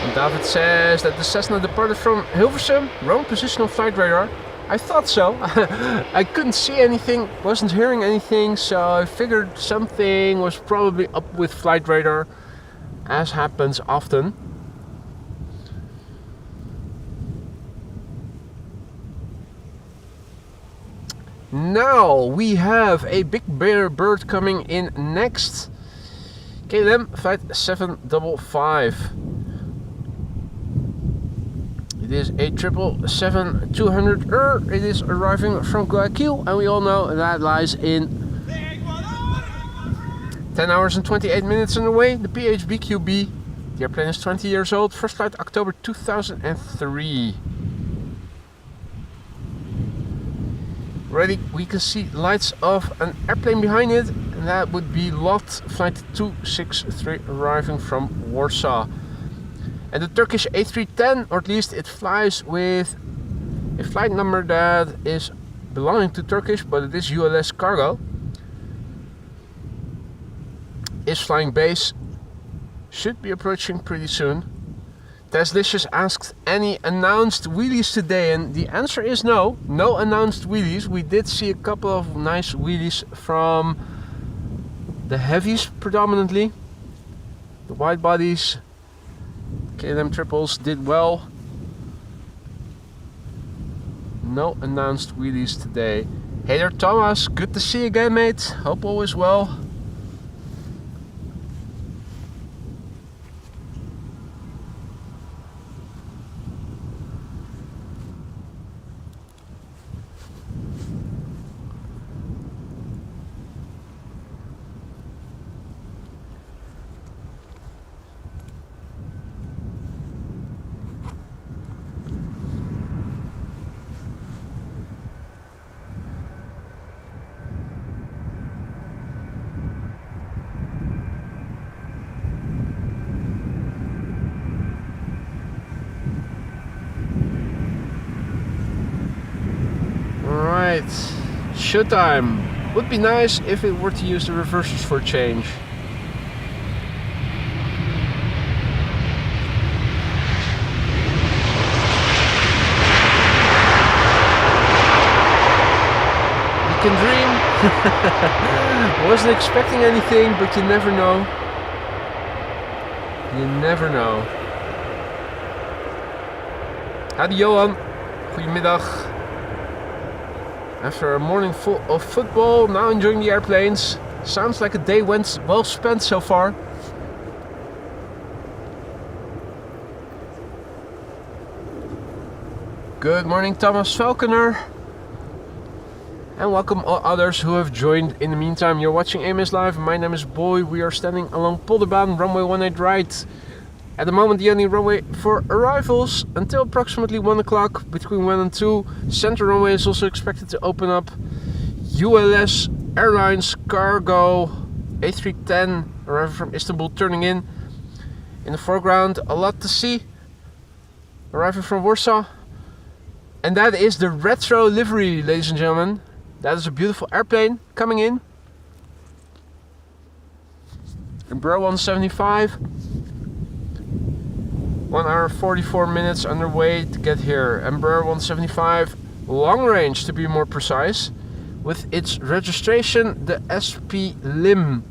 And David says that the Cessna departed from Hilversum, wrong position on flight radar. I thought so. I couldn't see anything, wasn't hearing anything, so I figured something was probably up with flight radar, as happens often. Now we have a big bear bird coming in next. KLM flight 755. It is a 777-200. It is arriving from Guayaquil, and we all know that lies in 10 hours and 28 minutes on the way. The PHBQB. The airplane is 20 years old. First flight October 2003. Already we can see lights of an airplane behind it, and that would be LOT flight 263 arriving from Warsaw. And the Turkish A310, or at least it flies with a flight number that is belonging to Turkish, but it is ULS cargo, is flying base, should be approaching pretty soon. Teslicious asked any announced wheelies today, and the answer is no. No announced wheelies. We did see a couple of nice wheelies from the heavies predominantly. The wide bodies, KLM triples did well. No announced wheelies today. Hey there Thomas, good to see you again mate. Hope all is well. Showtime. Would be nice if it were to use the reversers for a change. You can dream. Wasn't expecting anything, but you never know. You never know. Hadi Johan. Goedemiddag. After a morning full of football, now enjoying the airplanes. Sounds like a day went well spent so far. Good morning Thomas Falconer. And welcome all others who have joined in the meantime. You're watching AMS Live. My name is Boy. We are standing along Polderbaan, runway 18 right. At the moment, the only runway for arrivals until approximately 1 o'clock. Between 1 and 2, Central Runway is also expected to open up. ULS Airlines cargo A310 arriving from Istanbul turning in. In the foreground, a lot to see. Arriving from Warsaw. And that is the retro livery, ladies and gentlemen. That is a beautiful airplane coming in. Embraer 175. 1 hour 44 minutes underway to get here. Embraer 175 long range to be more precise. With its registration, the SP Lim.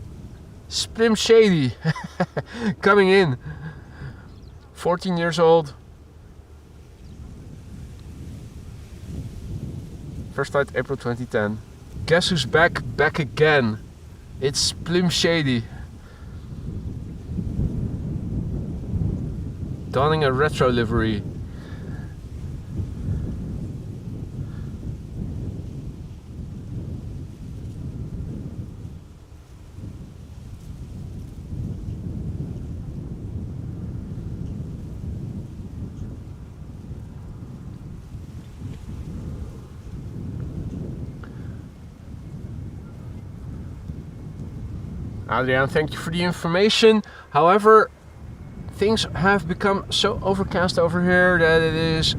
Splim Shady. Coming in. 14 years old. First flight April 2010. Guess who's back? Back again. It's Splim Shady. Donning a retro livery. Adrian, thank you for the information. However, things have become so overcast over here that it is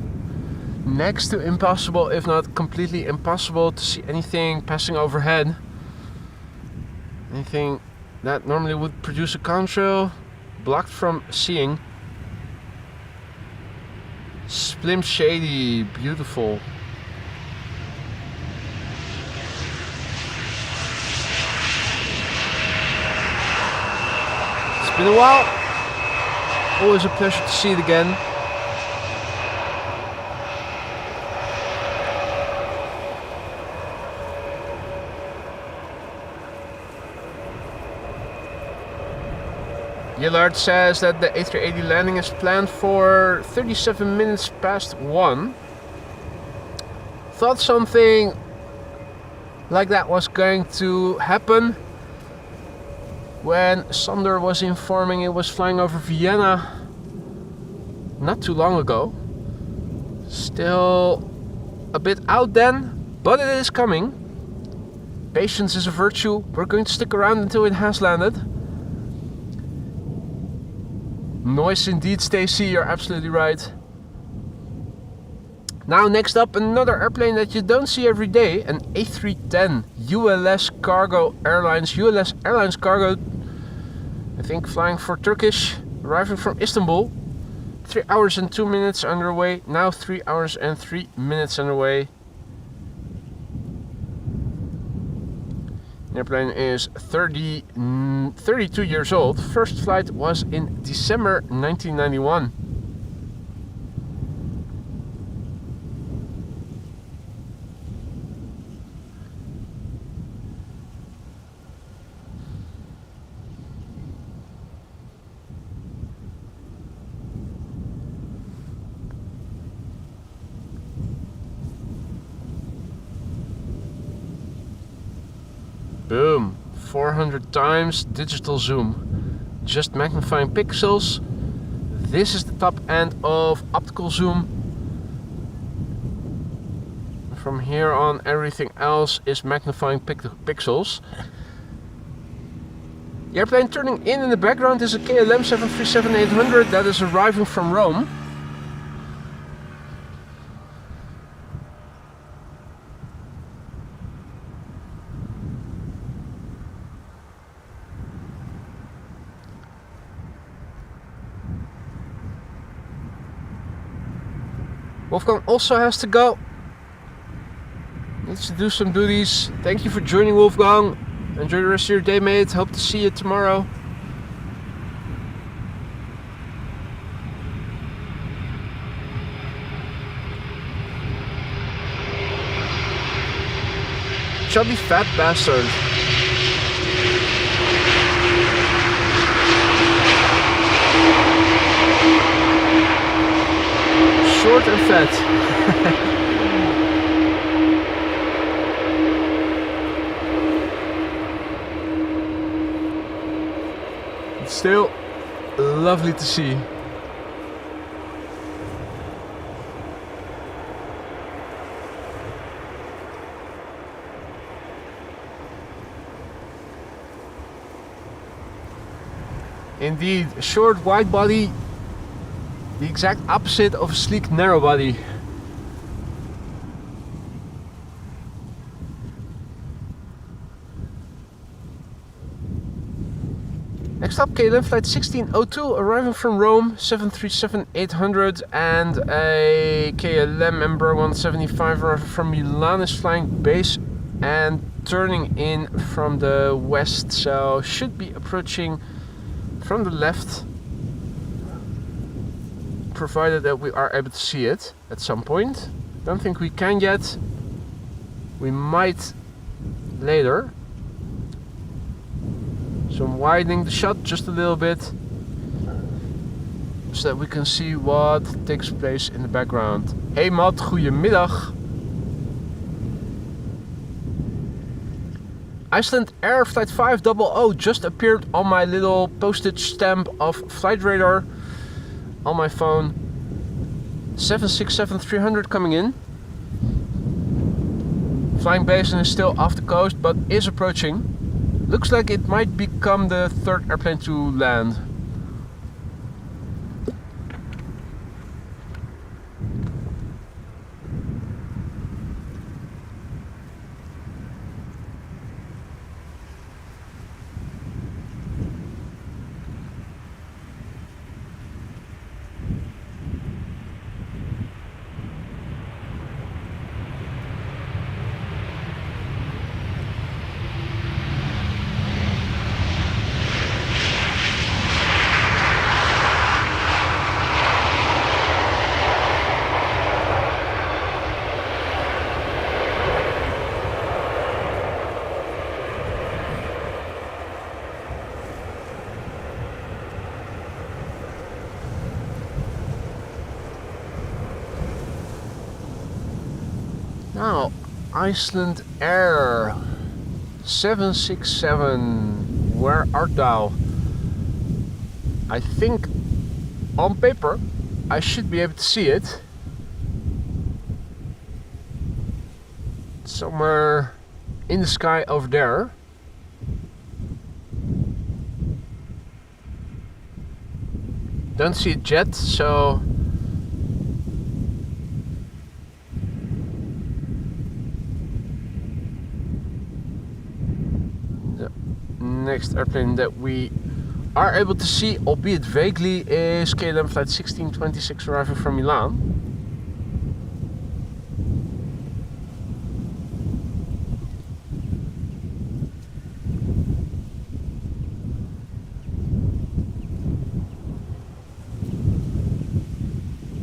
next to impossible, if not completely impossible, to see anything passing overhead. Anything that normally would produce a contrail, blocked from seeing. Splim Shady, beautiful. It's been a while. Always a pleasure to see it again. Yillard says that the A380 landing is planned for 37 minutes past 1. Thought something like that was going to happen when Sander was informing it was flying over Vienna not too long ago. Still a bit out then, but it is coming. Patience is a virtue. We're going to stick around until it has landed. Noise indeed, Stacy, you're absolutely right. Now next up, another airplane that you don't see every day, an A310 ULS Cargo Airlines. ULS Airlines Cargo, I think flying for Turkish, arriving from Istanbul. 3 hours and 2 minutes underway, now 3 hours and 3 minutes underway. The airplane is 32 years old. First flight was in December 1991. Boom, 400 times digital zoom, just magnifying pixels. This is the top end of optical zoom. From here on, everything else is magnifying pixels. The airplane turning in the background is a KLM 737-800 that is arriving from Rome. Wolfgang also has to go. Needs to do some duties. Thank you for joining, Wolfgang. Enjoy the rest of your day, mate. Hope to see you tomorrow. Chubby fat bastard. Short and fat. Still lovely to see. Indeed, a short wide body, the exact opposite of a sleek narrow body. Next up, KLM flight 1602, arriving from Rome, 737-800, and a KLM Embraer 175 arriving from Milan is flying base and turning in from the west, so should be approaching from the left, provided that we are able to see it at some point. Don't think we can yet. We might later. So I'm widening the shot just a little bit so that we can see what takes place in the background. Hey Matt, goedemiddag. Iceland Air Flight 500 just appeared on my little postage stamp of flight radar on my phone. 767-300 coming in. Flying base and is still off the coast but is approaching. Looks like it might become the third airplane to land. Now, Iceland Air 767, where art thou? I think on paper I should be able to see it. Somewhere in the sky over there. Don't see it yet, so next airplane that we are able to see, albeit vaguely, is KLM flight 1626 arriving from Milan.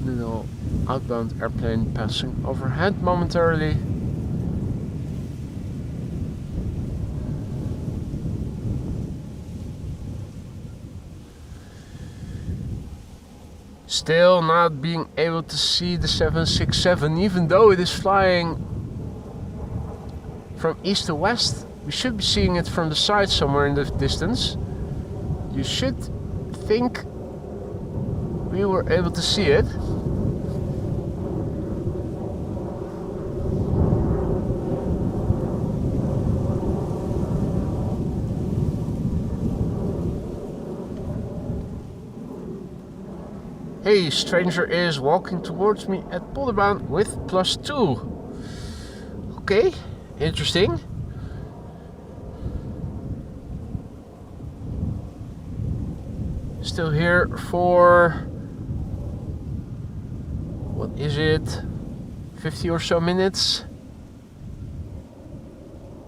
Little outbound airplane passing overhead momentarily. Still not being able to see the 767, even though it is flying from east to west. We should be seeing it from the side somewhere in the distance. You should think we were able to see it. Hey, stranger is walking towards me at Polderbaan with +2. Okay, interesting. Still here for, what is it, 50 or so minutes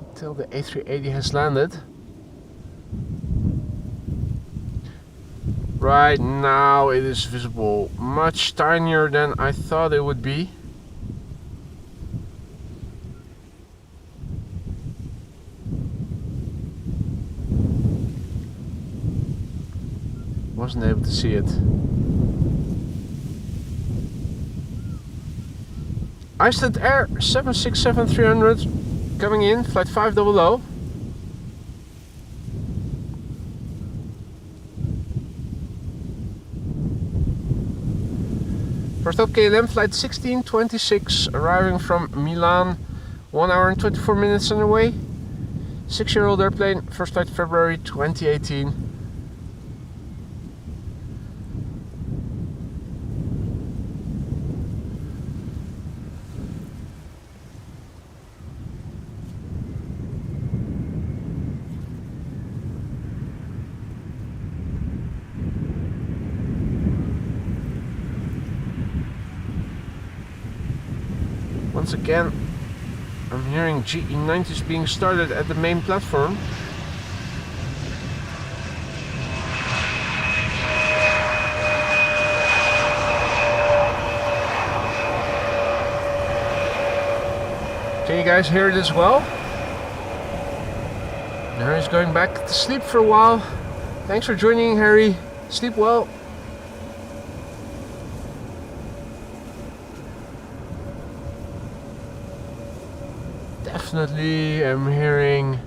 until the A380 has landed. Right now it is visible, much tinier than I thought it would be. Wasn't able to see it. Iceland Air 767-300 coming in, flight 500. First up, KLM flight 1626, arriving from Milan, 1 hour and 24 minutes underway. 6-year-old airplane, first flight February 2018. Once again, I'm hearing GE90s being started at the main platform. Can you guys hear it as well? Harry's going back to sleep for a while. Thanks for joining, Harry. Sleep well. Definitely I'm hearing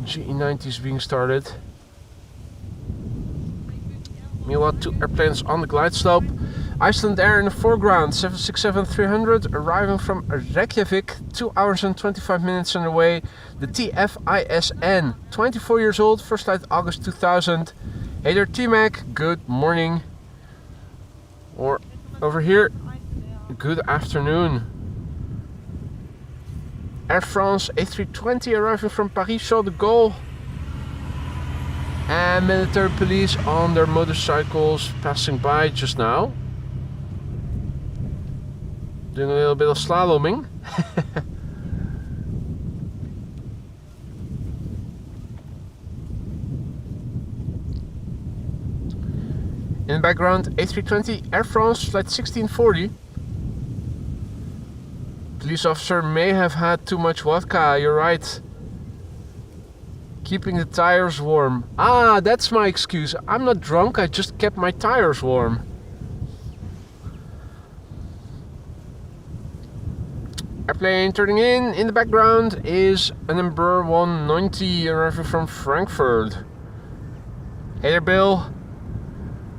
GE90s being started. Meanwhile, 2 airplanes on the glide slope. Iceland Air in the foreground, 767-300, arriving from Reykjavik, 2 hours and 25 minutes underway. The TFISN, 24 years old, first flight August 2000. Hey there T-Mac, good morning. Or over here, good afternoon. Air France A320 arriving from Paris-Charles de Gaulle. And military police on their motorcycles passing by just now. Doing a little bit of slaloming. In the background, A320 Air France flight 1640. Police officer may have had too much vodka, you're right. Keeping the tires warm. Ah, that's my excuse. I'm not drunk, I just kept my tires warm. Airplane turning in the background is an Embraer 190 arriving from Frankfurt. Hey there Bill.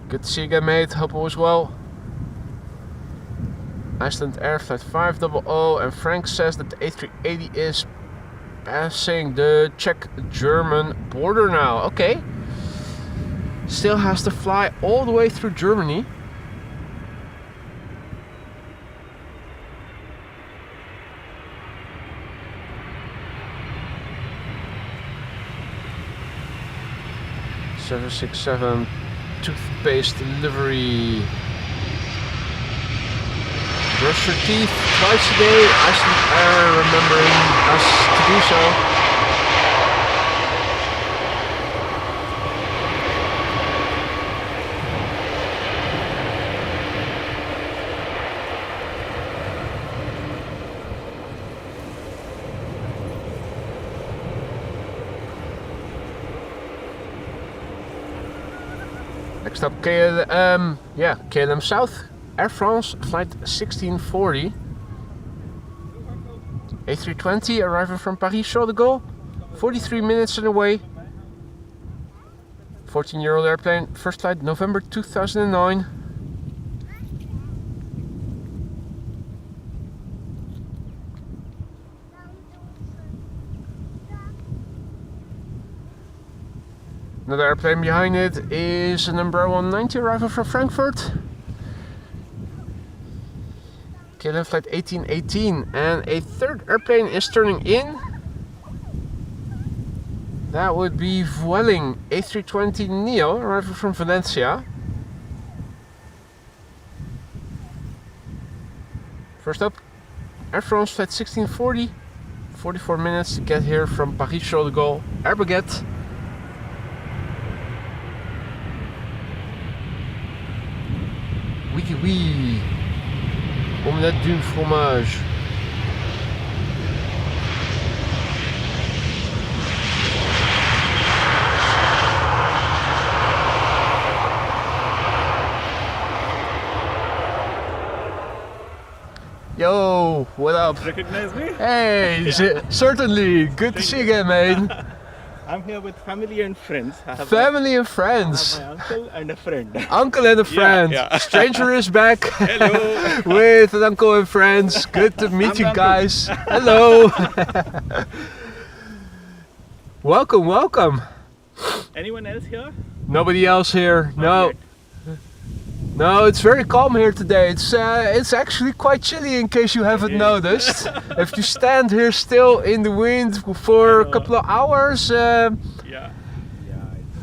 Good to see you again mate, hope all is well. Iceland Air flight 500, and Frank says that the A380 is passing the Czech-German border now. Okay. Still has to fly all the way through Germany. (767) toothpaste delivery. Brush your teeth twice a day. Iceland Air remembering us to do so. Next up, KLM South. Air France flight 1640. A320 arriving from Paris-Charles de Gaulle, 43 minutes away. 14-year-old airplane, first flight November 2009. Another airplane behind it is an Embraer 190 arriving from Frankfurt. KLM flight 1818, and a third airplane is turning in. That would be Vueling A320 Neo arriving from Valencia. First up, Air France flight 1640, 44 minutes to get here from Paris-Charles de Gaulle, Air Baguette. Oui, oui. Omelette du fromage. Yo, what up? Recognize me? Hey, certainly. Good to see you again, man. I'm here with family and friends. I have Family and friends. my uncle and a friend. Uncle and a friend. yeah. Stranger is back. Hello. With an uncle and friends. Good to meet you guys. Hello. Welcome, welcome. Anyone else here? Nobody else here. No. yet. No, it's very calm here today. It's actually quite chilly in case you haven't noticed. If you stand here still in the wind for a couple of hours, Yeah.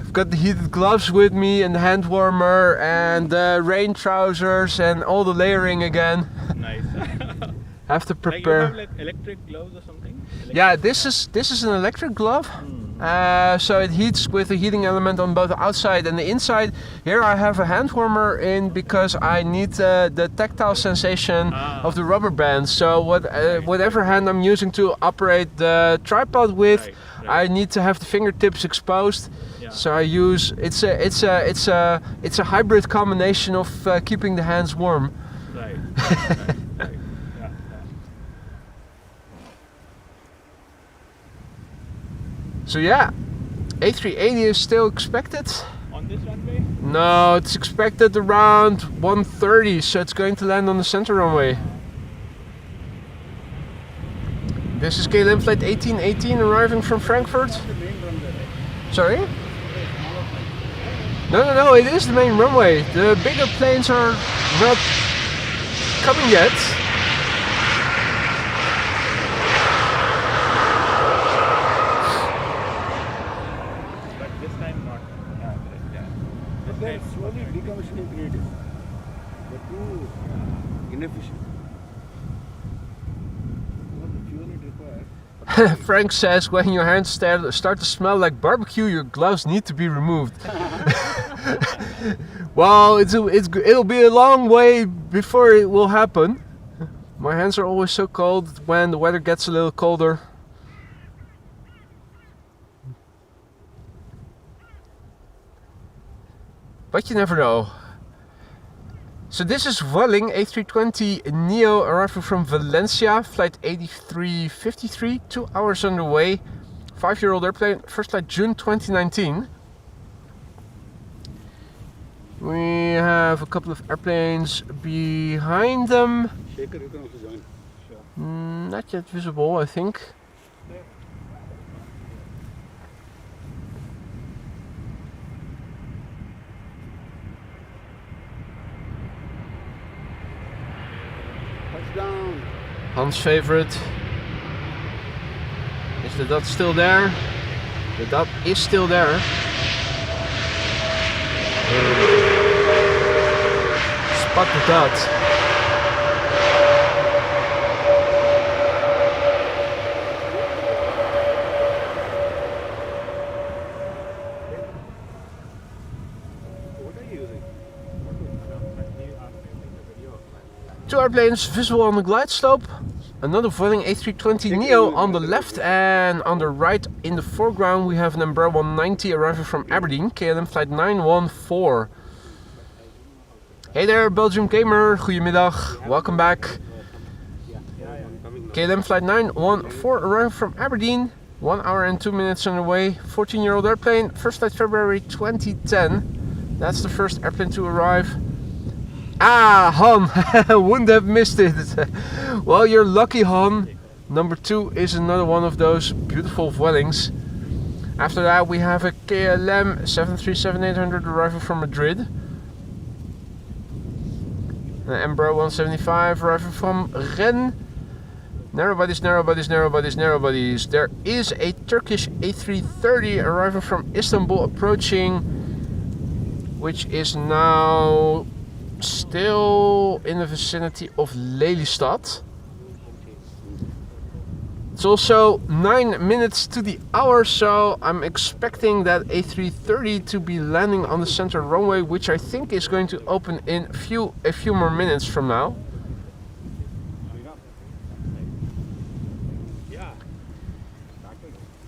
I've got the heated gloves with me and the hand warmer and rain trousers and all the layering again. Nice. Have to Like you prepare. have like electric gloves or something? Yeah, this is an electric glove. So it heats with a heating element on both the outside and the inside. Here I have a hand warmer in because I need the tactile sensation of the rubber band. So whatever hand I'm using to operate the tripod with, Right. I need to have the fingertips exposed. Yeah. So I use it's a hybrid combination of keeping the hands warm. Right. Right. Yeah. So yeah, A380 is still expected. On this runway? No, it's expected around 1:30, so it's going to land on the center runway. This is KLM flight 1818 arriving from Frankfurt. Sorry? No, it is the main runway. The bigger planes are not coming yet. But this time not. Yeah. This They're time slowly decommissioning creatives. They're too inefficient. What the fuel it requires. Frank says when your hands start to smell like barbecue, your gloves need to be removed. Well, it'll be a long way before it will happen. My hands are always so cold when the weather gets a little colder. But you never know. So this is Vueling A320 Neo arriving from Valencia, flight 8353, 2 hours underway, 5-year-old airplane, first flight June 2019. We have a couple of airplanes behind them. Shaker, you can also join. Not yet visible, I think. Touchdown. Hans' favorite. Is the dot still there? The dot is still there. Spot the dot. What are you using? Two airplanes visible on the glide slope. Another Vueling A320 Neo on the left, and on the right in the foreground we have an Embraer 190 arriving from Aberdeen, KLM flight 914. Hey there Belgium Gamer, goedemiddag, welcome back. KLM flight 914 arriving from Aberdeen, 1 hour and 2 minutes underway, 14-year-old airplane, first flight February 2010. That's the first airplane to arrive. Ah, Han, wouldn't have missed it. Well, you're lucky, Han. Number 2 is another one of those beautiful Vuelings. After that, we have a KLM 737-800 arriving from Madrid. An Embraer 175 arriving from Rennes. Narrow bodies, narrow bodies, narrow bodies, narrow bodies. There is a Turkish A330 arriving from Istanbul approaching, which is now still in the vicinity of Lelystad. It's also 9 minutes to the hour, so I'm expecting that A330 to be landing on the center runway, which I think is going to open in a few more minutes from now.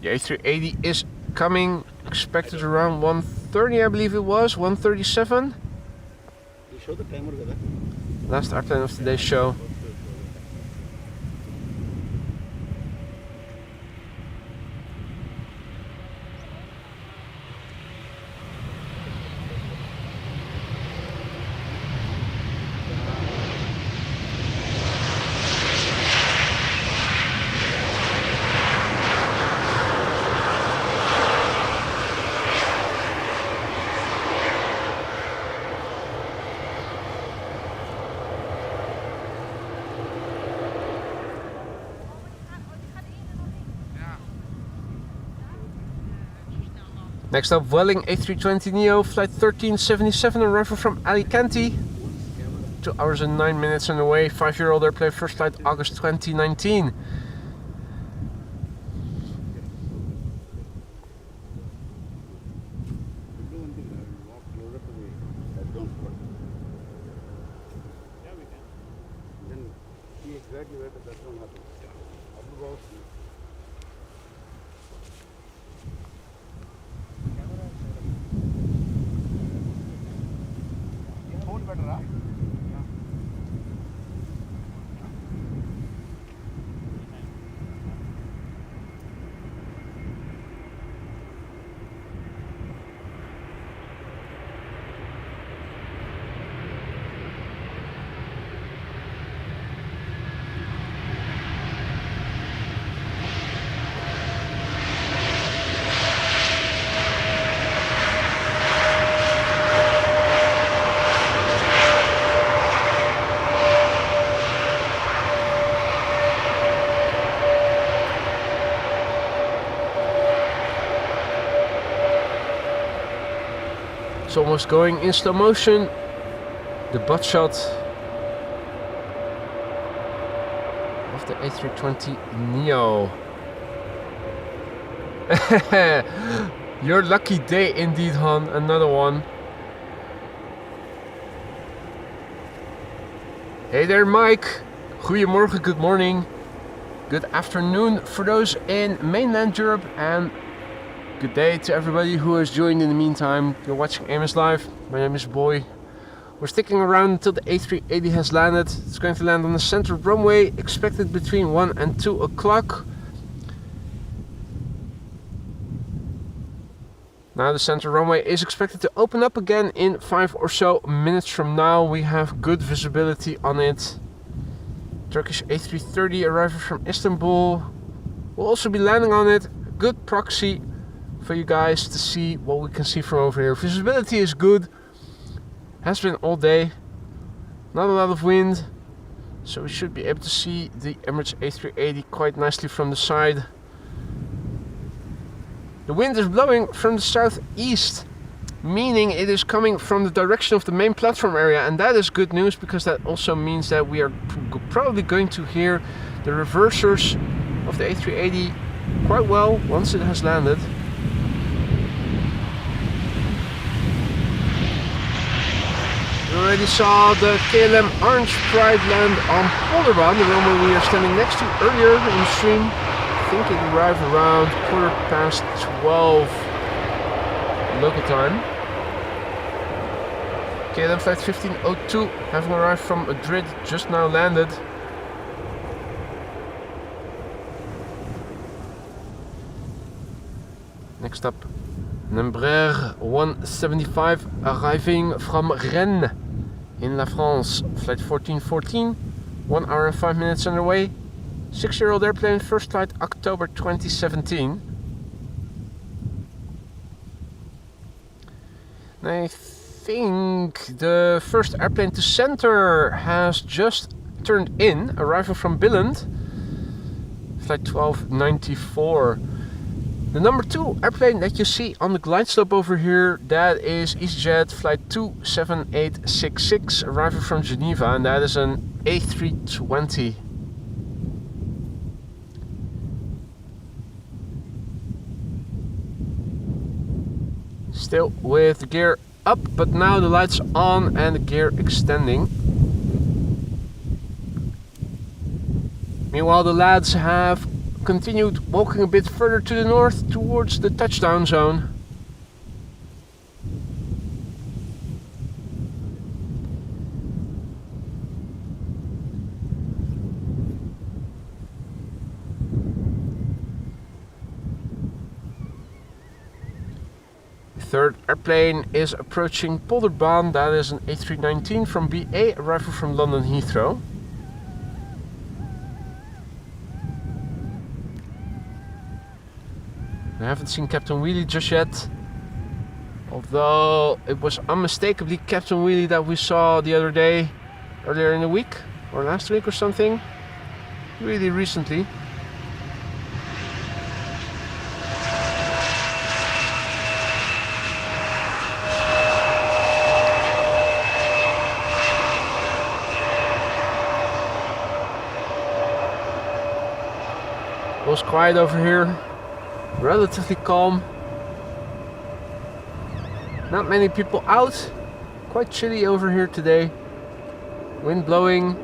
The A380 is coming, expected around 1:30, I believe it was, 1:37. You show the timer, kada? Last airplane of today's show. Next up, Vueling A320neo, flight 1377, arrival from Alicante. 2 hours and 9 minutes on the way, 5-year-old airplane, first flight August 2019. Walk closer to the touchdown spot. Yeah, we can. Then see exactly where the touchdown happens. Up above. Phone better, huh? It's almost going in slow motion. The butt shot of the A320neo. Your lucky day indeed, Han. Another one. Hey there, Mike. Goedemorgen, good morning, good afternoon for those in mainland Europe, and good day to everybody who has joined in the meantime. You're watching Amos Live. My name is Boy. We're sticking around until the A380 has landed. It's going to land on the center runway, expected between 1 and 2 o'clock. Now the center runway is expected to open up again in 5 or so minutes from now. We have good visibility on it. Turkish A330 arrival from Istanbul. We'll also be landing on it. Good proxy for you guys to see what we can see from over here. Visibility is good. Has been all day. Not a lot of wind. So we should be able to see the Emirates A380 quite nicely from the side. The wind is blowing from the southeast, meaning it is coming from the direction of the main platform area, and that is good news because that also means that we are probably going to hear the reversers of the A380 quite well once it has landed. We already saw the KLM Orange Pride land on Polderbaan, the runway we are standing next to earlier in the stream. I think it arrived around 12:15 local time. KLM flight 1502 having arrived from Madrid, just now landed. Next up, Embraer 175 arriving from Rennes in La France, flight 1414, 1 hour and 5 minutes underway. 6-year-old airplane, first flight October 2017. And I think the first airplane to center has just turned in, arrival from Billund, flight 1294. The number 2 airplane that you see on the glide slope over here, that is EasyJet flight 27866, arrival from Geneva, and that is an A320. Still with the gear up, but now the lights on and the gear extending. Meanwhile, the lads have continued walking a bit further to the north towards the touchdown zone. Third airplane is approaching Polderbaan. That is an A319 from BA, arrival from London Heathrow. I haven't seen Captain Wheelie just yet, although it was unmistakably Captain Wheelie that we saw the other day, earlier in the week, or last week or something, really recently. Always quiet over here. Relatively calm. Not many people out. Quite chilly over here today. Wind blowing.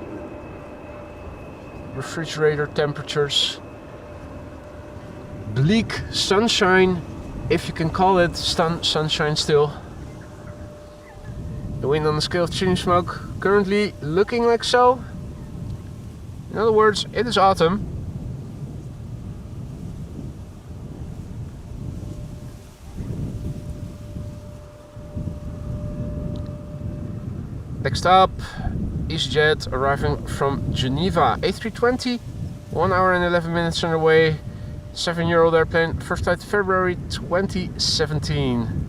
Refrigerator temperatures. Bleak sunshine, if you can call it sunshine still. The wind on the scale of chilling smoke currently looking like so. In other words, it is autumn. Next up, EasyJet arriving from Geneva. A320, 1 hour and 11 minutes on the way. 7-year-old airplane, first flight February 2017.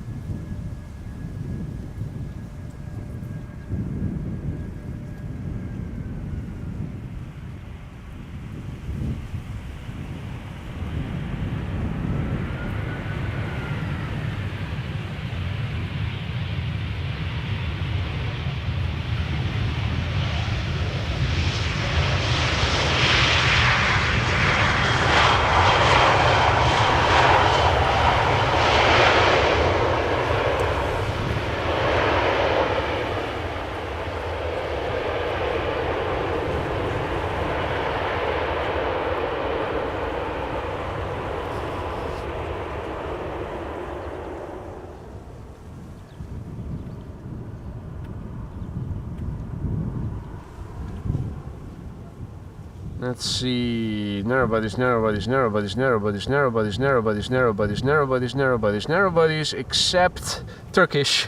Let's see, narrowbodies, except Turkish,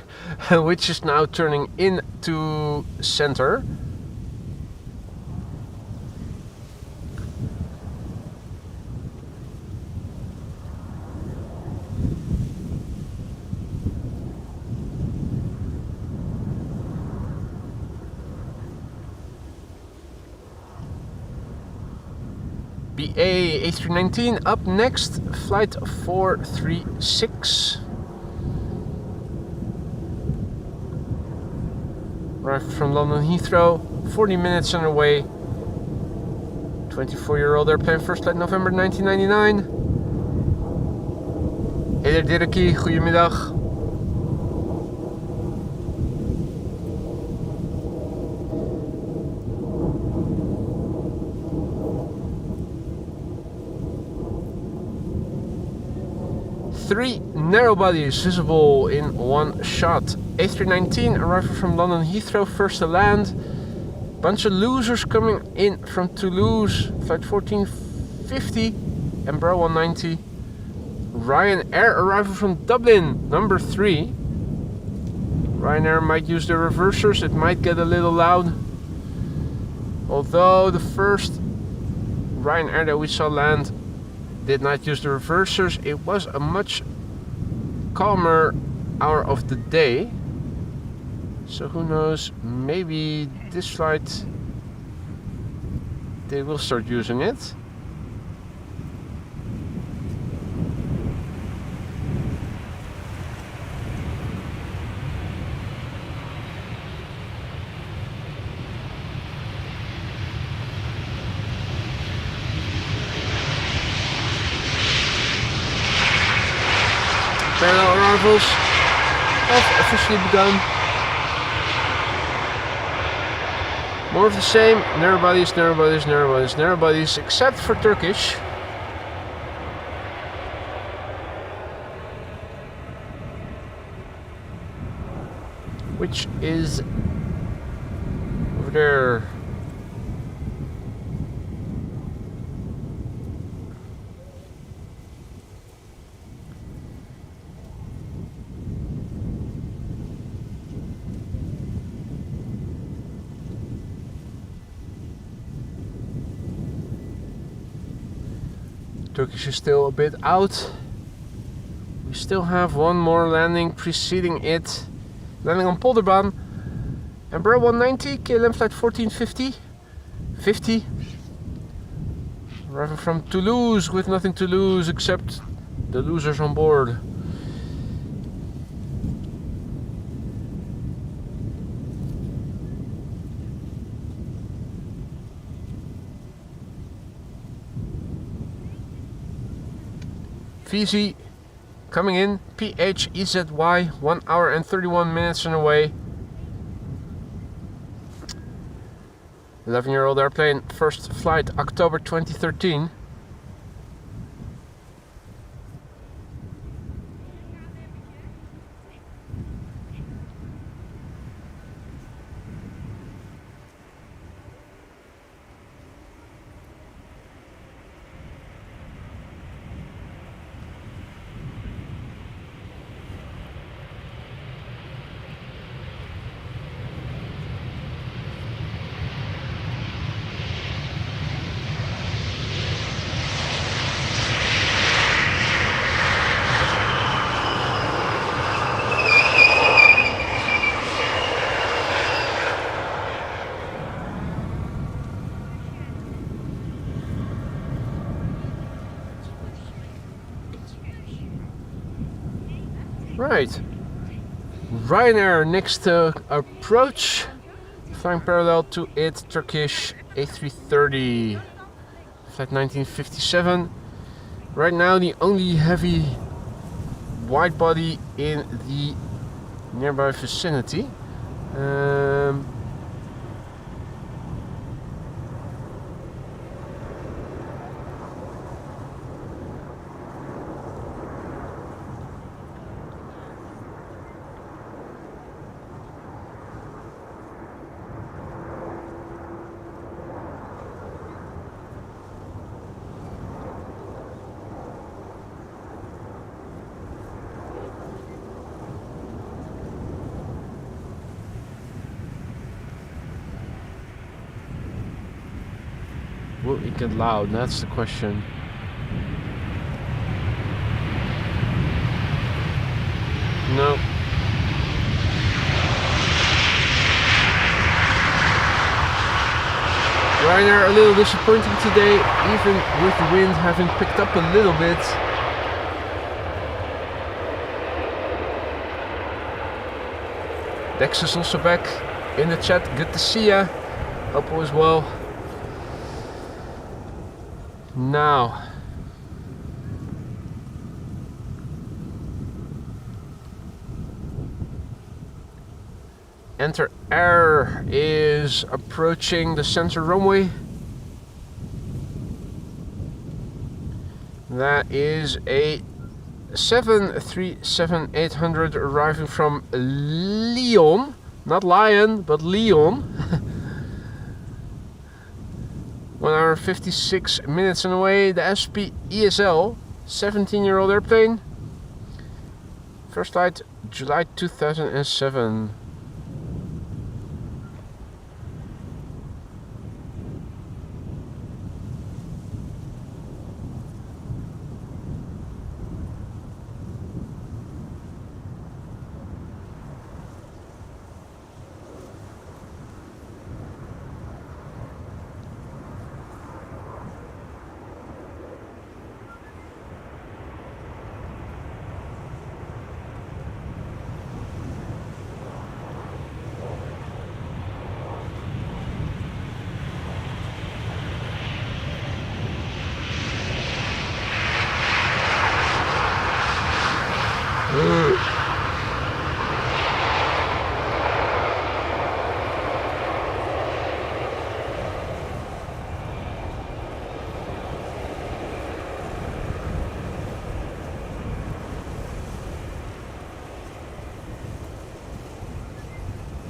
which is now turning into center. BA A319 up next, flight 436. Arrived from London Heathrow, 40 minutes on our way. 24-year-old airplane, first flight November 1999. Hey there Dirkie, goedemiddag. Three narrow bodies visible in one shot. A319 arriving from London Heathrow, first to land. Bunch of losers coming in from Toulouse, flight 1450, Embraer 190. Ryanair arriving from Dublin, number 3. Ryanair might use the reversers, it might get a little loud. Although the first Ryanair that we saw land did not use the reversers, it was a much calmer hour of the day. So who knows, maybe this flight they will start using it. Parallel arrivals have officially begun. More of the same, narrow bodies, narrow bodies, narrow bodies, narrow bodies, except for Turkish. Which is over there. Turkish is still a bit out. We still have one more landing preceding it. Landing on Polderbaan. Embraer 190, KLM flight 1450. 50. Arriving from Toulouse with nothing to lose except the losers on board. VZ coming in, PHEZY, 1 hour and 31 minutes and away. 11-year-old airplane, first flight October 2013. Right, Ryanair next approach, flying parallel to it, Turkish A330, flight 1957. Right now the only heavy wide body in the nearby vicinity. Will it get loud? That's the question. No. Ryanair a little disappointing today, even with the wind having picked up a little bit. Dex is also back in the chat. Good to see ya. Hope all is well. Now, Enter Air is approaching the center runway. That is a 737-800 arriving from Lyon, not Lion, but Lyon. 1 hour 56 minutes and away. The SP ESL, 17-year-old airplane. First flight July 2007.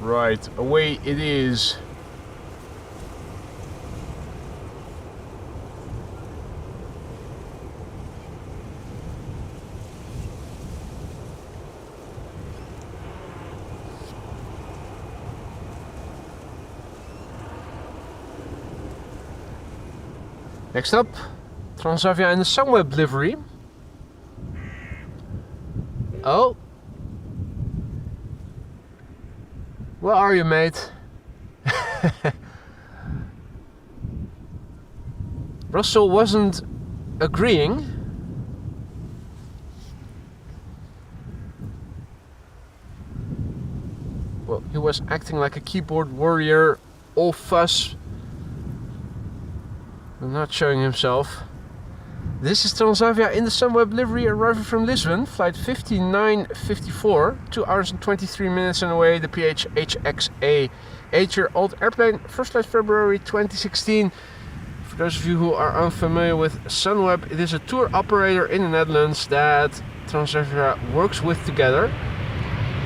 Right, away it is. Next up, Transavia in the Sunweb livery. Oh. Where are you, mate? Russell wasn't agreeing. Well, he was acting like a keyboard warrior, all fuss, and not showing himself. This is Transavia in the Sunweb livery arriving from Lisbon, flight 5954, 2 hours and 23 minutes and away, the PHXA 8-year-old airplane, first flight February 2016. For those of you who are unfamiliar with Sunweb, it is a tour operator in the Netherlands that Transavia works with together,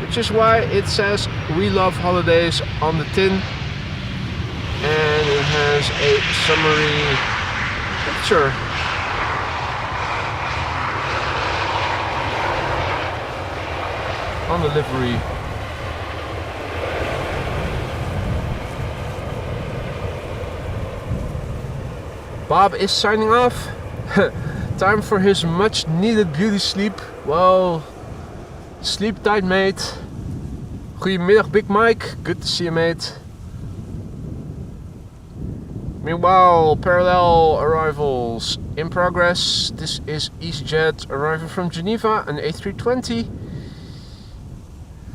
which is why it says "We love holidays" on the tin, and it has a summary picture. On the livery. Bob is signing off. Time for his much needed beauty sleep. Well, sleep tight, mate. Goedemiddag, Big Mike. Good to see you, mate. Meanwhile, parallel arrivals in progress. This is EasyJet arriving from Geneva, an A320.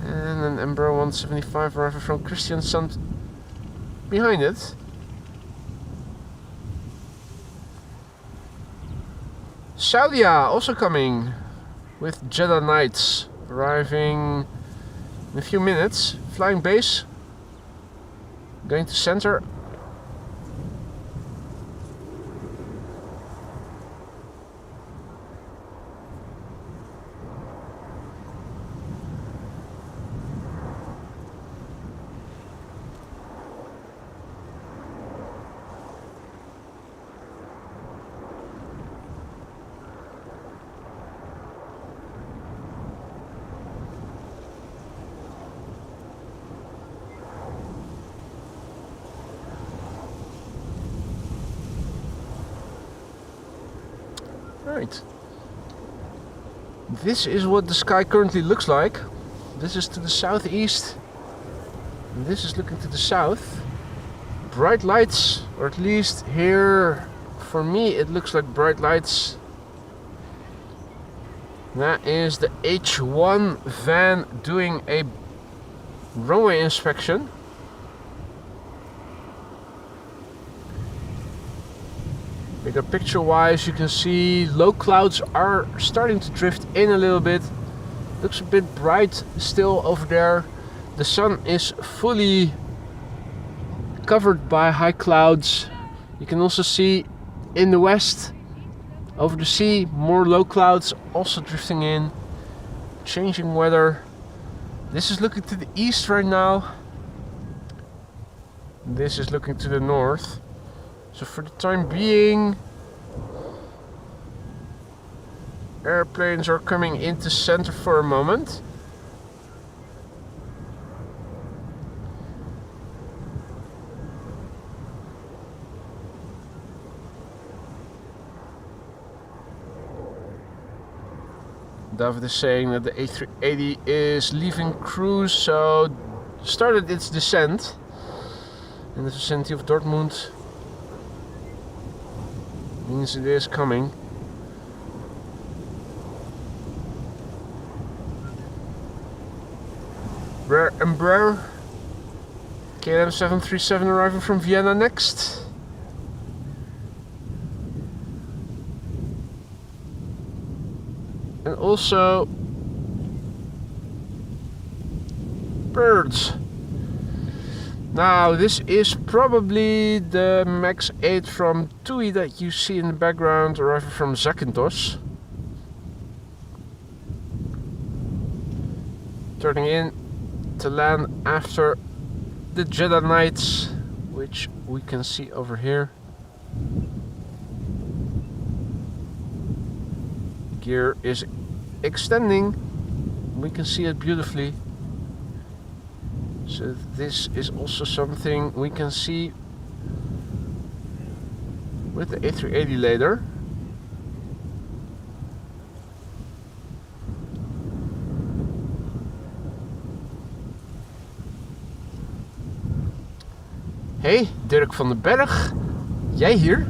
And an Embraer 175 arriving from Kristiansand behind it. Saudia also coming with Jeddah Knights arriving in a few minutes. Flying base, going to center. Right. This is what the sky currently looks like. This is to the southeast. And this is looking to the south. Bright lights, or at least here for me it looks like bright lights. That is the H1 van doing a runway inspection. Bigger picture wise, you can see low clouds are starting to drift in a little bit. Looks a bit bright still over there. The sun is fully covered by high clouds. You can also see in the west over the sea more low clouds also drifting in. Changing weather. This is looking to the east right now. This is looking to the north. So for the time being, airplanes are coming into center for a moment. David is saying that the A380 is leaving cruise, so started its descent in the vicinity of Dortmund. Means it is coming. Rare Embraer KLM 737 arriving from Vienna next. And also birds. Now this is probably the MAX 8 from TUI that you see in the background arriving from Zakynthos. Turning in to land after the Jeddah Knights, which we can see over here. Gear is extending, we can see it beautifully. So this is also something we can see with the A380 later. Hey, Dirk van den Berg, jij hier?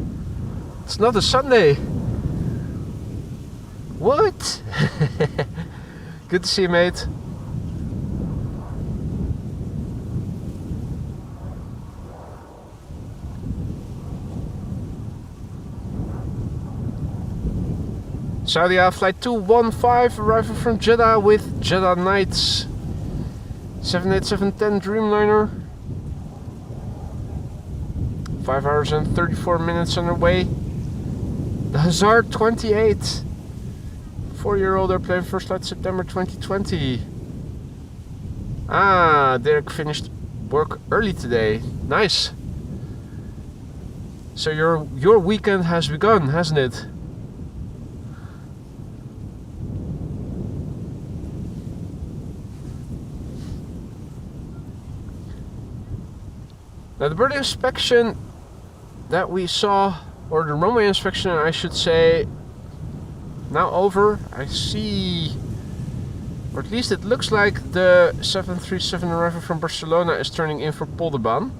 It's not a Sunday. What? Good to see you, mate. Saudi Flight 215 arriving from Jeddah with Jeddah Nights 787-10 Dreamliner. 5 hours and 34 minutes on their way. The Hazard 28. 4-year-old airplane, first flight September 2020. Ah, Derek finished work early today. Nice. So your weekend has begun, hasn't it? Now the bird inspection that we saw, or the runway inspection I should say, now over. I see, or at least it looks like the 737 arrival from Barcelona is turning in for Polderbaan.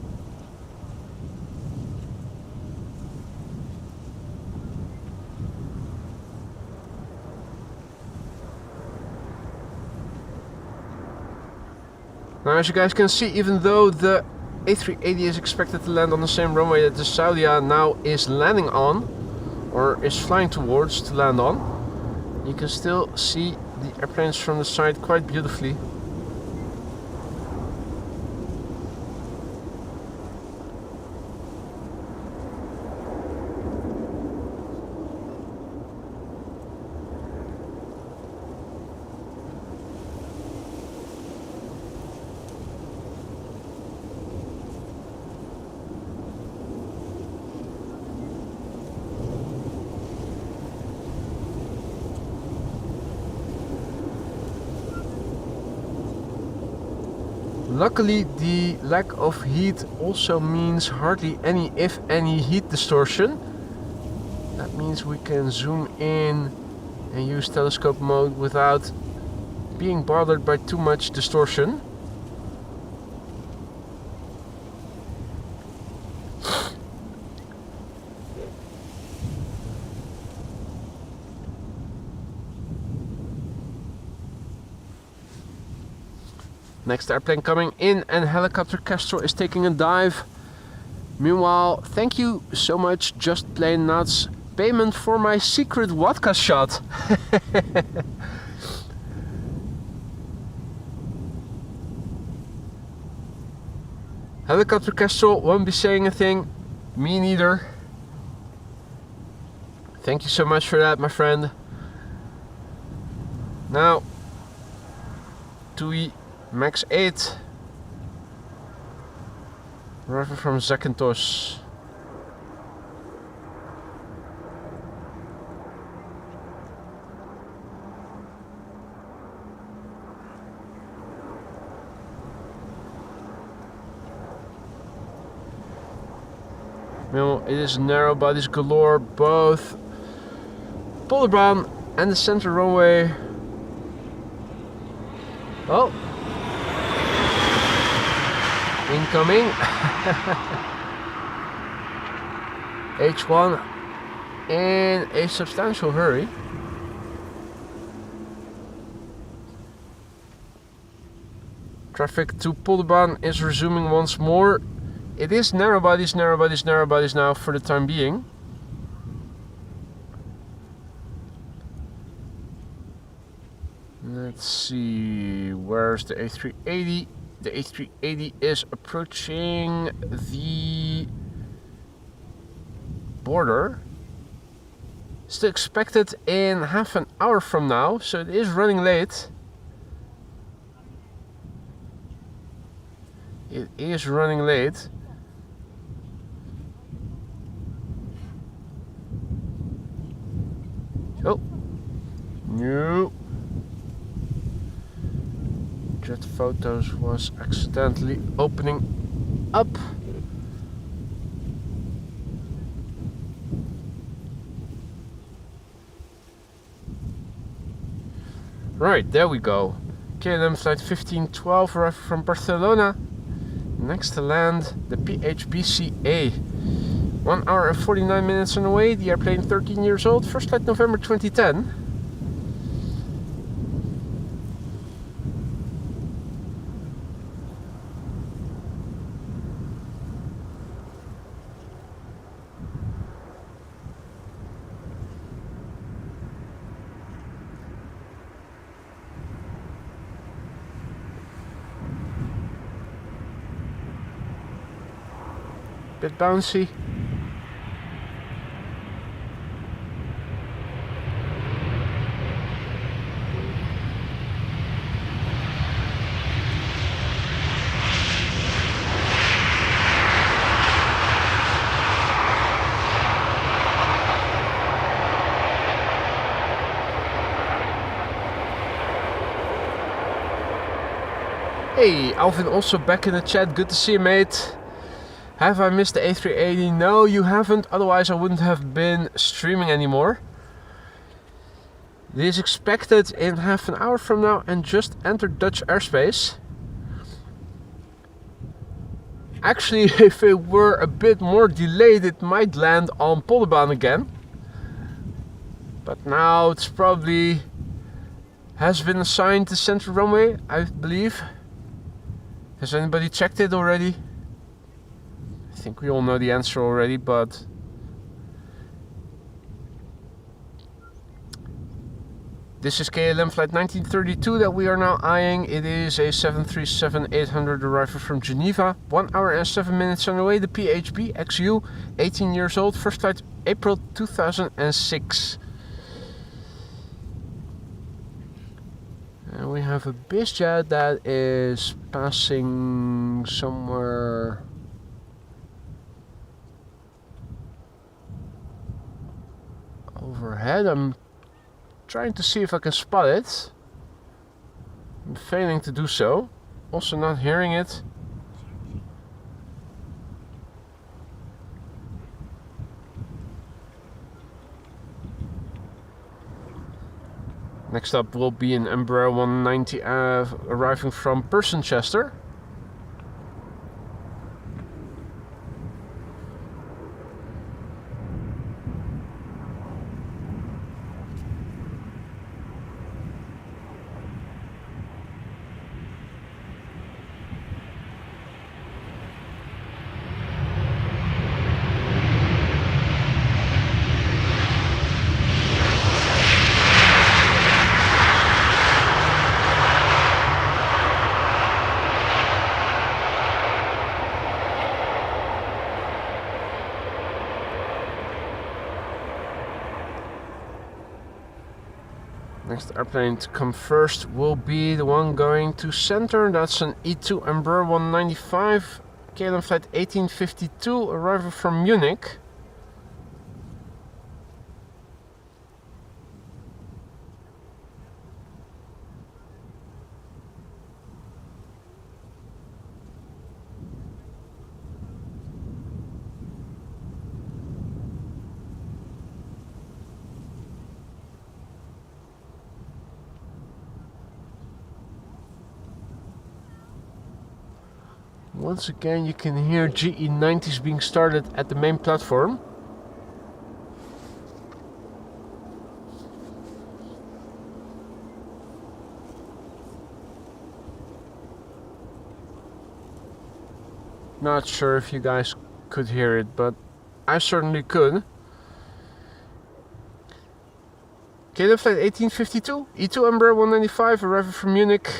Now as you guys can see, even though the A380 is expected to land on the same runway that the Saudia now is landing on, or is flying towards to land on, you can still see the airplanes from the side quite beautifully. Luckily, the lack of heat also means hardly any, if any, heat distortion. That means we can zoom in and use telescope mode without being bothered by too much distortion. Next airplane coming in, and helicopter Kestrel is taking a dive. Meanwhile, thank you so much, Just Plain Nuts. Payment for my secret vodka shot. Helicopter Kestrel won't be saying a thing. Me neither. Thank you so much for that, my friend. Now, TUI Max 8. Arrival from Zakynthos. Well, it is narrow bodies galore, both Polderbaan and the center runway. Oh! Incoming. H1 in a substantial hurry. Traffic to Polderbaan is resuming once more. It is narrow bodies, narrow bodies, narrow bodies now for the time being. Let's see, where's the A380? The A380 is approaching the border. Still expected in half an hour from now, so it is running late. It is running late. Oh, no. Jet Photos was accidentally opening up. Right, there we go. KLM flight 1512 arrived from Barcelona. Next to land, the PHBCA. 1 hour and 49 minutes on the way. The airplane 13 years old. First flight November 2010. Bit bouncy. Hey, Alvin also back in the chat. Good to see you, mate. Have I missed the A380? No, you haven't. Otherwise, I wouldn't have been streaming anymore. It is expected in half an hour from now and just entered Dutch airspace. Actually, if it were a bit more delayed, it might land on Polderbaan again. But now it's probably has been assigned to Central Runway, I believe. Has anybody checked it already? I think we all know the answer already, but this is KLM flight 1932 that we are now eyeing. It is a 737-800 arrival from Geneva. 1 hour and 7 minutes on the way. The PHB XU, 18 years old. First flight April 2006. And we have a BizJet that is passing somewhere overhead. I'm trying to see if I can spot it. I'm failing to do so. Also not hearing it. Next up will be an Embraer 190 arriving from Chester. Next airplane to come first will be the one going to center. That's an E2 Embraer 195, KLM flight 1852, arrival from Munich. Once again, you can hear GE90s being started at the main platform. Not sure if you guys could hear it, but I certainly could. KLM flight 1852, E2 Embraer 195, arriving from Munich.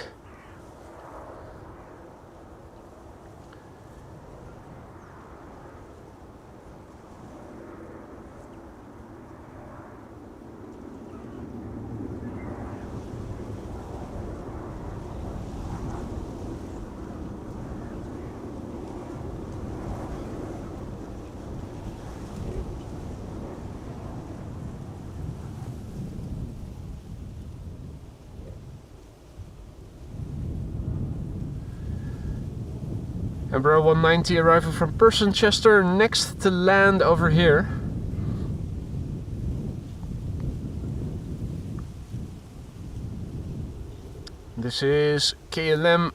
Embraer 190 arrival from Chester, next to land over here. This is KLM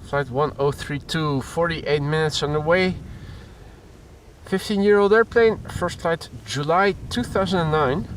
flight 1032, 48 minutes on the way. 15-year-old airplane, first flight July 2009.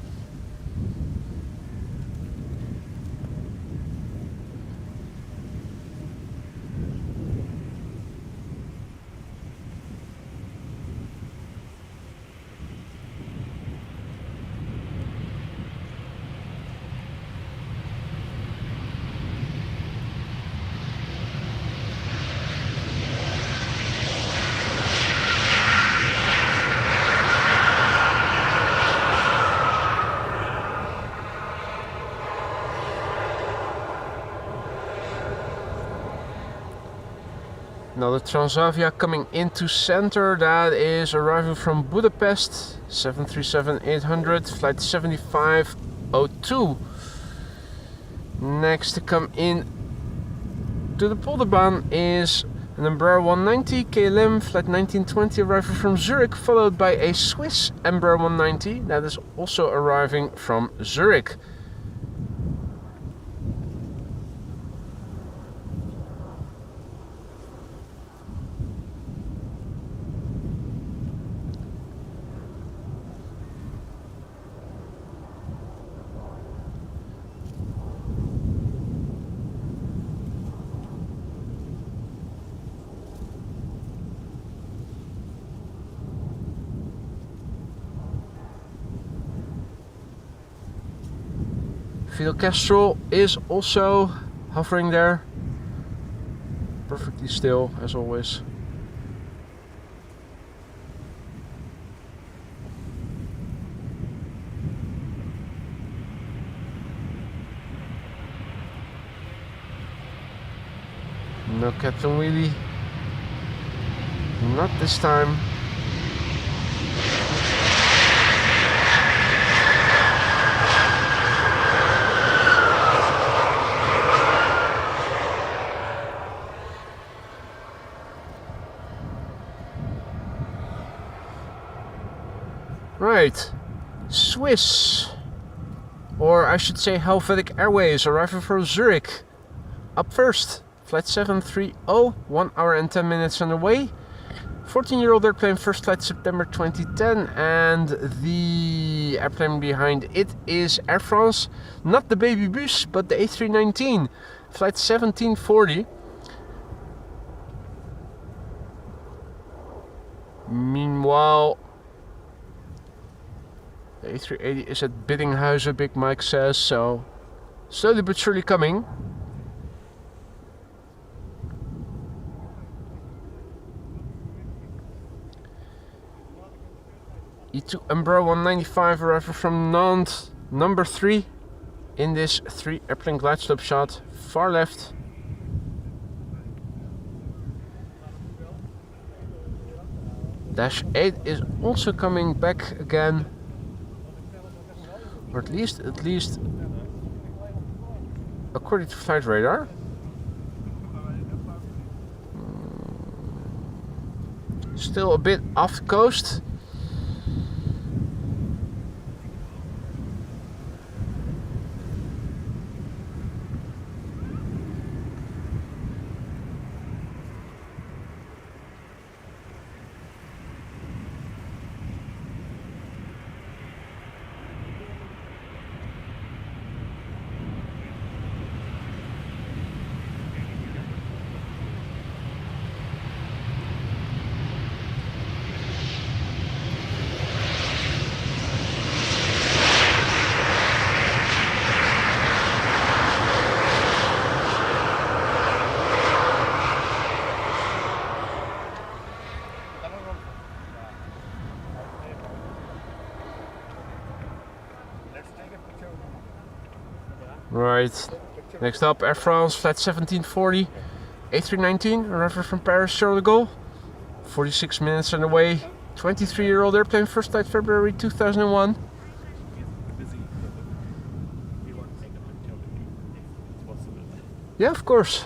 Another Transavia coming into center. That is arriving from Budapest. 737-800, flight 7502. Next to come in to the Polderbahn is an Embraer 190 KLM flight 1920 arriving from Zurich, followed by a Swiss Embraer 190 that is also arriving from Zurich. Fidel Castro is also hovering there, perfectly still as always. No Captain Wheelie, not this time. Right, Swiss, or I should say Helvetic Airways, arriving from Zurich. Up first, flight 730, 1 hour and 10 minutes on the way. 14-year-old airplane, first flight September 2010, and the airplane behind it is Air France, not the baby bus, but the A319, flight 1740. Meanwhile, the A380 is at Biddinghuizen, Big Mike says, so slowly but surely coming. E2 Embraer 195 arriving from Nantes, number 3 in this 3 airplane glide slope shot, far left. Dash 8 is also coming back again. Or at least according to flight radar. Still a bit off the coast. Right, next up Air France, flight 1740, A319, arriving from Paris, Charles de Gaulle. 46 minutes on the way, 23-year-old airplane, first flight February 2001. Yeah, of course.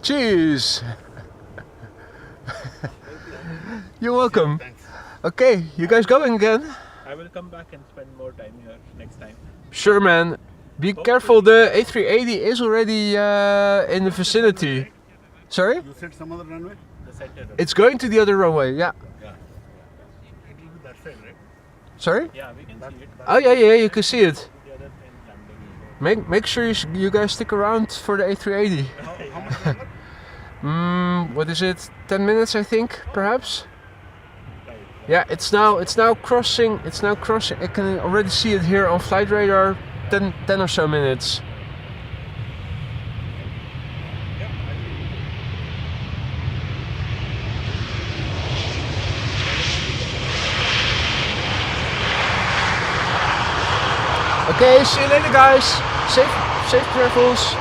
Cheers! You're welcome. Okay, you guys going again? I will come back and spend more time here next time. Sure, man. Be careful, the A380 is already in the vicinity. Sorry? You said some other runway? The center. It's going to the other runway, yeah. Yeah. It will be that side, right? Sorry? Yeah, we can see it. Oh yeah, you can see it. The other plane landing. Make sure you guys stick around for the A380. How much longer? What is it? 10 minutes, I think, perhaps. Yeah, it's now crossing. I can already see it here on flight radar. 10 or so minutes. Okay, see you later, guys. Safe travels.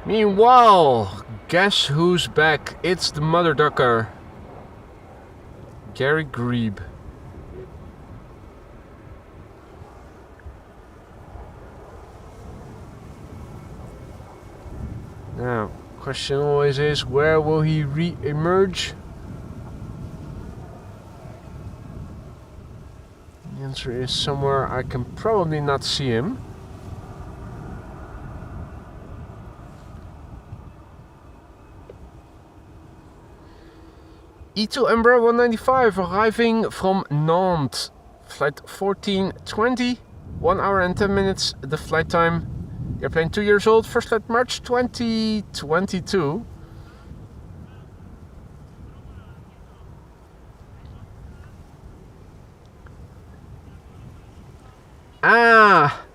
Meanwhile, guess who's back? It's the mother ducker, Gary Grebe. Now, question always is, where will he re-emerge? The answer is somewhere I can probably not see him. E2 Embraer 195 arriving from Nantes. Flight 1420, 1 hour and 10 minutes the flight time. Airplane 2 years old, first flight March 2022.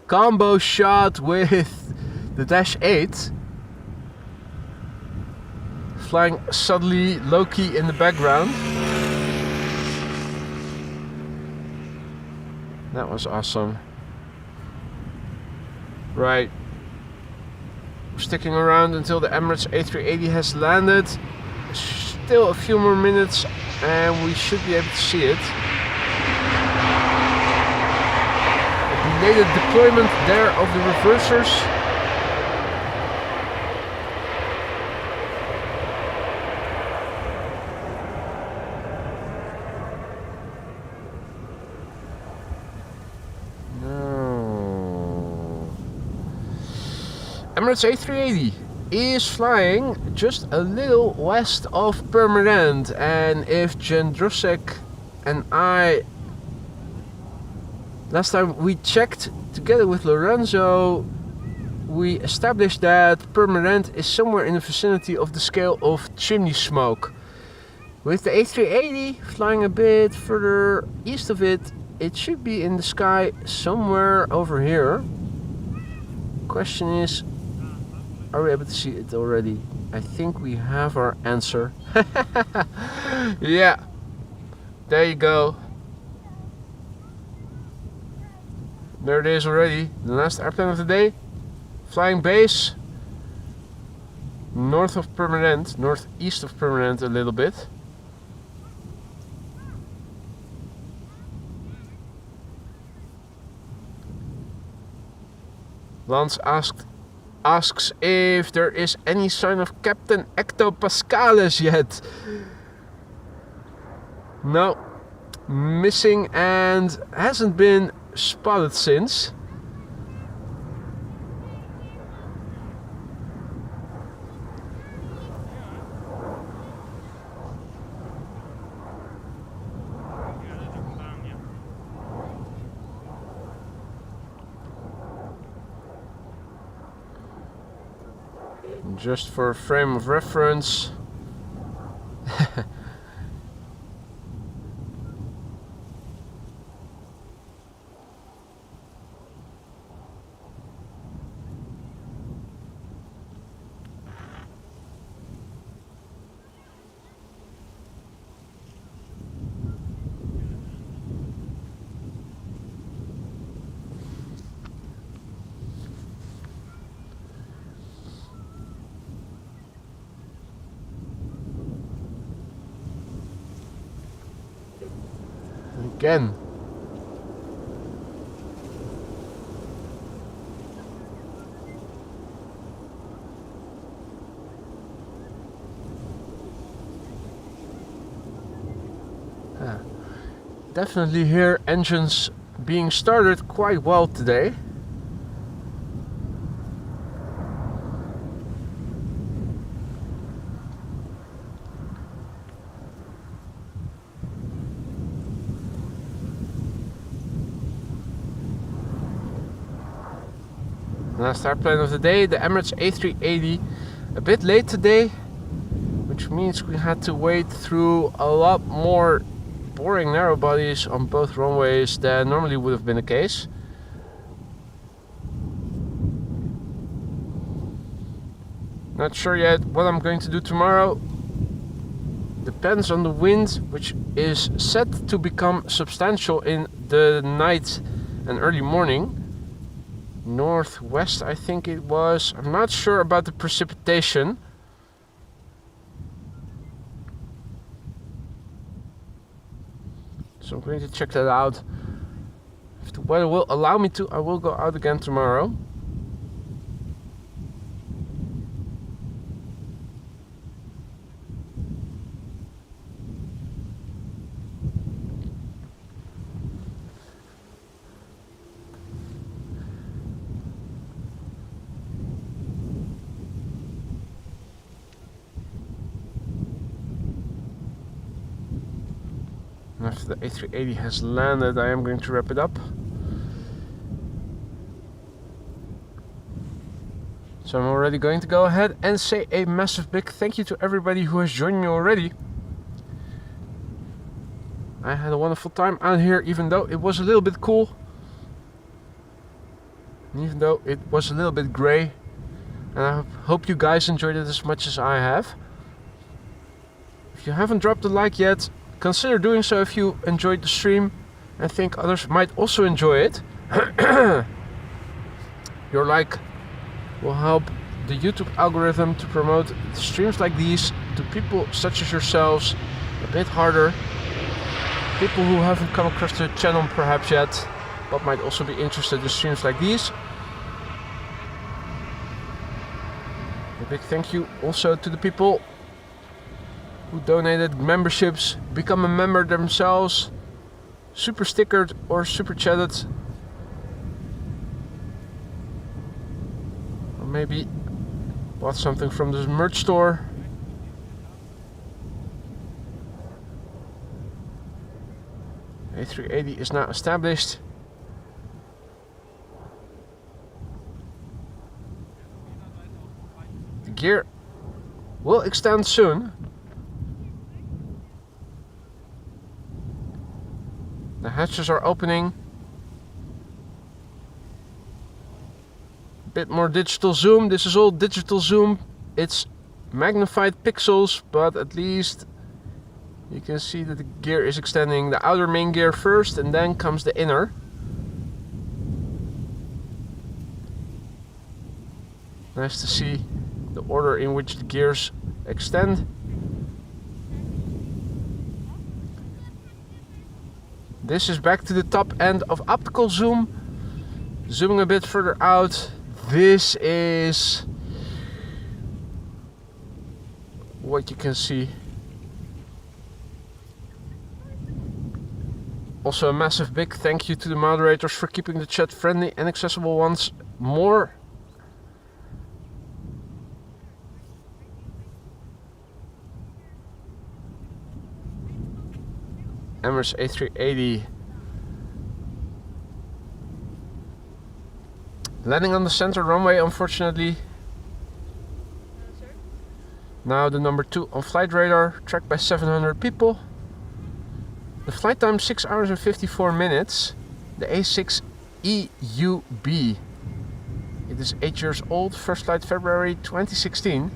Combo shot with the Dash 8. Flying subtly low-key in the background. That was awesome. Right. We're sticking around until the Emirates A380 has landed. Still a few more minutes and we should be able to see it. A belated deployment there of the reversers. Emirates A380 is flying just a little west of Purmerend, and if Jendrusek and I, last time we checked together with Lorenzo, we established that Purmerend is somewhere in the vicinity of the scale of chimney smoke. With the A380 flying a bit further east of it, it should be in the sky somewhere over here. Question is, are we able to see it already? I think we have our answer. Yeah, there you go. There it is already. The last airplane of the day. Flying base. North of Purmerend, northeast of Purmerend a little bit. Lance asks if there is any sign of Captain Ecto Pascalis yet. No, missing and hasn't been spotted since. Just for a frame of reference, again. Definitely hear engines being started quite well today. Last airplane of the day, the Emirates A380, a bit late today, which means we had to wait through a lot more boring narrow bodies on both runways than normally would have been the case. Not sure yet what I'm going to do tomorrow. Depends on the wind, which is set to become substantial in the night and early morning. Northwest, I think it was. I'm not sure about the precipitation. So I'm going to check that out. If the weather will allow me to, I will go out again tomorrow. And after the A380 has landed, I am going to wrap it up. So I'm already going to go ahead and say a massive big thank you to everybody who has joined me already. I had a wonderful time out here, even though it was a little bit cool. And even though it was a little bit grey. And I hope you guys enjoyed it as much as I have. If you haven't dropped a like yet, consider doing so if you enjoyed the stream and think others might also enjoy it. Your like will help the YouTube algorithm to promote streams like these to people such as yourselves a bit harder. People who haven't come across the channel perhaps yet, but might also be interested in streams like these. A big thank you also to the people who donated memberships, become a member themselves, super stickered or super chatted, or maybe bought something from the merch store. A380 is now established. The gear will extend soon. The hatches are opening. A bit more digital zoom. This is all digital zoom. It's magnified pixels, but at least you can see that the gear is extending. The outer main gear first, and then comes the inner. Nice to see the order in which the gears extend. This is back to the top end of optical zoom. Zooming a bit further out, this is what you can see. Also a massive big thank you to the moderators for keeping the chat friendly and accessible once more. Emirates A380 landing on the center runway, unfortunately. Now the number 2 on flight radar, tracked by 700 people. The flight time 6 hours and 54 minutes. The A6 EUB. It is 8 years old, first flight February 2016.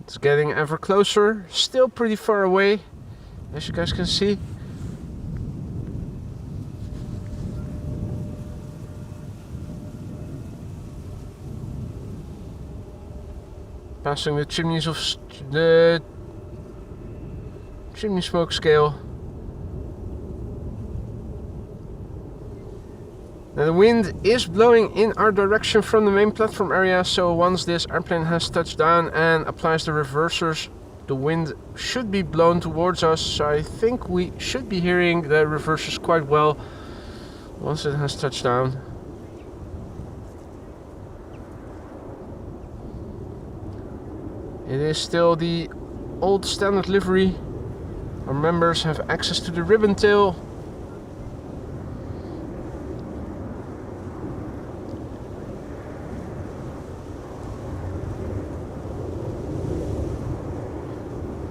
It's getting ever closer, still pretty far away, as you guys can see. Passing the chimneys of the chimney smoke scale. And the wind is blowing in our direction from the main platform area, so once this airplane has touched down and applies the reversers, the wind should be blown towards us, so I think we should be hearing the reversers quite well once it has touched down. It is still the old standard livery. Our members have access to the ribbon tail.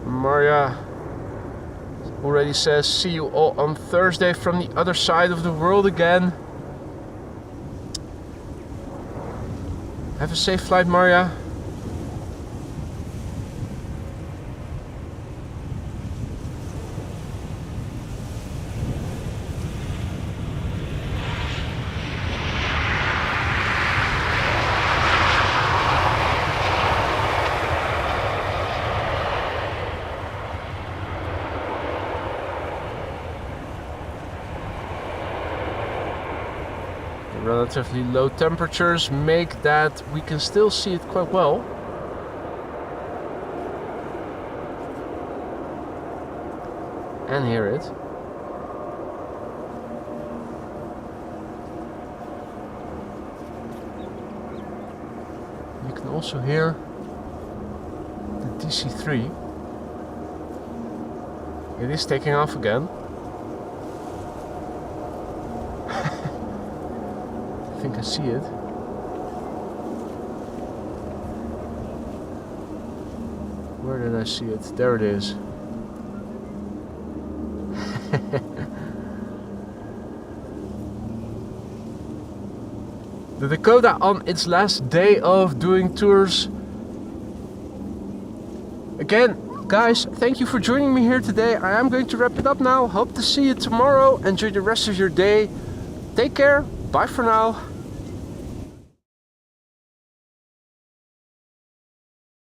Maria already says, see you all on Thursday from the other side of the world again. Have a safe flight, Maria. Relatively low temperatures make that we can still see it quite well. And hear it. You can also hear the DC-3. It is taking off again. I think I see it. Where did I see it? There it is. The Dakota on its last day of doing tours. Again, guys, thank you for joining me here today. I am going to wrap it up now. Hope to see you tomorrow. Enjoy the rest of your day. Take care. Bye for now.